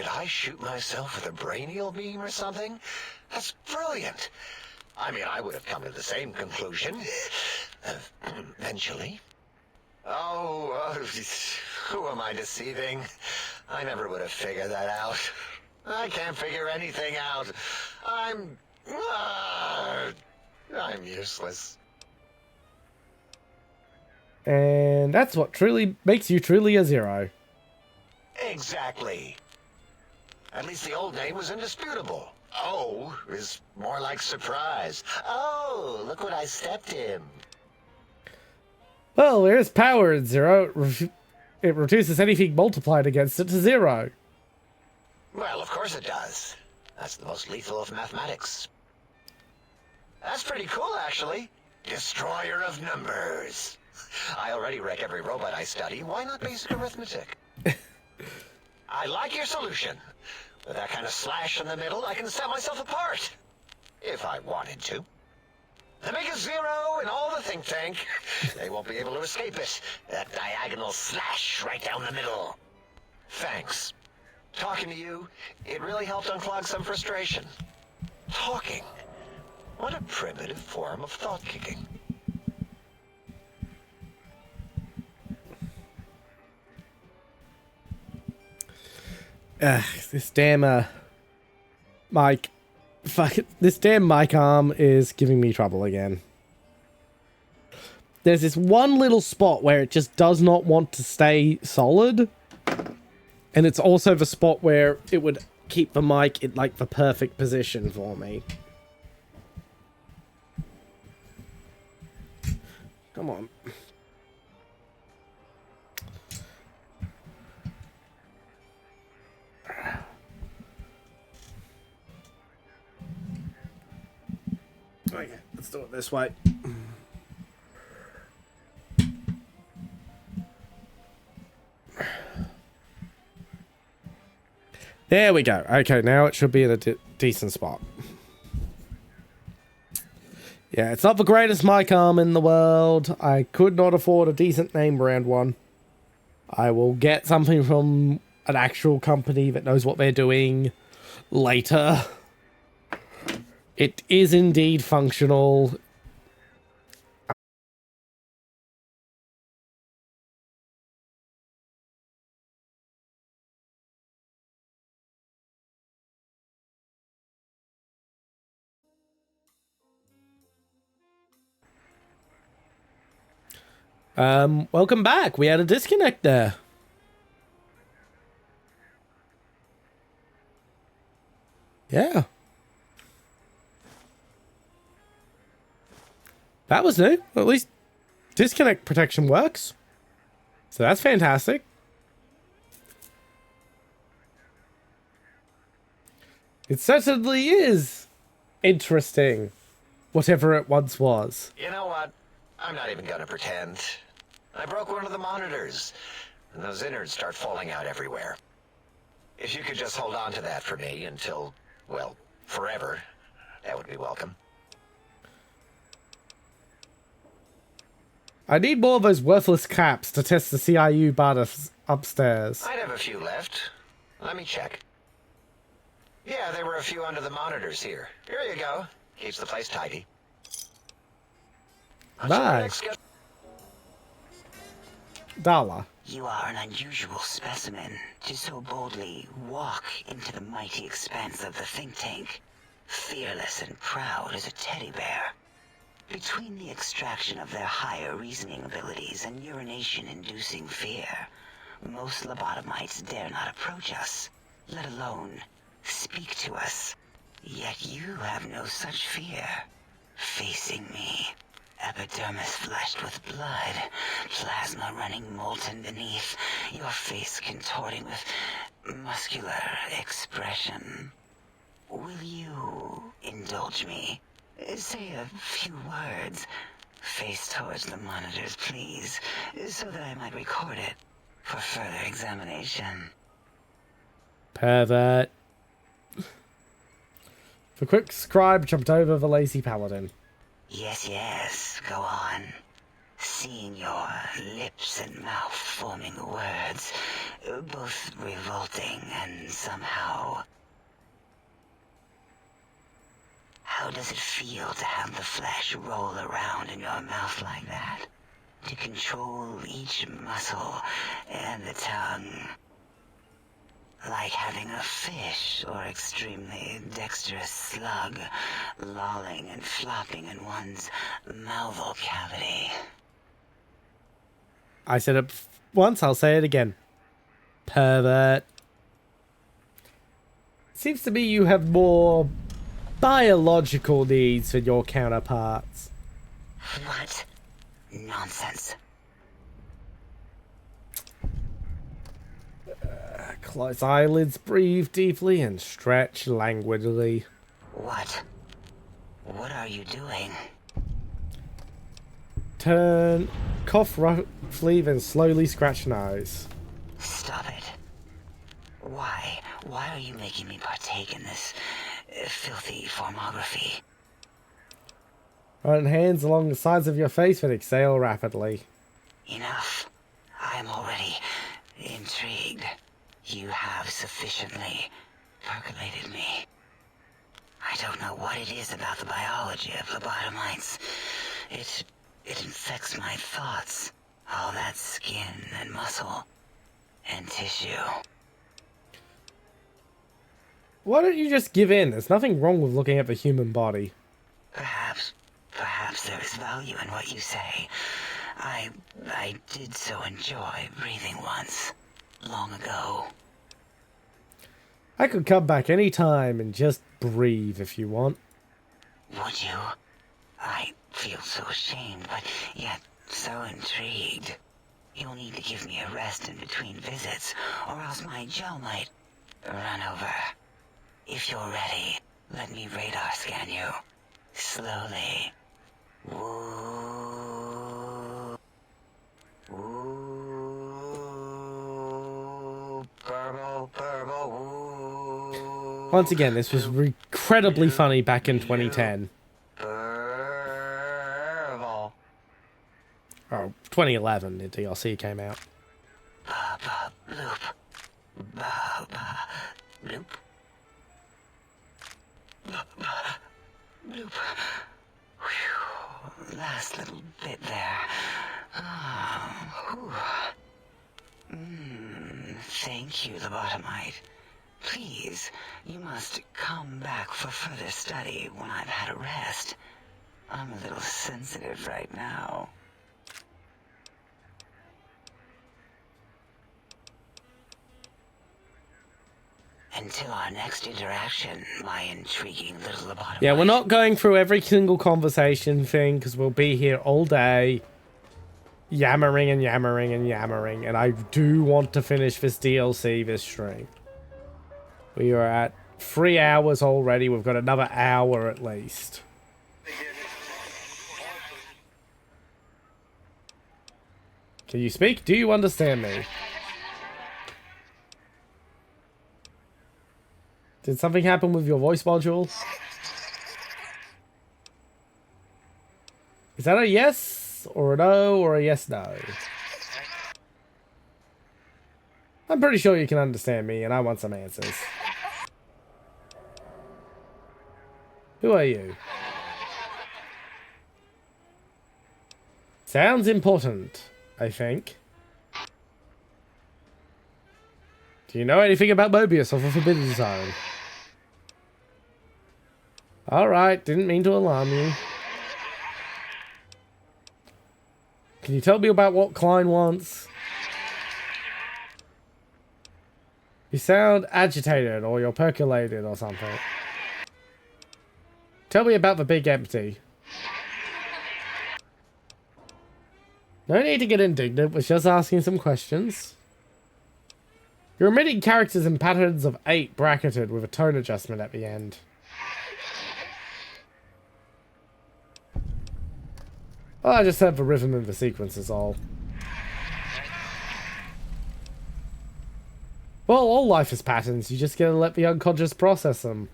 [SPEAKER 9] I shoot myself with a brainial beam or something? That's brilliant. I mean, I would have come to the same conclusion. Eventually. Oh, who am I deceiving? I never would have figured that out. I can't figure anything out. I'm useless.
[SPEAKER 1] And that's what truly makes you truly a 0.
[SPEAKER 9] Exactly. At least the old name was indisputable. O is more like surprise. Oh, look what I stepped in.
[SPEAKER 1] Well, there's power in 0. It reduces anything multiplied against it to 0.
[SPEAKER 9] Well, of course it does. That's the most lethal of mathematics. That's pretty cool, actually. Destroyer of numbers. I already wreck every robot I study. Why not basic arithmetic? I like your solution. With that kind of slash in the middle, I can set myself apart. If I wanted to. The make a 0 and all the think tank. They won't be able to escape it. That diagonal slash right down the middle. Thanks. Talking to you, it really helped unclog some frustration. Talking. What a primitive form of thought kicking.
[SPEAKER 1] This damn, mic. Fuck it. This damn mic arm is giving me trouble again. There's this one little spot where it just does not want to stay solid. And it's also the spot where it would keep the mic in, like, the perfect position for me. Come on. Okay, let's do it this way. There we go. Okay, now it should be in a decent spot. Yeah, it's not the greatest mic arm in the world. I could not afford a decent name brand one. I will get something from an actual company that knows what they're doing later. It is indeed functional. Welcome back. We had a disconnect there. Yeah. That was new. At least disconnect protection works. So that's fantastic. It certainly is interesting. Whatever it once was.
[SPEAKER 9] You know what? I'm not even gonna pretend. I broke one of the monitors, and those innards start falling out everywhere. If you could just hold on to that for me until, well, forever, that would be welcome.
[SPEAKER 1] I need more of those worthless caps to test the CIU bars upstairs.
[SPEAKER 9] I'd have a few left. Let me check. Yeah, there were a few under the monitors here. Here you go. Keeps the place tidy.
[SPEAKER 1] Bye. Dala.
[SPEAKER 14] You are an unusual specimen to so boldly walk into the mighty expanse of the think tank, fearless and proud as a teddy bear. Between the extraction of their higher reasoning abilities and urination-inducing fear, most lobotomites dare not approach us, let alone speak to us. Yet you have no such fear. Facing me, epidermis flushed with blood, plasma running molten beneath, your face contorting with muscular expression. Will you indulge me? Say a few words. Face towards the monitors, please, so that I might record it for further examination.
[SPEAKER 1] Pervert. The quick scribe jumped over the lazy paladin.
[SPEAKER 14] Yes, yes, go on. Seeing your lips and mouth forming words, both revolting and somehow... How does it feel to have the flesh roll around in your mouth like that? To control each muscle and the tongue? Like having a fish or extremely dexterous slug lolling and flopping in one's mouthal cavity.
[SPEAKER 1] I said it once, I'll say it again. Pervert. Seems to me you have more biological needs than your counterparts.
[SPEAKER 14] What? Nonsense.
[SPEAKER 1] Close eyelids, breathe deeply, and stretch languidly.
[SPEAKER 14] What? What are you doing?
[SPEAKER 1] Turn, cough roughly, then slowly scratch nose.
[SPEAKER 14] Stop it. Why? Why are you making me partake in this filthy formography?
[SPEAKER 1] Run hands along the sides of your face and exhale rapidly.
[SPEAKER 14] Enough. I am already intrigued. You have sufficiently percolated me. I don't know what it is about the biology of lobotomites. It infects my thoughts. All that skin and muscle and tissue.
[SPEAKER 1] Why don't you just give in? There's nothing wrong with looking at the human body.
[SPEAKER 14] Perhaps there is value in what you say. I did so enjoy breathing once, long ago.
[SPEAKER 1] I could come back any time and just breathe if you want.
[SPEAKER 14] Would you? I feel so ashamed, but yet so intrigued. You'll need to give me a rest in between visits, or else my jaw might run over. If you're ready, let me radar scan you. Slowly. Woo. Woo. Purple, purple, woo.
[SPEAKER 1] Once again, this was incredibly funny back in 2010.
[SPEAKER 14] Purple.
[SPEAKER 1] Oh, 2011, the DLC came out.
[SPEAKER 14] Ba-ba bloop. Ba-ba bloop. Ba-ba bloop. Whew. Last little bit there. Thank you, lobotomite. Please, you must come back for further study when I've had a rest. I'm a little sensitive right now. Until our next interaction, my intriguing little lobotomite.
[SPEAKER 1] Yeah, we're not going through every single conversation thing because we'll be here all day yammering and yammering and yammering, and I do want to finish this DLC this stream. We are at 3 hours already. We've got another hour at least. Can you speak? Do you understand me? Did something happen with your voice module? Is that a yes or a no or a yes no? I'm pretty sure you can understand me and I want some answers. Who are you? Sounds important, I think. Do you know anything about Mobius or the Forbidden Zone? Alright, didn't mean to alarm you. Can you tell me about what Klein wants? You sound agitated or you're percolated or something. Tell me about the Big Empty. No need to get indignant, was just asking some questions. You're omitting characters in patterns of 8 bracketed with a tone adjustment at the end. Well, I just have the rhythm and the sequence is all. Well, all life is patterns. You just gotta let the unconscious process them.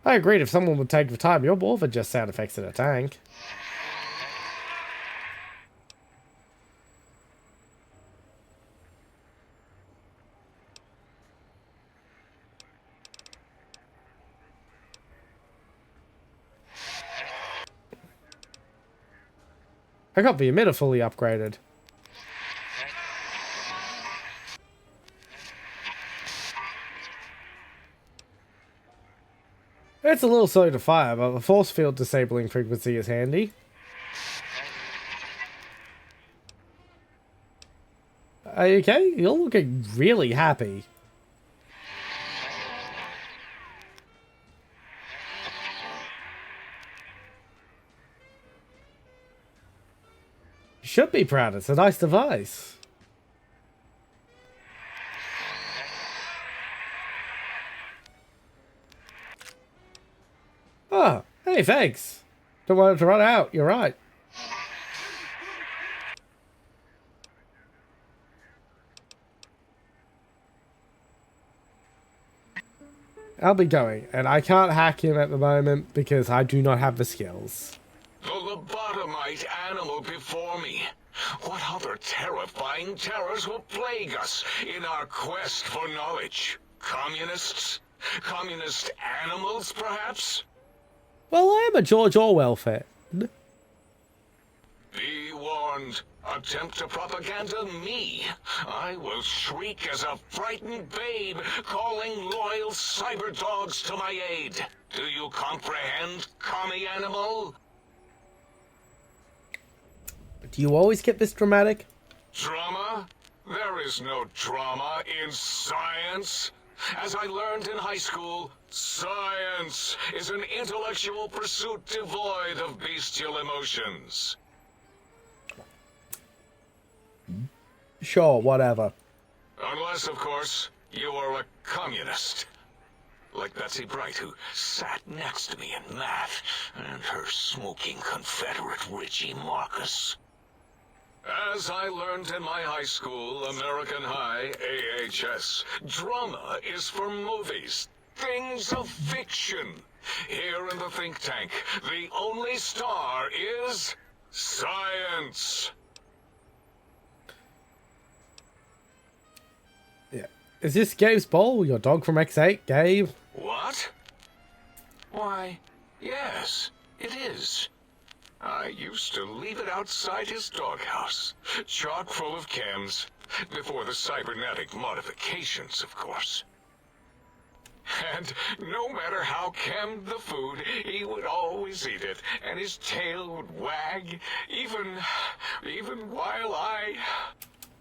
[SPEAKER 1] I agreed if someone would take the time, you're more than just sound effects in a tank. I got the emitter fully upgraded. It's a little slow to fire, but the force field disabling frequency is handy. Are you okay? You're looking really happy. You should be proud. It's a nice device. Oh, hey, thanks. Don't want it to run out. You're right. I'll be going, and I can't hack him at the moment because I do not have the skills.
[SPEAKER 4] The lobotomite animal before me. What other terrifying terrors will plague us in our quest for knowledge? Communists? Communist animals, perhaps?
[SPEAKER 1] Well, I am a George Orwell fan.
[SPEAKER 4] Be warned. Attempt to propaganda me. I will shriek as a frightened babe, calling loyal cyber dogs to my aid. Do you comprehend, commie animal?
[SPEAKER 1] Do you always get this dramatic?
[SPEAKER 4] Drama? There is no drama in science. As I learned in high school, science is an intellectual pursuit devoid of bestial emotions.
[SPEAKER 1] Sure, whatever.
[SPEAKER 4] Unless, of course, you are a communist. Like Betsy Bright, who sat next to me in math, and her smoking Confederate Richie Marcus. As I learned in my high school, American High, AHS, drama is for movies, things of fiction. Here in the think tank, the only star is science.
[SPEAKER 1] Yeah. Is this Gabe's bowl? Your dog from X8, Gabe?
[SPEAKER 4] What? Why, yes, it is. I used to leave it outside his doghouse, chock full of chems, before the cybernetic modifications, of course. And no matter how chemmed the food, he would always eat it, and his tail would wag, even while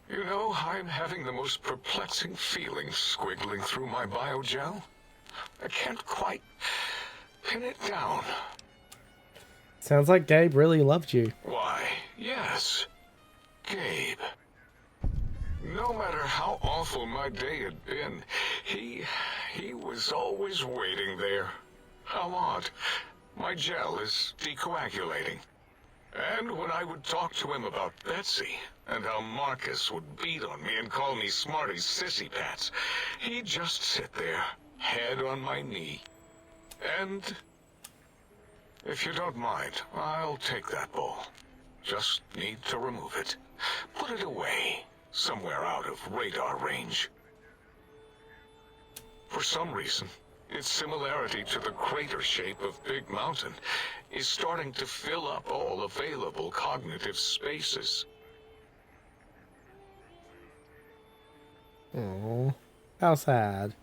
[SPEAKER 4] You know, I'm having the most perplexing feeling squiggling through my biogel. I can't quite pin it down.
[SPEAKER 1] Sounds like Gabe really loved you.
[SPEAKER 4] Why, yes, Gabe. No matter how awful my day had been, he was always waiting there. How odd. My gel is decoagulating. And when I would talk to him about Betsy, and how Marcus would beat on me and call me Smarty's sissy pants, he'd just sit there, head on my knee. And if you don't mind, I'll take that bowl. Just need to remove it. Put it away, somewhere out of radar range. For some reason, its similarity to the crater shape of Big Mountain is starting to fill up all available cognitive spaces.
[SPEAKER 1] Oh, how sad.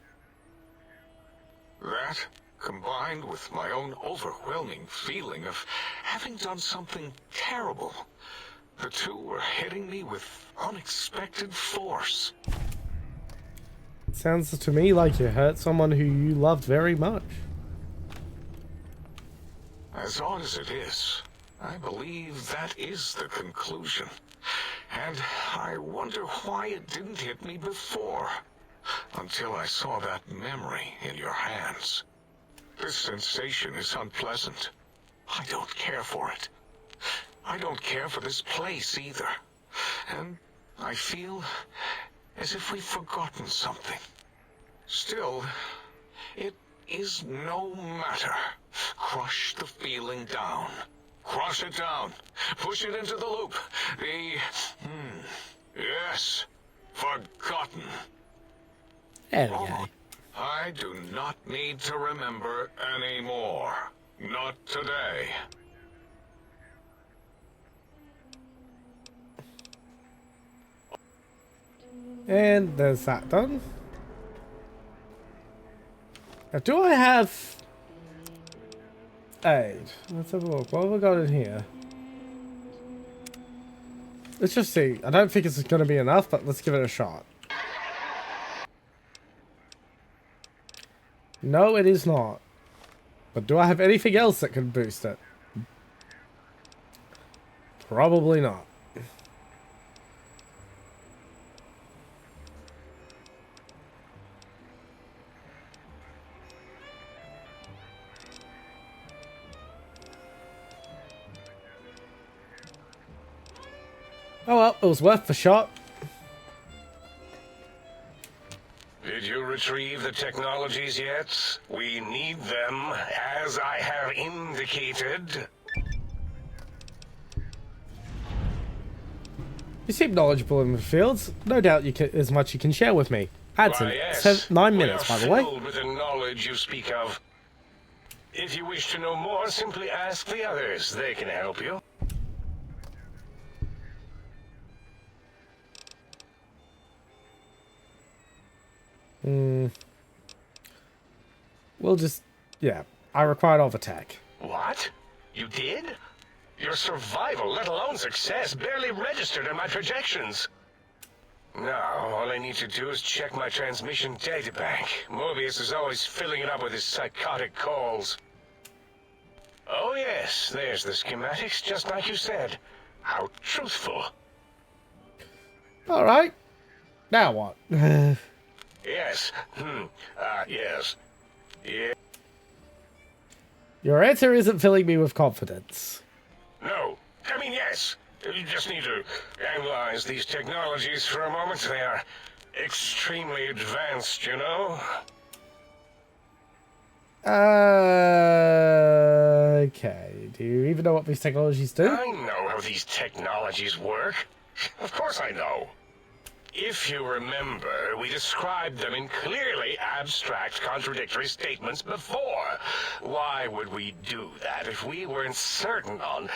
[SPEAKER 4] That, combined with my own overwhelming feeling of having done something terrible, the two were hitting me with unexpected force.
[SPEAKER 1] Sounds to me like you hurt someone who you loved very much.
[SPEAKER 4] As odd as it is, I believe that is the conclusion. And I wonder why it didn't hit me before, until I saw that memory in your hands. This sensation is unpleasant. I don't care for it. I don't care for this place either. And I feel as if we've forgotten something. Still, it is no matter. Crush the feeling down. Crush it down. Push it into the loop. Yes. Forgotten.
[SPEAKER 1] There we go.
[SPEAKER 4] I do not need to remember anymore. Not today.
[SPEAKER 1] And there's that done. Now, do I have aid? Let's have a look. What have we got in here? Let's just see. I don't think it's going to be enough, but let's give it a shot. No, it is not. But do I have anything else that can boost it? Probably not. Oh well, it was worth the shot.
[SPEAKER 13] Did you retrieve the technologies yet? We need them, as I have indicated.
[SPEAKER 1] You seem knowledgeable in the fields. No doubt you can, as much you can share with me. Adson,
[SPEAKER 13] Why, yes.
[SPEAKER 1] 9 minutes, by the way.
[SPEAKER 13] We are filled with the knowledge you speak of. If you wish to know more, simply ask the others. They can help you.
[SPEAKER 1] We'll just... yeah. I required overtech.
[SPEAKER 13] What? You did? Your survival, let alone success, barely registered in my projections. Now, all I need to do is check my transmission databank. Mobius is always filling it up with his psychotic calls. Oh yes, there's the schematics, just like you said. How truthful.
[SPEAKER 1] Alright. Now what?
[SPEAKER 13] Yes. Yes. Yeah.
[SPEAKER 1] Your answer isn't filling me with confidence.
[SPEAKER 13] No. I mean, yes. You just need to analyze these technologies for a moment. They are extremely advanced, you know?
[SPEAKER 1] Okay. Do you even know what these technologies do?
[SPEAKER 13] I know how these technologies work. Of course I know. If you remember, we described them in clearly abstract, contradictory statements before. Why would we do that if we weren't certain on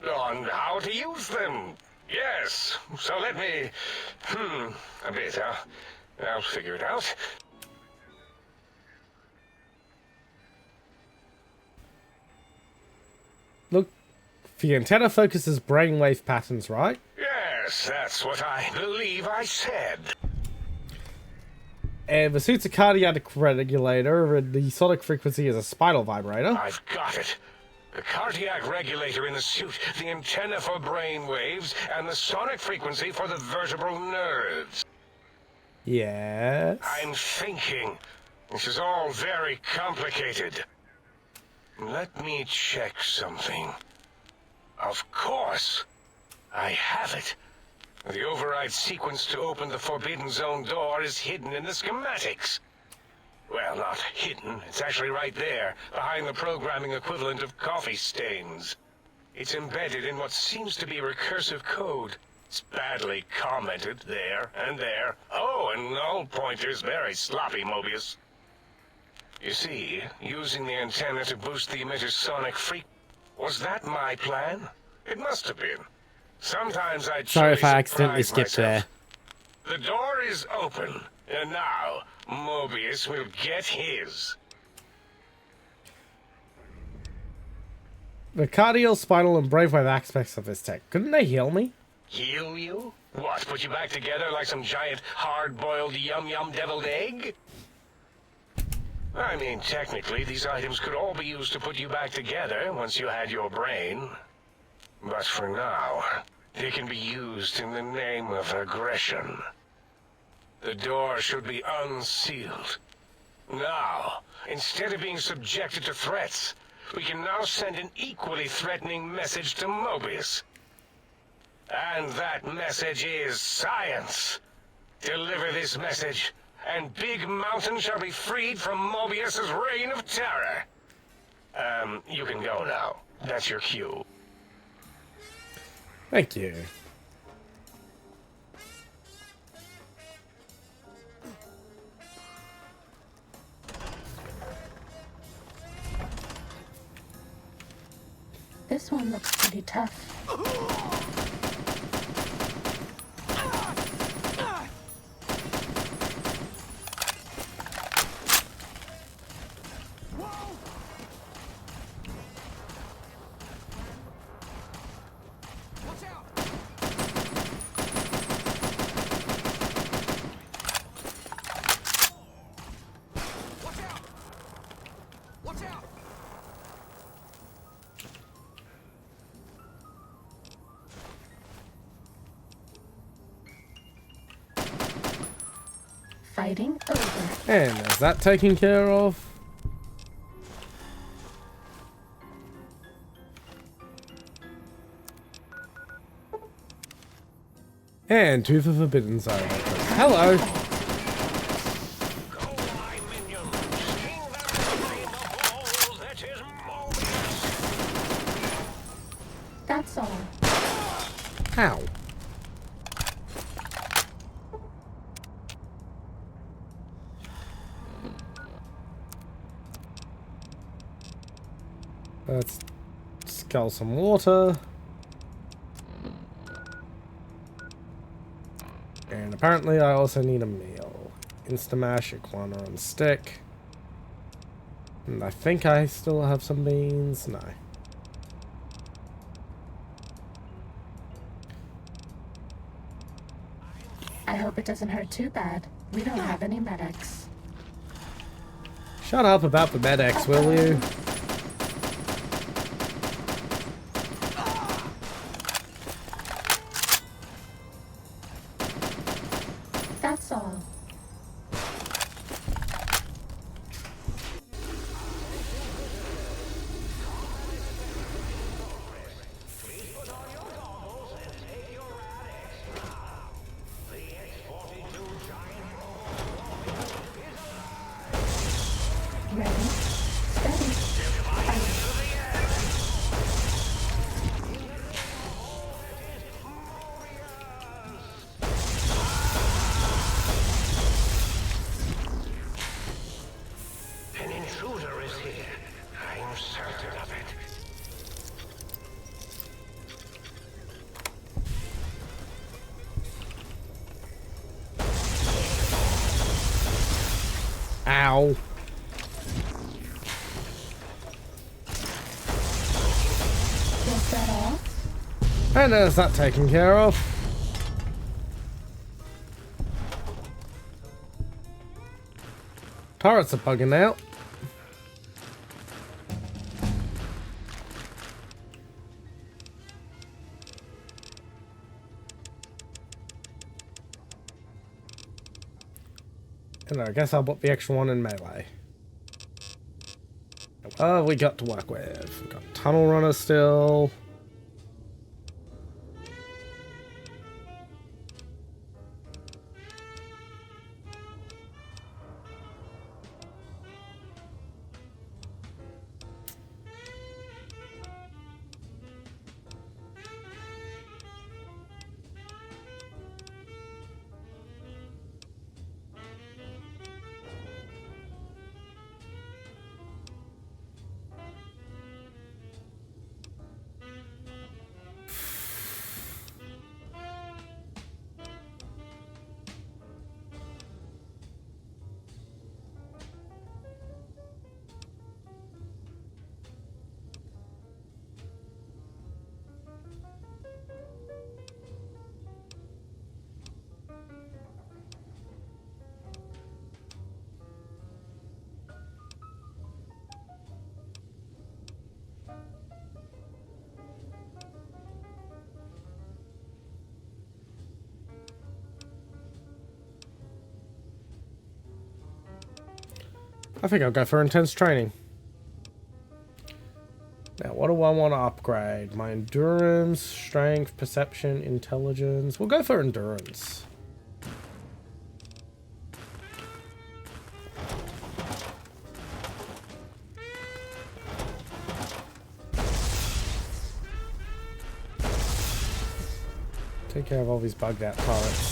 [SPEAKER 13] how to use them? Yes, so let me... a bit, I'll figure it out.
[SPEAKER 1] Look, the antenna focuses brainwave patterns, right?
[SPEAKER 13] Yes, that's what I believe I said.
[SPEAKER 1] And the suit's a cardiac regulator, and the sonic frequency is a spinal vibrator.
[SPEAKER 13] I've got it. The cardiac regulator in the suit, the antenna for brain waves, and the sonic frequency for the vertebral nerves.
[SPEAKER 1] Yes.
[SPEAKER 13] I'm thinking. This is all very complicated. Let me check something. Of course. I have it. The override sequence to open the Forbidden Zone door is hidden in the schematics. Well, not hidden. It's actually right there, behind the programming equivalent of coffee stains. It's embedded in what seems to be recursive code. It's badly commented there and there. Oh, and null pointers very sloppy, Mobius. You see, using the antenna to boost the emitter's sonic frequency. Was that my plan? It must have been. Sometimes I
[SPEAKER 1] Sorry if I accidentally skipped there.
[SPEAKER 13] The door is open, and now Mobius will get his.
[SPEAKER 1] The cardial, spinal, and brainwave aspects of this tech. Couldn't they heal me?
[SPEAKER 13] Heal you? What, put you back together like some giant, hard-boiled, yum-yum deviled egg? I mean, technically, these items could all be used to put you back together once you had your brain. But for now, they can be used in the name of aggression. The door should be unsealed. Now, instead of being subjected to threats, we can now send an equally threatening message to Mobius. And that message is science. Deliver this message, and Big Mountain shall be freed from Mobius's reign of terror. You can go now. That's your cue.
[SPEAKER 1] Thank you.
[SPEAKER 3] This one looks pretty tough. Fighting over.
[SPEAKER 1] And is that taken care of? And Tooth of Forbidden Zone. Hello!
[SPEAKER 3] That's all.
[SPEAKER 1] How? Let's scull some water. And apparently I also need a meal. Instamash, Iguana on stick. And I think I still have some beans. No.
[SPEAKER 3] I hope it doesn't hurt too bad. We don't have any medics.
[SPEAKER 1] Shut up about the medics, will you?
[SPEAKER 3] That's all. Ready, steady,
[SPEAKER 13] An intruder is here. I'm certain of it.
[SPEAKER 1] Ow.
[SPEAKER 3] Was that all?
[SPEAKER 1] And there's that taken care of. Turrets are bugging out. And I guess I'll put the extra one in melee. What have we got to work with? We've got Tunnel Runner still. I think I'll go for intense training. Now, what do I want to upgrade? My endurance, strength, perception, intelligence. We'll go for endurance. Take care of all these bugged out turrets.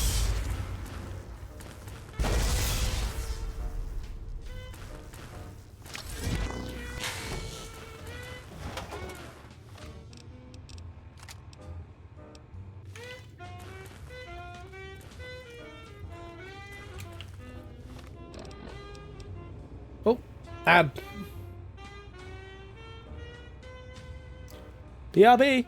[SPEAKER 1] Oh, add. BRB.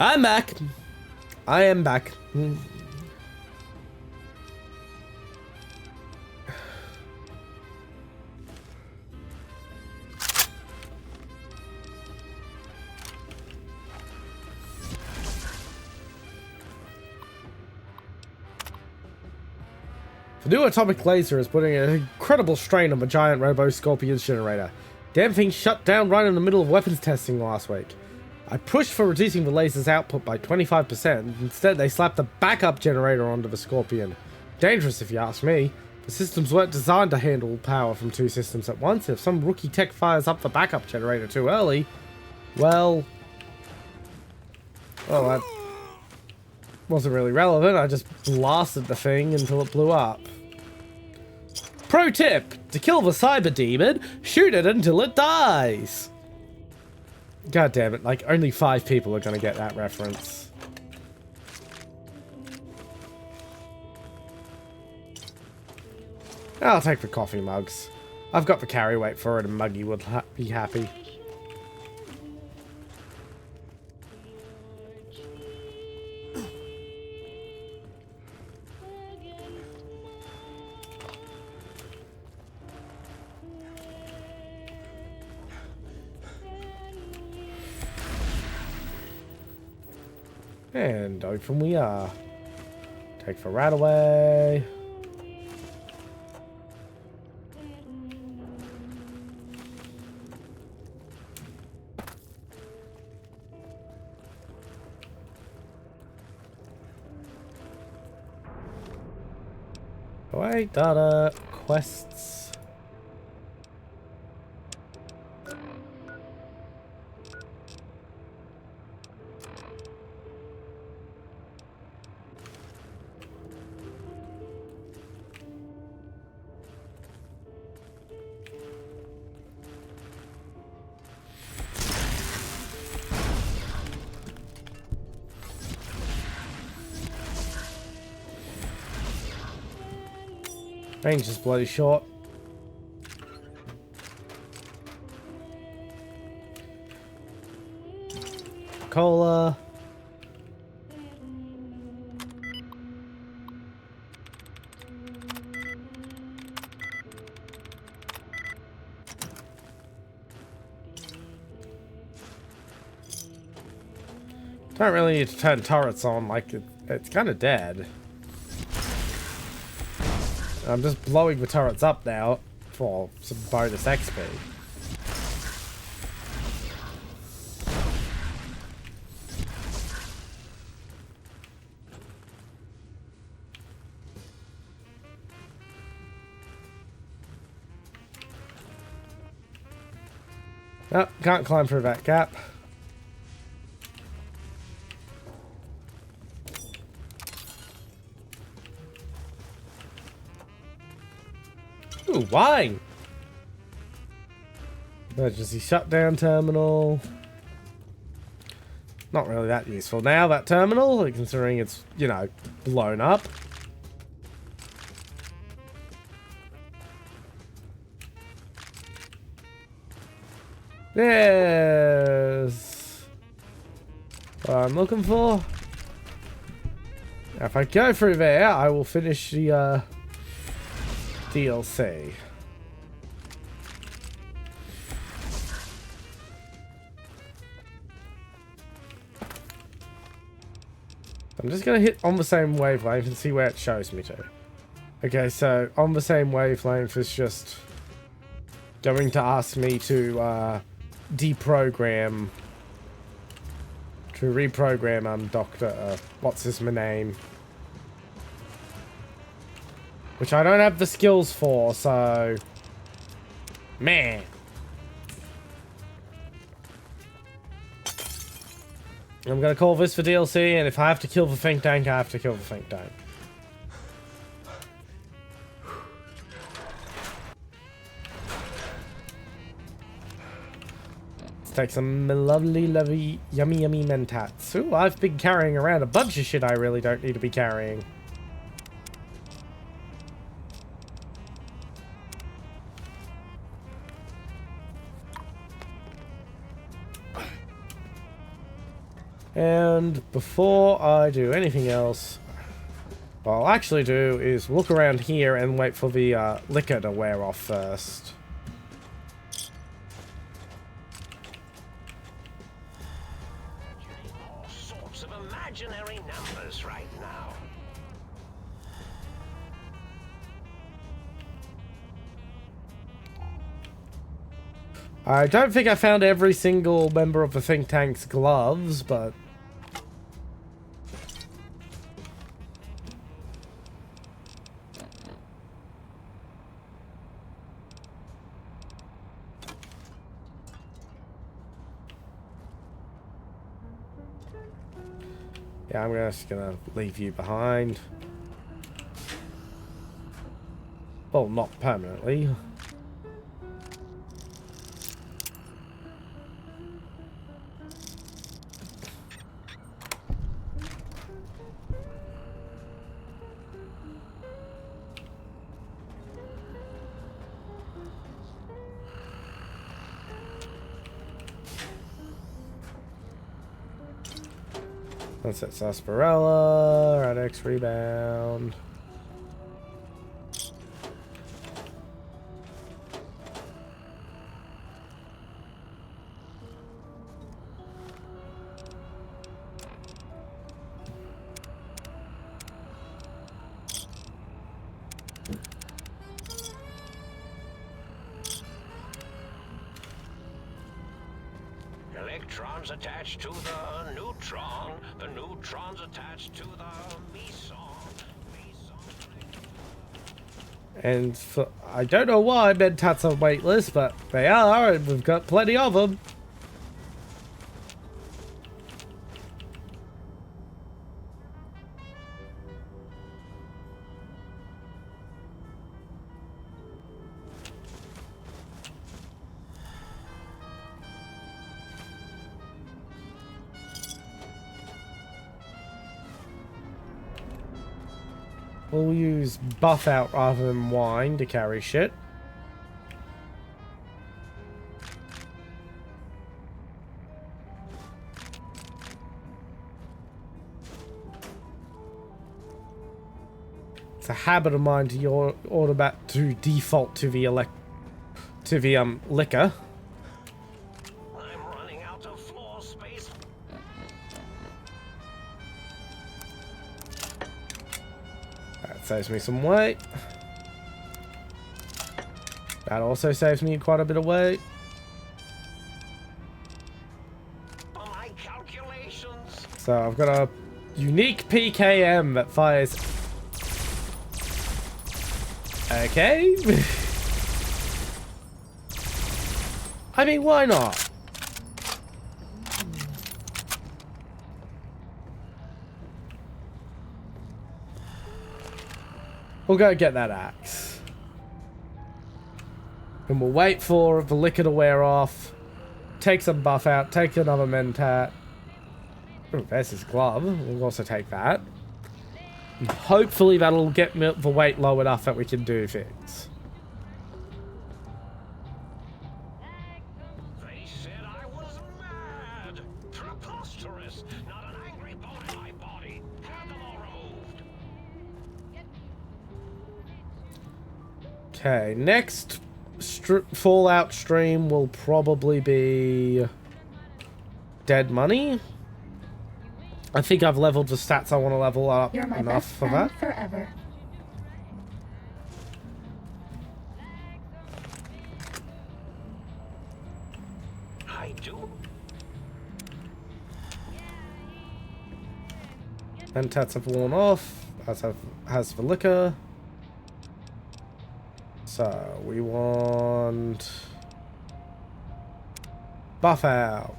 [SPEAKER 1] I'm back. I am back. The new atomic laser is putting an incredible strain on the giant Robo-Scorpion's generator. Damn thing shut down right in the middle of weapons testing last week. I pushed for reducing the laser's output by 25%. Instead, they slapped the backup generator onto the Scorpion. Dangerous, if you ask me. The systems weren't designed to handle power from two systems at once. If some rookie tech fires up the backup generator too early, well, that wasn't really relevant. I just blasted the thing until it blew up. Pro tip: to kill the cyber demon, shoot it until it dies. God damn it, like only 5 people are gonna get that reference. I'll take the coffee mugs. I've got the carry weight for it and Muggy would be happy. And open we are. Take the rat away. Wait, data, quests. Range is bloody short. Cola. Don't really need to turn turrets on, like it's kind of dead. I'm just blowing the turrets up now for some bonus XP. Oh, can't climb through that gap. Ooh, wine! Emergency shutdown terminal. Not really that useful now, that terminal, considering it's, you know, blown up. Yes! What I'm looking for. Now, if I go through there, I will finish the, DLC. I'm just going to hit on the same wavelength and see where it shows me to. Okay, so on the same wavelength is just going to ask me to reprogram Dr. what's his name? Which I don't have the skills for, so... Man. I'm gonna call this for DLC, and if I have to kill the think tank, I have to kill the think tank. Let's take some lovely, yummy mentats. Ooh, I've been carrying around a bunch of shit I really don't need to be carrying. And before I do anything else, what I'll actually do is look around here and wait for the liquor to wear off first.
[SPEAKER 13] All sorts of imaginary numbers right now.
[SPEAKER 1] I don't think I found every single member of the think tank's gloves, but... yeah, I'm just gonna leave you behind. Well, not permanently. That's it, Sarsaparilla, Radix Rebound.
[SPEAKER 13] electrons attached to the neutron attached to the meson.
[SPEAKER 1] And I don't know why Mentats are weightless, but they are, and we've got plenty of them. We'll use buff out rather than wine to carry shit. It's a habit of mine to default to the liquor.
[SPEAKER 13] I'm running out of floor space.
[SPEAKER 1] That saves me some weight. That also saves me quite a bit of weight.
[SPEAKER 13] My calculations.
[SPEAKER 1] So I've got a unique PKM that fires. Okay. I mean, why not? We'll go get that axe. And we'll wait for the liquor to wear off. Take some buff out. Take another mentat. Oh, there's his glove. We'll also take that. And hopefully that'll get the weight low enough that we can do things.
[SPEAKER 13] They said I was mad. Preposterous. Not an angry bone in my body. Have them all removed.
[SPEAKER 1] Okay, next Fallout stream will probably be Dead Money. I think I've leveled the stats I want to level up
[SPEAKER 3] You're my
[SPEAKER 1] enough
[SPEAKER 3] best
[SPEAKER 1] for
[SPEAKER 3] friend
[SPEAKER 1] that.
[SPEAKER 3] forever.
[SPEAKER 13] I do.
[SPEAKER 1] Mentats have worn off, as has the liquor. So we want buff out.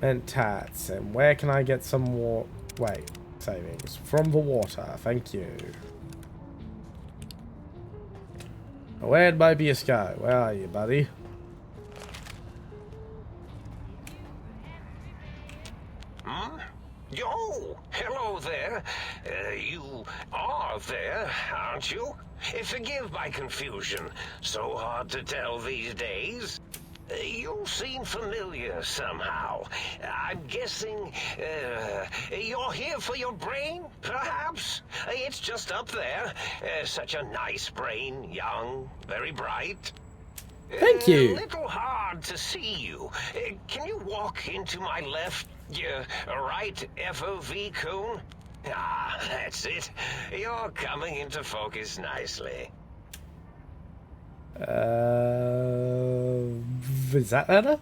[SPEAKER 1] Mentats, and where can I get some more weight savings? From the water, thank you. Where'd Mobius go? Where are you, buddy?
[SPEAKER 13] Hmm? Oh, hello there. You are there, aren't you? Forgive my confusion. So hard to tell these days. You seem familiar somehow. I'm guessing you're here for your brain, perhaps? It's just up there. Such a nice brain, young, very bright.
[SPEAKER 1] Thank you.
[SPEAKER 13] A little hard to see you. Can you walk into my left, right FOV cone? Ah, that's it. You're coming into focus nicely.
[SPEAKER 1] Is that better?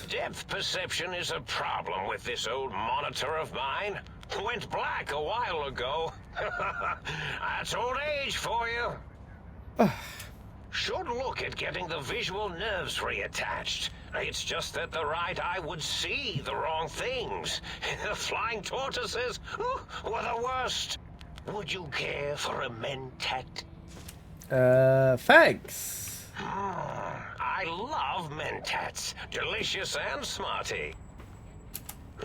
[SPEAKER 13] Depth perception is a problem with this old monitor of mine. Went black a while ago. That's old age for you. Should look at getting the visual nerves reattached. It's just that the right eye would see the wrong things. The flying tortoises were the worst. Would you care for a mentat?
[SPEAKER 1] Thanks.
[SPEAKER 13] I love mentats. Delicious and smarty.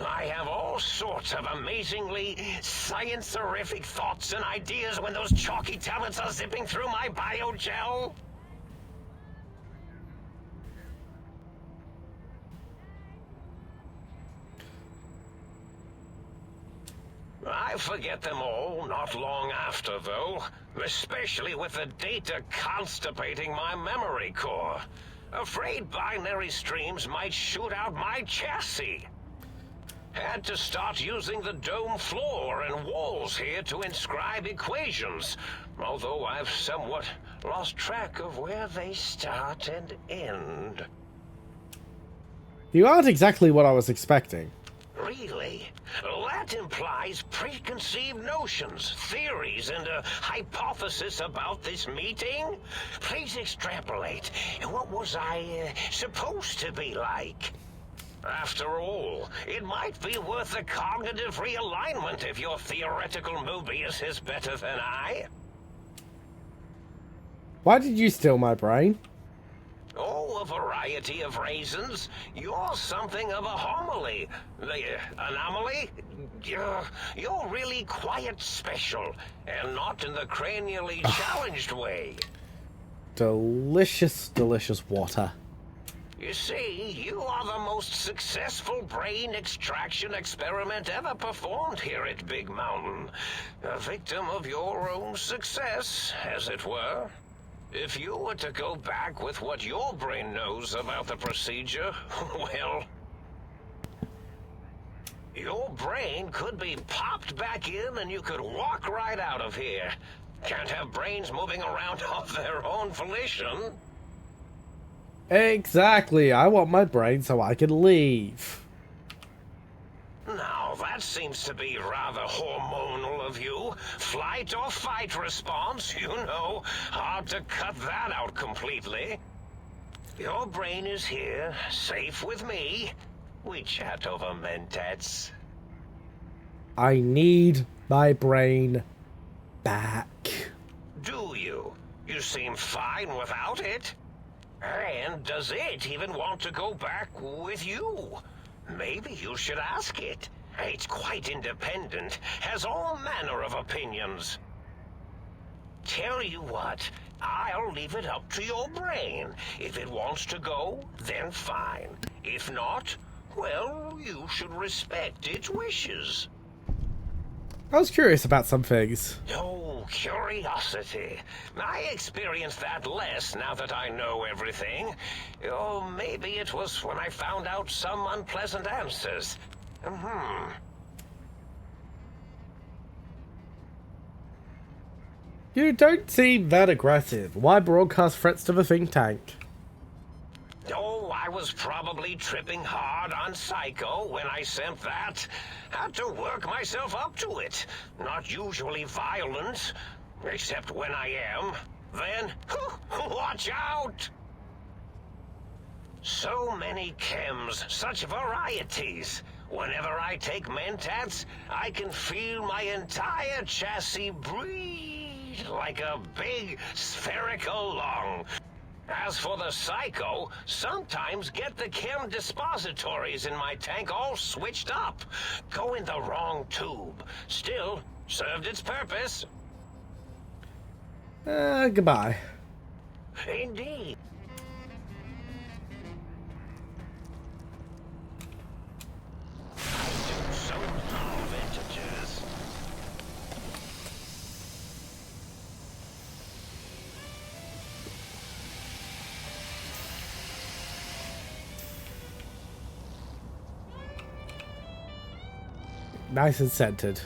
[SPEAKER 13] I have all sorts of amazingly science-terrific thoughts and ideas when those chalky tablets are zipping through my biogel. I forget them all not long after, though. Especially with the data constipating my memory core. Afraid binary streams might shoot out my chassis. Had to start using the dome floor and walls here to inscribe equations, although I've somewhat lost track of where they start and end.
[SPEAKER 1] You aren't exactly what I was expecting.
[SPEAKER 13] Really? That implies preconceived notions, theories, and a hypothesis about this meeting? Please extrapolate. What was I supposed to be like? After all, it might be worth a cognitive realignment if your theoretical Mobius is better than I.
[SPEAKER 1] Why did you steal my brain?
[SPEAKER 13] Oh, a variety of reasons. You're something of a homily. Anomaly? You're really quite special, and not in the cranially challenged way.
[SPEAKER 1] Delicious, delicious water.
[SPEAKER 13] You see, you are the most successful brain extraction experiment ever performed here at Big Mountain. A victim of your own success, as it were. If you were to go back with what your brain knows about the procedure, well, your brain could be popped back in and you could walk right out of here. Can't have brains moving around of their own volition.
[SPEAKER 1] Exactly. I want my brain so I can leave.
[SPEAKER 13] Now, that seems to be rather hormonal of you. Flight or fight response, you know. Hard to cut that out completely. Your brain is here, safe with me. We chat over mentats.
[SPEAKER 1] I need my brain back.
[SPEAKER 13] Do you? You seem fine without it. And does it even want to go back with you? Maybe you should ask it. It's quite independent, has all manner of opinions. Tell you what, I'll leave it up to your brain. If it wants to go, then fine. If not, well, you should respect its wishes.
[SPEAKER 1] I was curious about some things.
[SPEAKER 13] Oh, curiosity. I experience that less now that I know everything. Or maybe it was when I found out some unpleasant answers.
[SPEAKER 1] You don't seem that aggressive. Why broadcast threats to the think tank?
[SPEAKER 13] Oh, I was probably tripping hard on Psycho when I sent that. Had to work myself up to it. Not usually violent, except when I am. Then, watch out! So many chems, such varieties. Whenever I take mentats, I can feel my entire chassis breathe like a big spherical lung. As for the Psycho, sometimes get the chem dispositories in my tank all switched up. Go in the wrong tube. Still, served its purpose.
[SPEAKER 1] Goodbye.
[SPEAKER 13] Indeed. So love integers.
[SPEAKER 1] Nice and scented.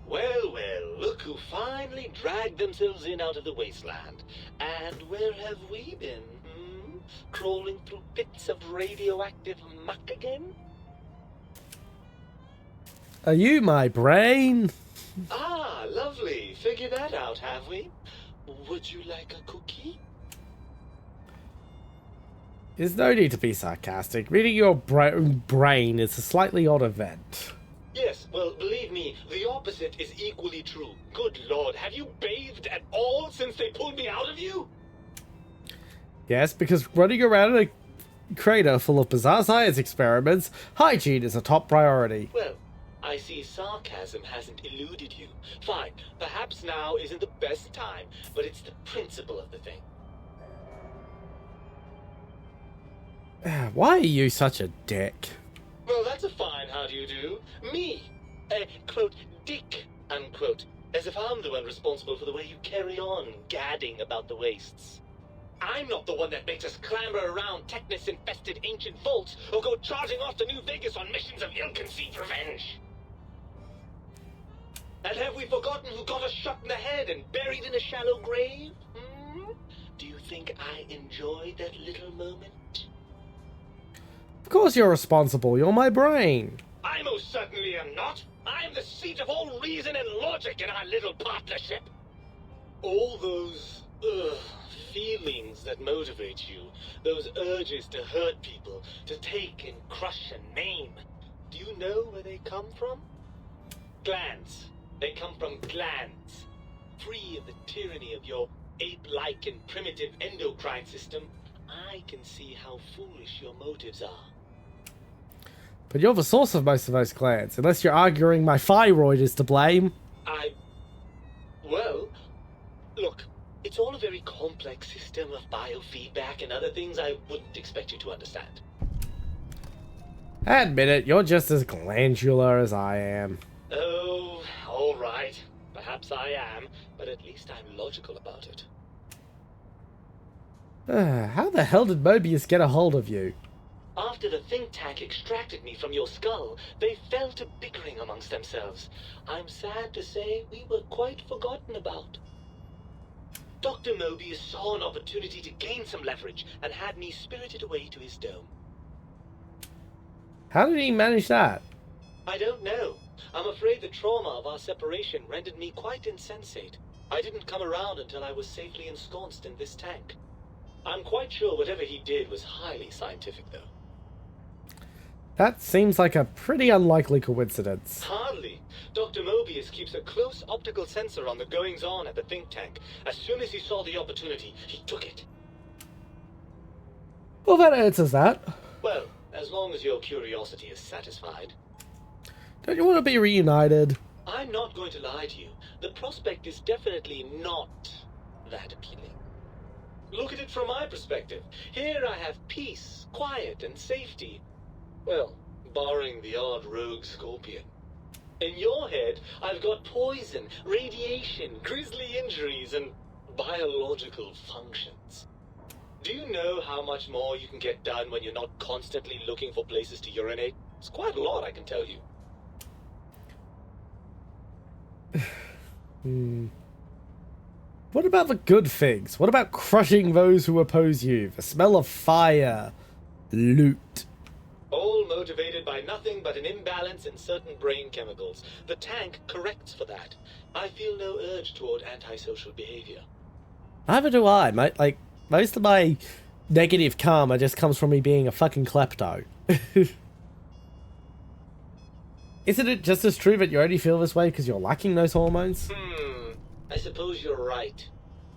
[SPEAKER 15] Well, look who finally dragged themselves in out of the wasteland. And where have we been? Crawling through pits of radioactive muck again?
[SPEAKER 1] Are you my brain?
[SPEAKER 15] Ah, lovely. Figured that out, have we? Would you like a cookie?
[SPEAKER 1] There's no need to be sarcastic. Reading your brain is a slightly odd event.
[SPEAKER 15] Yes, well, believe me, the opposite is equally true. Good Lord, have you bathed at all since they pulled me out of you?
[SPEAKER 1] Yes, because running around in a crater full of bizarre science experiments, hygiene is a top priority.
[SPEAKER 15] Well, I see sarcasm hasn't eluded you. Fine, perhaps now isn't the best time, but it's the principle of the thing.
[SPEAKER 1] Why are you such a dick?
[SPEAKER 15] Well, that's a fine how do you do. Me, quote, dick, unquote. As if I'm the one responsible for the way you carry on gadding about the wastes. I'm not the one that makes us clamber around Technus-infested ancient vaults or go charging off to New Vegas on missions of ill-conceived revenge. And have we forgotten who got us shot in the head and buried in a shallow grave? Do you think I enjoyed that little moment?
[SPEAKER 1] Of course you're responsible. You're my brain.
[SPEAKER 15] I most certainly am not. I'm the seat of all reason and logic in our little partnership. All those, feelings that motivate you, those urges to hurt people, to take and crush and maim, do you know where they come from? Glands. They come from glands. Free of the tyranny of your ape-like and primitive endocrine system, I can see how foolish your motives are.
[SPEAKER 1] But you're the source of most of those glands, unless you're arguing my thyroid is to blame.
[SPEAKER 15] Well, look, it's all a very complex system of biofeedback and other things I wouldn't expect you to understand.
[SPEAKER 1] Admit it, you're just as glandular as I am.
[SPEAKER 15] Oh, all right. Perhaps I am, but at least I'm logical about it.
[SPEAKER 1] How the hell did Mobius get a hold of you?
[SPEAKER 15] After the think tank extracted me from your skull, they fell to bickering amongst themselves. I'm sad to say we were quite forgotten about. Dr. Mobius saw an opportunity to gain some leverage and had me spirited away to his dome.
[SPEAKER 1] How did he manage that?
[SPEAKER 15] I don't know. I'm afraid the trauma of our separation rendered me quite insensate. I didn't come around until I was safely ensconced in this tank. I'm quite sure whatever he did was highly scientific, though.
[SPEAKER 1] That seems like a pretty unlikely coincidence.
[SPEAKER 15] Hardly. Dr. Mobius keeps a close optical sensor on the goings-on at the think tank. As soon as he saw the opportunity, he took it.
[SPEAKER 1] Well, that answers that.
[SPEAKER 15] Well, as long as your curiosity is satisfied.
[SPEAKER 1] Don't you want to be reunited?
[SPEAKER 15] I'm not going to lie to you. The prospect is definitely not that appealing. Look at it from my perspective. Here I have peace, quiet, and safety. Well, barring the odd rogue scorpion. In your head, I've got poison, radiation, grisly injuries, and biological functions. Do you know how much more you can get done when you're not constantly looking for places to urinate? It's quite a lot, I can tell you.
[SPEAKER 1] What about the good things? What about crushing those who oppose you? The smell of fire. Loot.
[SPEAKER 15] All motivated by nothing but an imbalance in certain brain chemicals. The tank corrects for that. I feel no urge toward antisocial behavior.
[SPEAKER 1] Neither do I, mate. Like, most of my negative karma just comes from me being a fucking klepto. Isn't it just as true that you only feel this way because you're lacking those hormones?
[SPEAKER 15] I suppose you're right.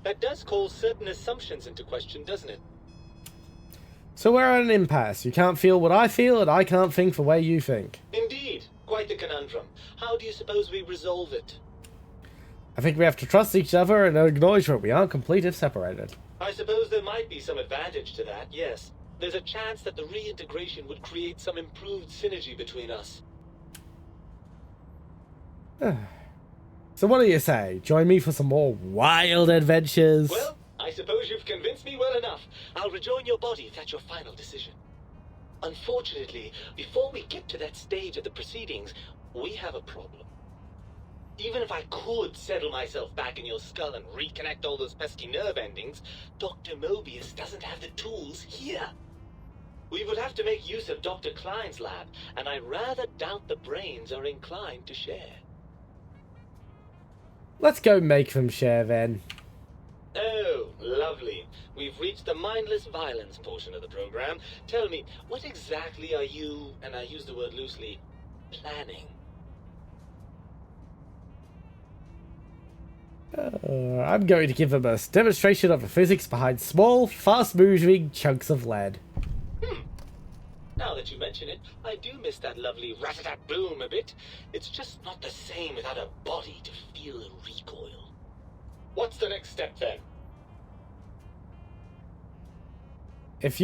[SPEAKER 15] That does call certain assumptions into question, doesn't it?
[SPEAKER 1] So we're at an impasse. You can't feel what I feel, and I can't think the way you think.
[SPEAKER 15] Indeed. Quite the conundrum. How do you suppose we resolve it?
[SPEAKER 1] I think we have to trust each other and acknowledge that we aren't complete if separated.
[SPEAKER 15] I suppose there might be some advantage to that, yes. There's a chance that the reintegration would create some improved synergy between us.
[SPEAKER 1] So what do you say? Join me for some more wild adventures?
[SPEAKER 15] Well, I suppose you've convinced me well enough. I'll rejoin your body if that's your final decision. Unfortunately, before we get to that stage of the proceedings, we have a problem. Even if I could settle myself back in your skull and reconnect all those pesky nerve endings, Dr. Mobius doesn't have the tools here. We would have to make use of Dr. Klein's lab, and I rather doubt the brains are inclined to share.
[SPEAKER 1] Let's go make them share then.
[SPEAKER 15] Oh, lovely. We've reached the mindless violence portion of the program. Tell me, what exactly are you, and I use the word loosely, planning?
[SPEAKER 1] I'm going to give them a demonstration of the physics behind small, fast-moving chunks of lead.
[SPEAKER 15] Now that you mention it, I do miss that lovely rat-a-tat-boom a bit. It's just not the same without a body to feel the recoil. What's the next step then?
[SPEAKER 1] If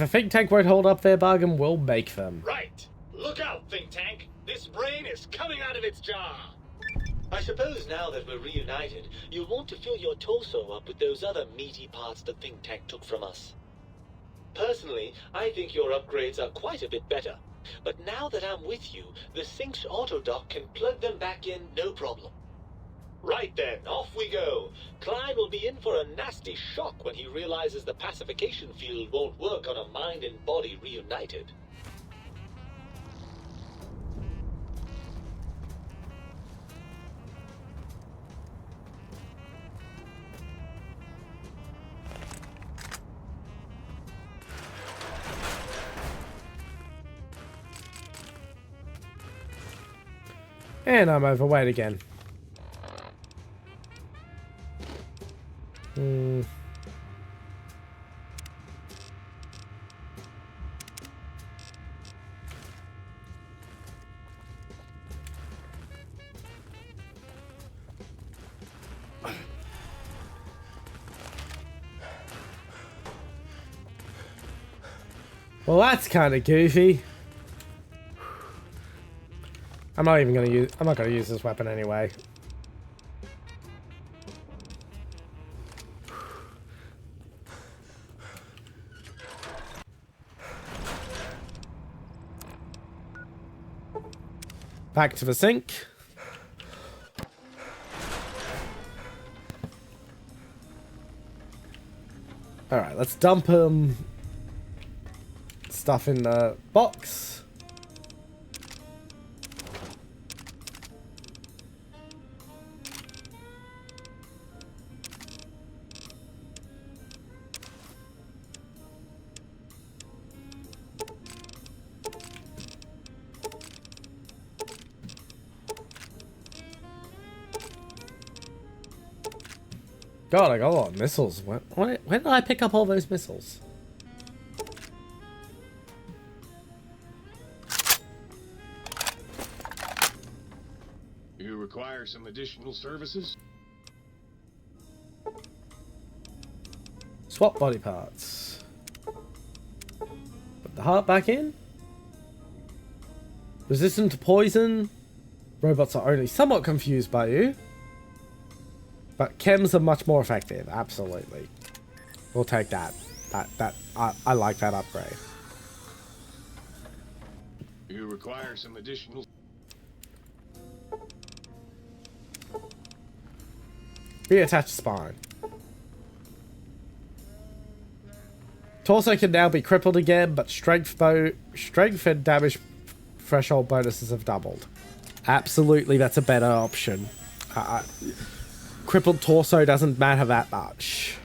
[SPEAKER 1] a think tank won't hold up their bargain, we'll make them.
[SPEAKER 15] Right. Look out, think tank. This brain is coming out of its jar. I suppose now that we're reunited, you'll want to fill your torso up with those other meaty parts the think tank took from us. Personally, I think your upgrades are quite a bit better. But now that I'm with you, the Sync's autodock can plug them back in no problem. Right then, off we go. Klein will be in for a nasty shock when he realizes the pacification field won't work on a mind and body reunited.
[SPEAKER 1] And I'm overweight again. Well, that's kind of goofy. I'm not gonna use this weapon anyway. Back to the sink. All right, let's dump stuff in the box. God, I got a lot of missiles. When did I pick up all those missiles?
[SPEAKER 7] You require some additional services?
[SPEAKER 1] Swap body parts. Put the heart back in. Resistant to poison. Robots are only somewhat confused by you. But chems are much more effective, absolutely. We'll take that. I like that upgrade.
[SPEAKER 7] You require some additional...
[SPEAKER 1] Reattach spine. Torso can now be crippled again, but strength and damage threshold bonuses have doubled. Absolutely, that's a better option. Crippled torso doesn't matter that much.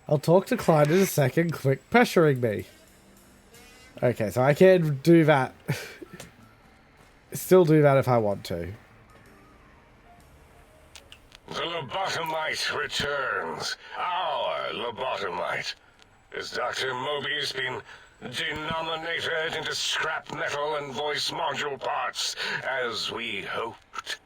[SPEAKER 1] I'll talk to Klein in a second. Quit pressuring me. Okay, so I can do that. Still do that if I want to.
[SPEAKER 13] The lobotomite returns. Our lobotomite. Has Dr. Mobius been denominated into scrap metal and voice module parts, as we hoped?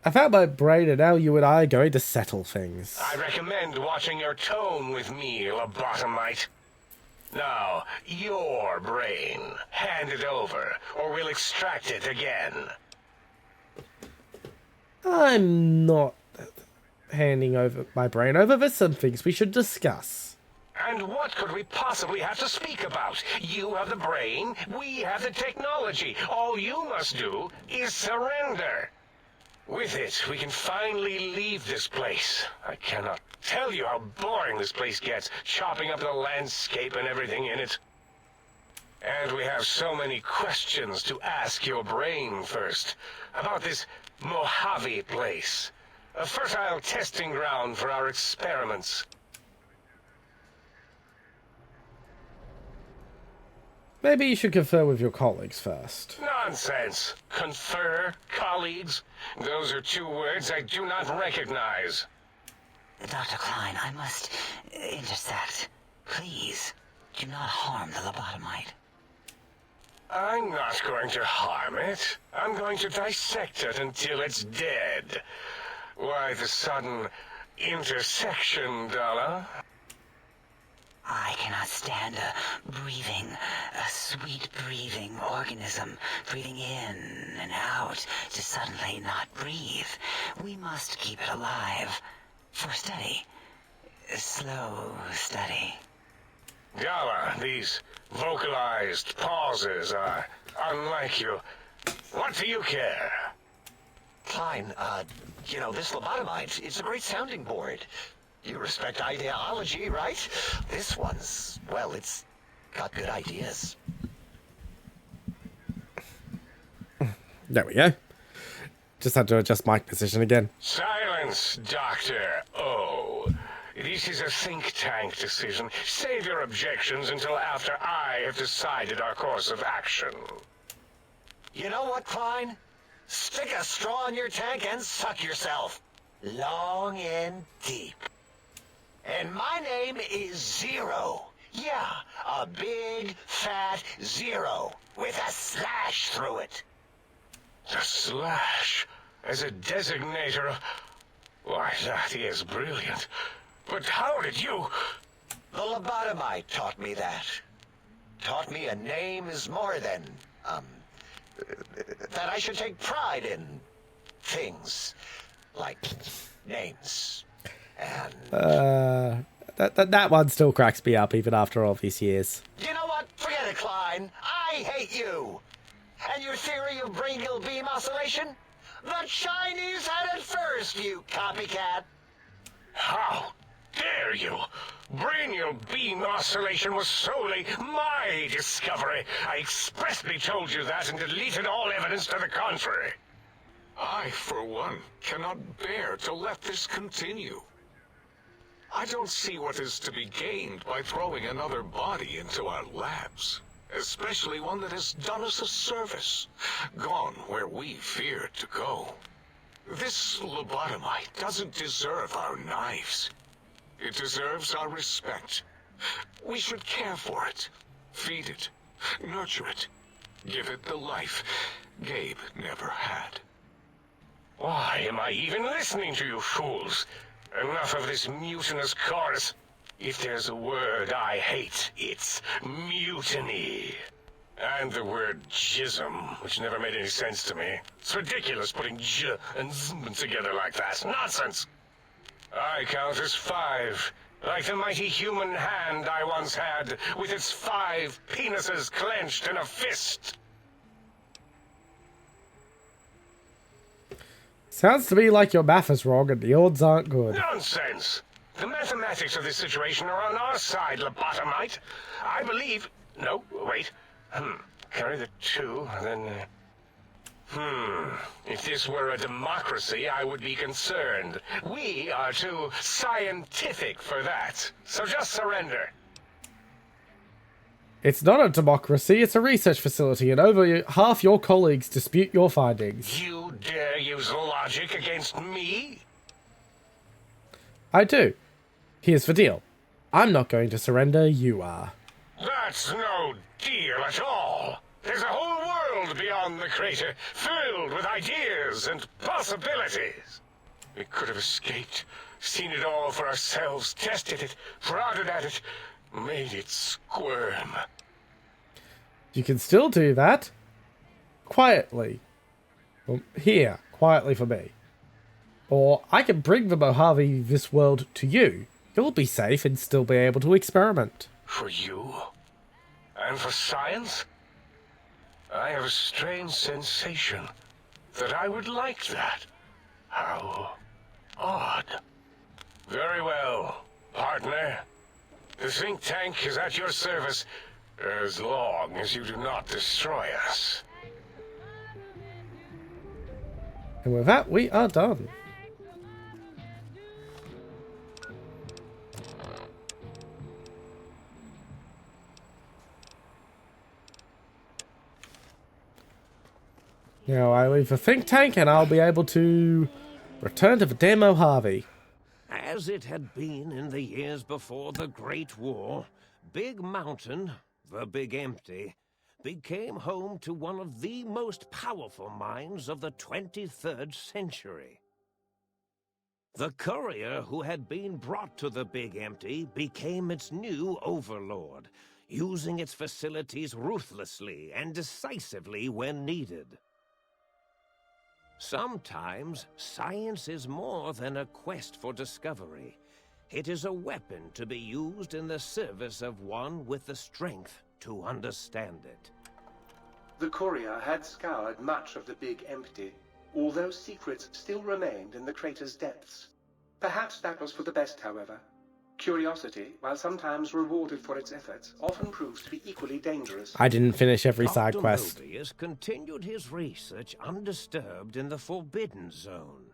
[SPEAKER 1] I found my brain, and now you and I are going to settle things.
[SPEAKER 13] I recommend watching your tone with me, lobotomite. Now, your brain. Hand it over, or we'll extract it again.
[SPEAKER 1] I'm not handing over my brain over. There's some things we should discuss.
[SPEAKER 13] And what could we possibly have to speak about? You have the brain, we have the technology. All you must do is surrender. With it, we can finally leave this place. I cannot tell you how boring this place gets, chopping up the landscape and everything in it. And we have so many questions to ask your brain first. About this Mojave place. A fertile testing ground for our experiments.
[SPEAKER 1] Maybe you should confer with your colleagues first.
[SPEAKER 13] Nonsense. Confer, colleagues. Those are two words I do not recognize.
[SPEAKER 14] Dr. Klein, I must intersect. Please. Do not harm the lobotomite.
[SPEAKER 13] I'm not going to harm it. I'm going to dissect it until it's dead. Why the sudden intersection, Dala?
[SPEAKER 14] I cannot stand a sweet breathing organism breathing in and out to suddenly not breathe. We must keep it alive for study. Slow study.
[SPEAKER 13] Dala, these vocalized pauses are unlike you. What do you care?
[SPEAKER 9] Klein, you know, this lobotomite is a great sounding board. You respect ideology, right? This one's, well, it's got good ideas.
[SPEAKER 1] There we go. Just had to adjust mic position again.
[SPEAKER 13] Silence, Dr. O. This is a think tank decision. Save your objections until after I have decided our course of action.
[SPEAKER 9] You know what, Klein? Stick a straw in your tank and suck yourself. Long and deep. And my name is Zero. Yeah, a big, fat zero with a slash through it.
[SPEAKER 13] The slash as a designator of... Why, that is brilliant. But how did you...
[SPEAKER 9] The lobotomite taught me that. Taught me a name is more than, that I should take pride in things. Like names. And...
[SPEAKER 1] That one still cracks me up even after all these years.
[SPEAKER 9] You know what? Forget it, Klein. I hate you. And your theory of brachial beam oscillation? The Chinese had it first, you copycat.
[SPEAKER 13] How dare you? Brachial beam oscillation was solely my discovery. I expressly told you that and deleted all evidence to the contrary.
[SPEAKER 4] I, for one, cannot bear to let this continue. I don't see what is to be gained by throwing another body into our labs, especially one that has done us a service, gone where we feared to go. This lobotomite doesn't deserve our knives. It deserves our respect. We should care for it, feed it, nurture it, give it the life Gabe never had.
[SPEAKER 13] Why am I even listening to you fools? Enough of this mutinous chorus. If there's a word I hate, it's mutiny. And the word jism, which never made any sense to me. It's ridiculous putting j and zm together like that. Nonsense! I count as 5, like the mighty human hand I once had, with its 5 penises clenched in a fist.
[SPEAKER 1] Sounds to me like your math is wrong and the odds aren't good.
[SPEAKER 13] Nonsense! The mathematics of this situation are on our side, lobotomite. I believe... No, wait. Carry the 2, then... If this were a democracy, I would be concerned. We are too scientific for that. So just surrender.
[SPEAKER 1] It's not a democracy, it's a research facility, and over half your colleagues dispute your findings.
[SPEAKER 13] You dare use logic against me?
[SPEAKER 1] I do. Here's the deal. I'm not going to surrender, you are.
[SPEAKER 13] That's no deal at all. There's a whole world beyond the crater, filled with ideas and possibilities. We could have escaped, seen it all for ourselves, tested it, prodded at it, made it squirm.
[SPEAKER 1] You can still do that. Quietly. Well, here, quietly for me. Or I can bring the Mojave this world to you. You'll be safe and still be able to experiment.
[SPEAKER 13] For you? And for science? I have a strange sensation that I would like that. How odd. Very well, partner. The think tank is at your service as long as you do not destroy us.
[SPEAKER 1] And with that, we are done. Now I leave the think tank and I'll be able to return to the damn Mojave.
[SPEAKER 16] As it had been in the years before the Great War, Big Mountain, the Big Empty, became home to one of the most powerful minds of the 23rd century. The courier who had been brought to the Big Empty became its new overlord, using its facilities ruthlessly and decisively when needed. Sometimes, science is more than a quest for discovery. It is a weapon to be used in the service of one with the strength to understand it.
[SPEAKER 6] The courier had scoured much of the Big Empty, although secrets still remained in the crater's depths. Perhaps that was for the best, however. Curiosity, while sometimes rewarded for its efforts, often proves to be equally dangerous.
[SPEAKER 1] I didn't finish every side
[SPEAKER 16] Dr.
[SPEAKER 1] quest.
[SPEAKER 16] Mobius continued his research undisturbed in the Forbidden Zone.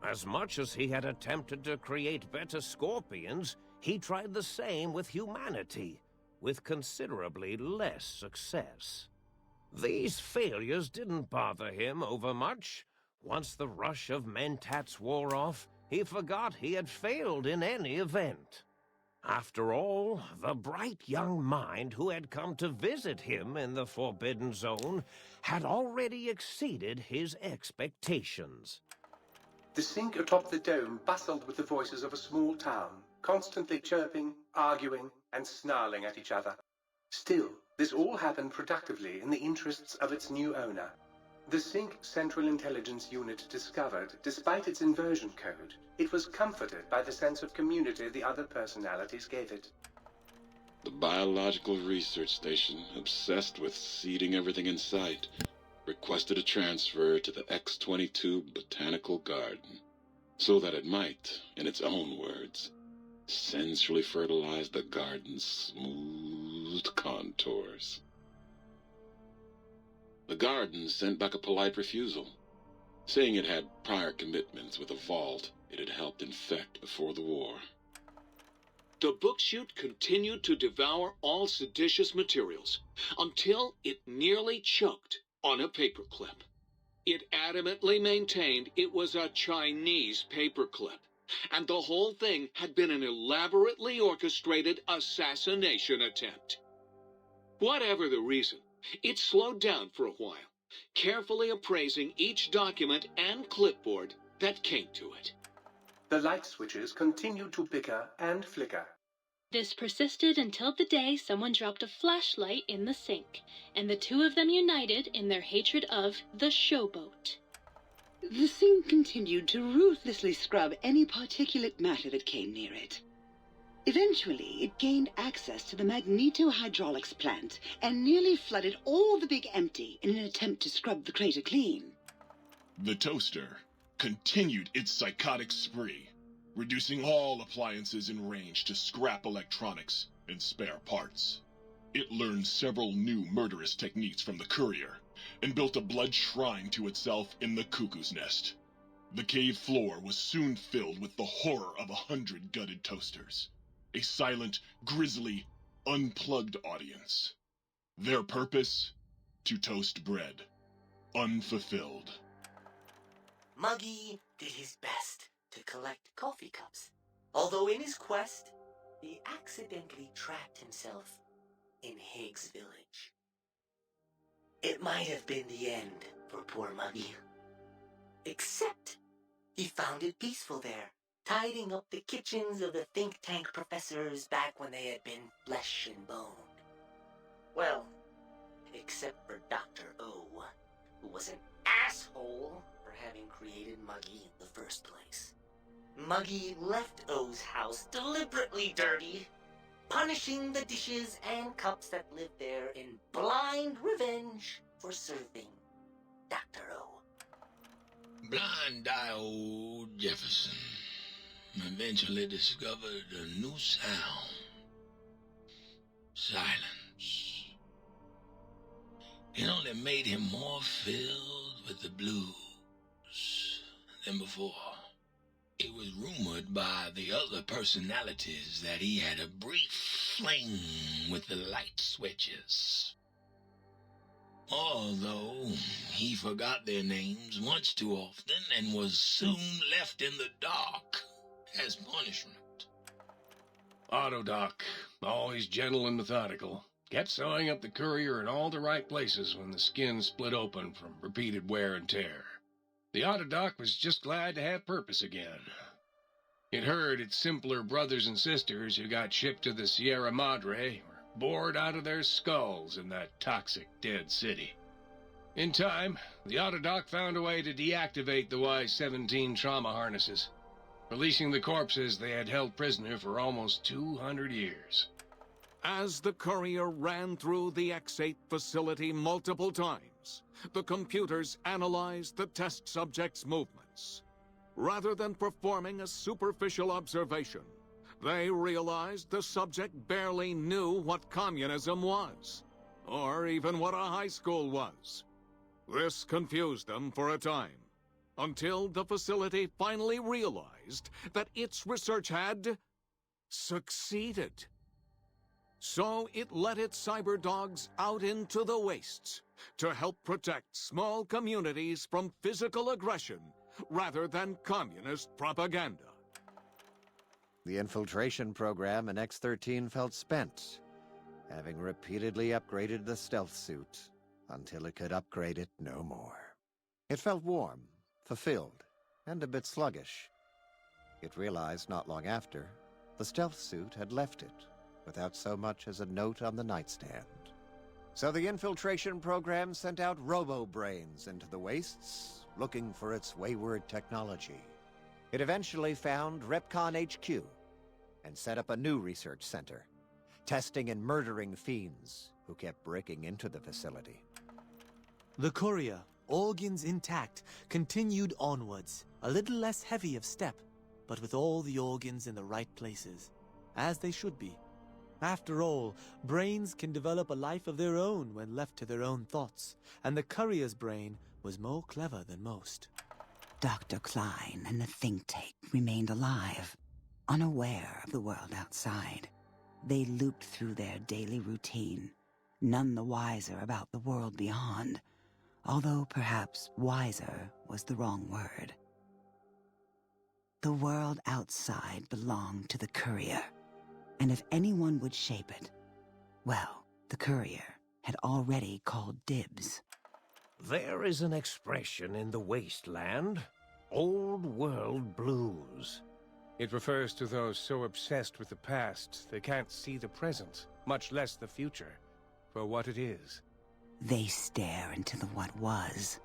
[SPEAKER 16] As much as he had attempted to create better scorpions, he tried the same with humanity, with considerably less success. These failures didn't bother him overmuch. Once the rush of mentats wore off, he forgot he had failed in any event. After all, the bright young mind who had come to visit him in the Forbidden Zone had already exceeded his expectations.
[SPEAKER 6] The sink atop the dome bustled with the voices of a small town, constantly chirping, arguing, and snarling at each other. Still, this all happened productively in the interests of its new owner. The Sync Central Intelligence Unit discovered, despite its inversion code, it was comforted by the sense of community the other personalities gave it.
[SPEAKER 17] The Biological Research Station, obsessed with seeding everything in sight, requested a transfer to the X-22 Botanical Garden, so that it might, in its own words, sensually fertilize the garden's smooth contours. The garden sent back a polite refusal, saying it had prior commitments with a vault it had helped infect before the war.
[SPEAKER 8] The book-chute continued to devour all seditious materials until it nearly choked on a paperclip. It adamantly maintained it was a Chinese paperclip, and the whole thing had been an elaborately orchestrated assassination attempt. Whatever the reason, it slowed down for a while, carefully appraising each document and clipboard that came to it.
[SPEAKER 6] The light switches continued to bicker and flicker.
[SPEAKER 11] This persisted until the day someone dropped a flashlight in the sink, and the two of them united in their hatred of the showboat.
[SPEAKER 12] The sink continued to ruthlessly scrub any particulate matter that came near it. Eventually, it gained access to the magnetohydraulics plant and nearly flooded all the Big Empty in an attempt to scrub the crater clean.
[SPEAKER 7] The toaster continued its psychotic spree, reducing all appliances in range to scrap electronics and spare parts. It learned several new murderous techniques from the courier, and built a blood shrine to itself in the Cuckoo's Nest. The cave floor was soon filled with the horror of 100 gutted toasters. A silent, grisly, unplugged audience. Their purpose? To toast bread. Unfulfilled.
[SPEAKER 10] Muggy did his best to collect coffee cups, although in his quest, he accidentally trapped himself in Higgs Village. It might have been the end for poor Muggy. Except, he found it peaceful there, tidying up the kitchens of the think tank professors back when they had been flesh and bone. Well, except for Dr. O, who was an asshole for having created Muggy in the first place. Muggy left O's house deliberately dirty, punishing the dishes and cups that lived there in blind revenge for serving Dr. O.
[SPEAKER 18] Blind-eye old Jefferson eventually discovered a new sound. Silence. It only made him more filled with the blues than before. It was rumored by the other personalities that he had a brief fling with the light switches. Although he forgot their names much too often and was soon left in the dark as punishment.
[SPEAKER 13] Autodoc, always gentle and methodical, kept sewing up the courier in all the right places when the skin split open from repeated wear and tear. The Autodoc was just glad to have purpose again. It heard its simpler brothers and sisters who got shipped to the Sierra Madre were bored out of their skulls in that toxic, dead city. In time, the Autodoc found a way to deactivate the Y-17 trauma harnesses, releasing the corpses they had held prisoner for almost 200 years.
[SPEAKER 8] As the courier ran through the X-8 facility multiple times, the computers analyzed the test subject's movements. Rather than performing a superficial observation, they realized the subject barely knew what communism was, or even what a high school was. This confused them for a time, until the facility finally realized that its research had succeeded. So it let its cyber dogs out into the wastes to help protect small communities from physical aggression rather than communist propaganda.
[SPEAKER 19] The infiltration program in X-13 felt spent, having repeatedly upgraded the stealth suit until it could upgrade it no more. It felt warm, fulfilled, and a bit sluggish. It realized not long after, the stealth suit had left it, without so much as a note on the nightstand. So the infiltration program sent out robo-brains into the wastes, looking for its wayward technology. It eventually found Repcon HQ, and set up a new research center, testing and murdering fiends who kept breaking into the facility.
[SPEAKER 20] The courier, organs intact, continued onwards, a little less heavy of step, but with all the organs in the right places, as they should be. After all, brains can develop a life of their own when left to their own thoughts, and the courier's brain was more clever than most.
[SPEAKER 14] Dr. Klein and the think tank remained alive, unaware of the world outside. They looped through their daily routine, none the wiser about the world beyond, although perhaps wiser was the wrong word. The world outside belonged to the courier, and if anyone would shape it, well, the courier had already called dibs.
[SPEAKER 16] There is an expression in the wasteland, old world blues.
[SPEAKER 13] It refers to those so obsessed with the past they can't see the present, much less the future, for what it is.
[SPEAKER 14] They stare into the what was,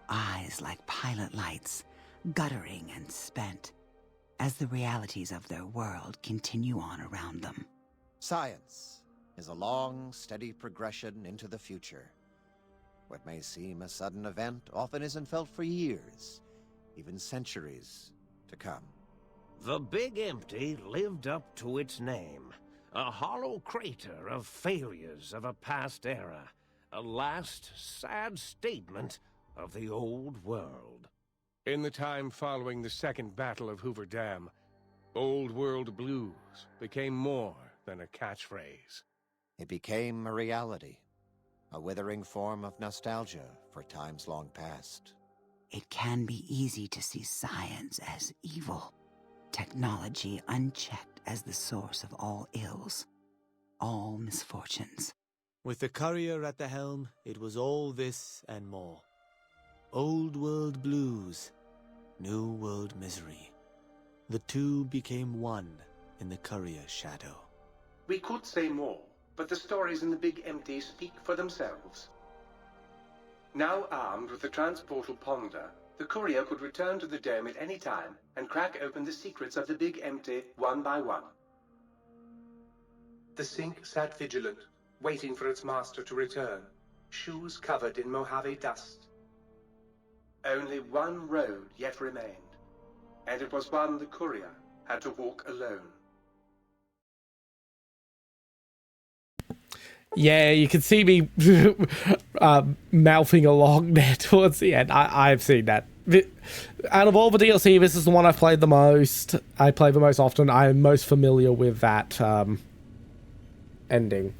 [SPEAKER 14] eyes like pilot lights, guttering and spent, as the realities of their world continue on around them.
[SPEAKER 19] Science is a long, steady progression into the future. What may seem a sudden event often isn't felt for years, even centuries, to come.
[SPEAKER 16] The Big Empty lived up to its name. A hollow crater of failures of a past era. A last, sad statement of the old world.
[SPEAKER 13] In the time following the Second Battle of Hoover Dam, Old World Blues became more than a catchphrase.
[SPEAKER 19] It became a reality, a withering form of nostalgia for times long past.
[SPEAKER 14] It can be easy to see science as evil, technology unchecked as the source of all ills, all misfortunes.
[SPEAKER 20] With the courier at the helm, it was all this and more. Old world blues, new world misery. The two became one in the courier's shadow.
[SPEAKER 6] We could say more, but the stories in the Big Empty speak for themselves. Now armed with the transportal Ponder, the courier could return to the dome at any time and crack open the secrets of the Big Empty one by one. The Sync sat vigilant, waiting for its master to return, shoes covered in Mojave dust. Only one road yet remained, and it was one the courier had to walk alone.
[SPEAKER 1] Yeah, you can see me mouthing along there towards the end. I've seen that. Out of all the DLC, this is the one I've played the most. I play the most often. I'm most familiar with that ending.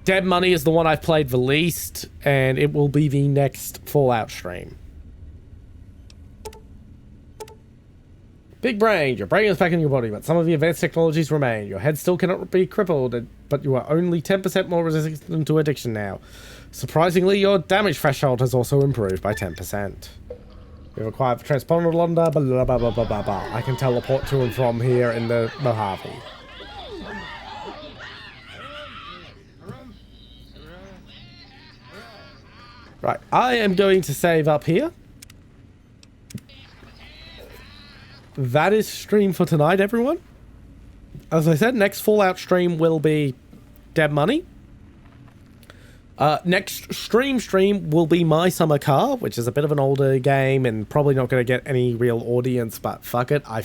[SPEAKER 1] Dead Money is the one I've played the least, and it will be the next Fallout stream. Big brain, your brain is back in your body, but some of the advanced technologies remain. Your head still cannot be crippled, but you are only 10% more resistant to addiction now. Surprisingly, your damage threshold has also improved by 10%. You require transponder Londa, blah, blah, blah, blah, blah, blah. I can teleport to and from here in the Mojave. Right, I am going to save up here. That is stream for tonight, everyone. As I said, next Fallout stream will be Dead Money. Next stream will be My Summer Car, which is a bit of an older game and probably not going to get any real audience, but fuck it. I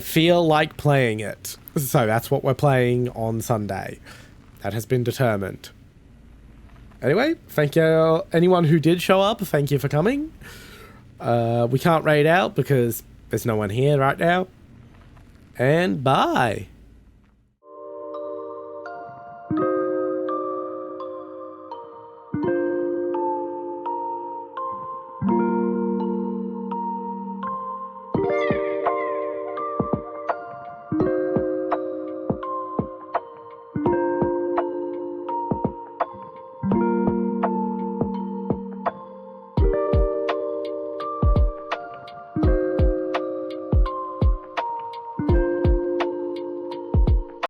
[SPEAKER 1] feel like playing it. So that's what we're playing on Sunday. That has been determined. Anyway, thank you anyone who did show up. Thank you for coming. We can't raid out because there's no one here right now. And bye.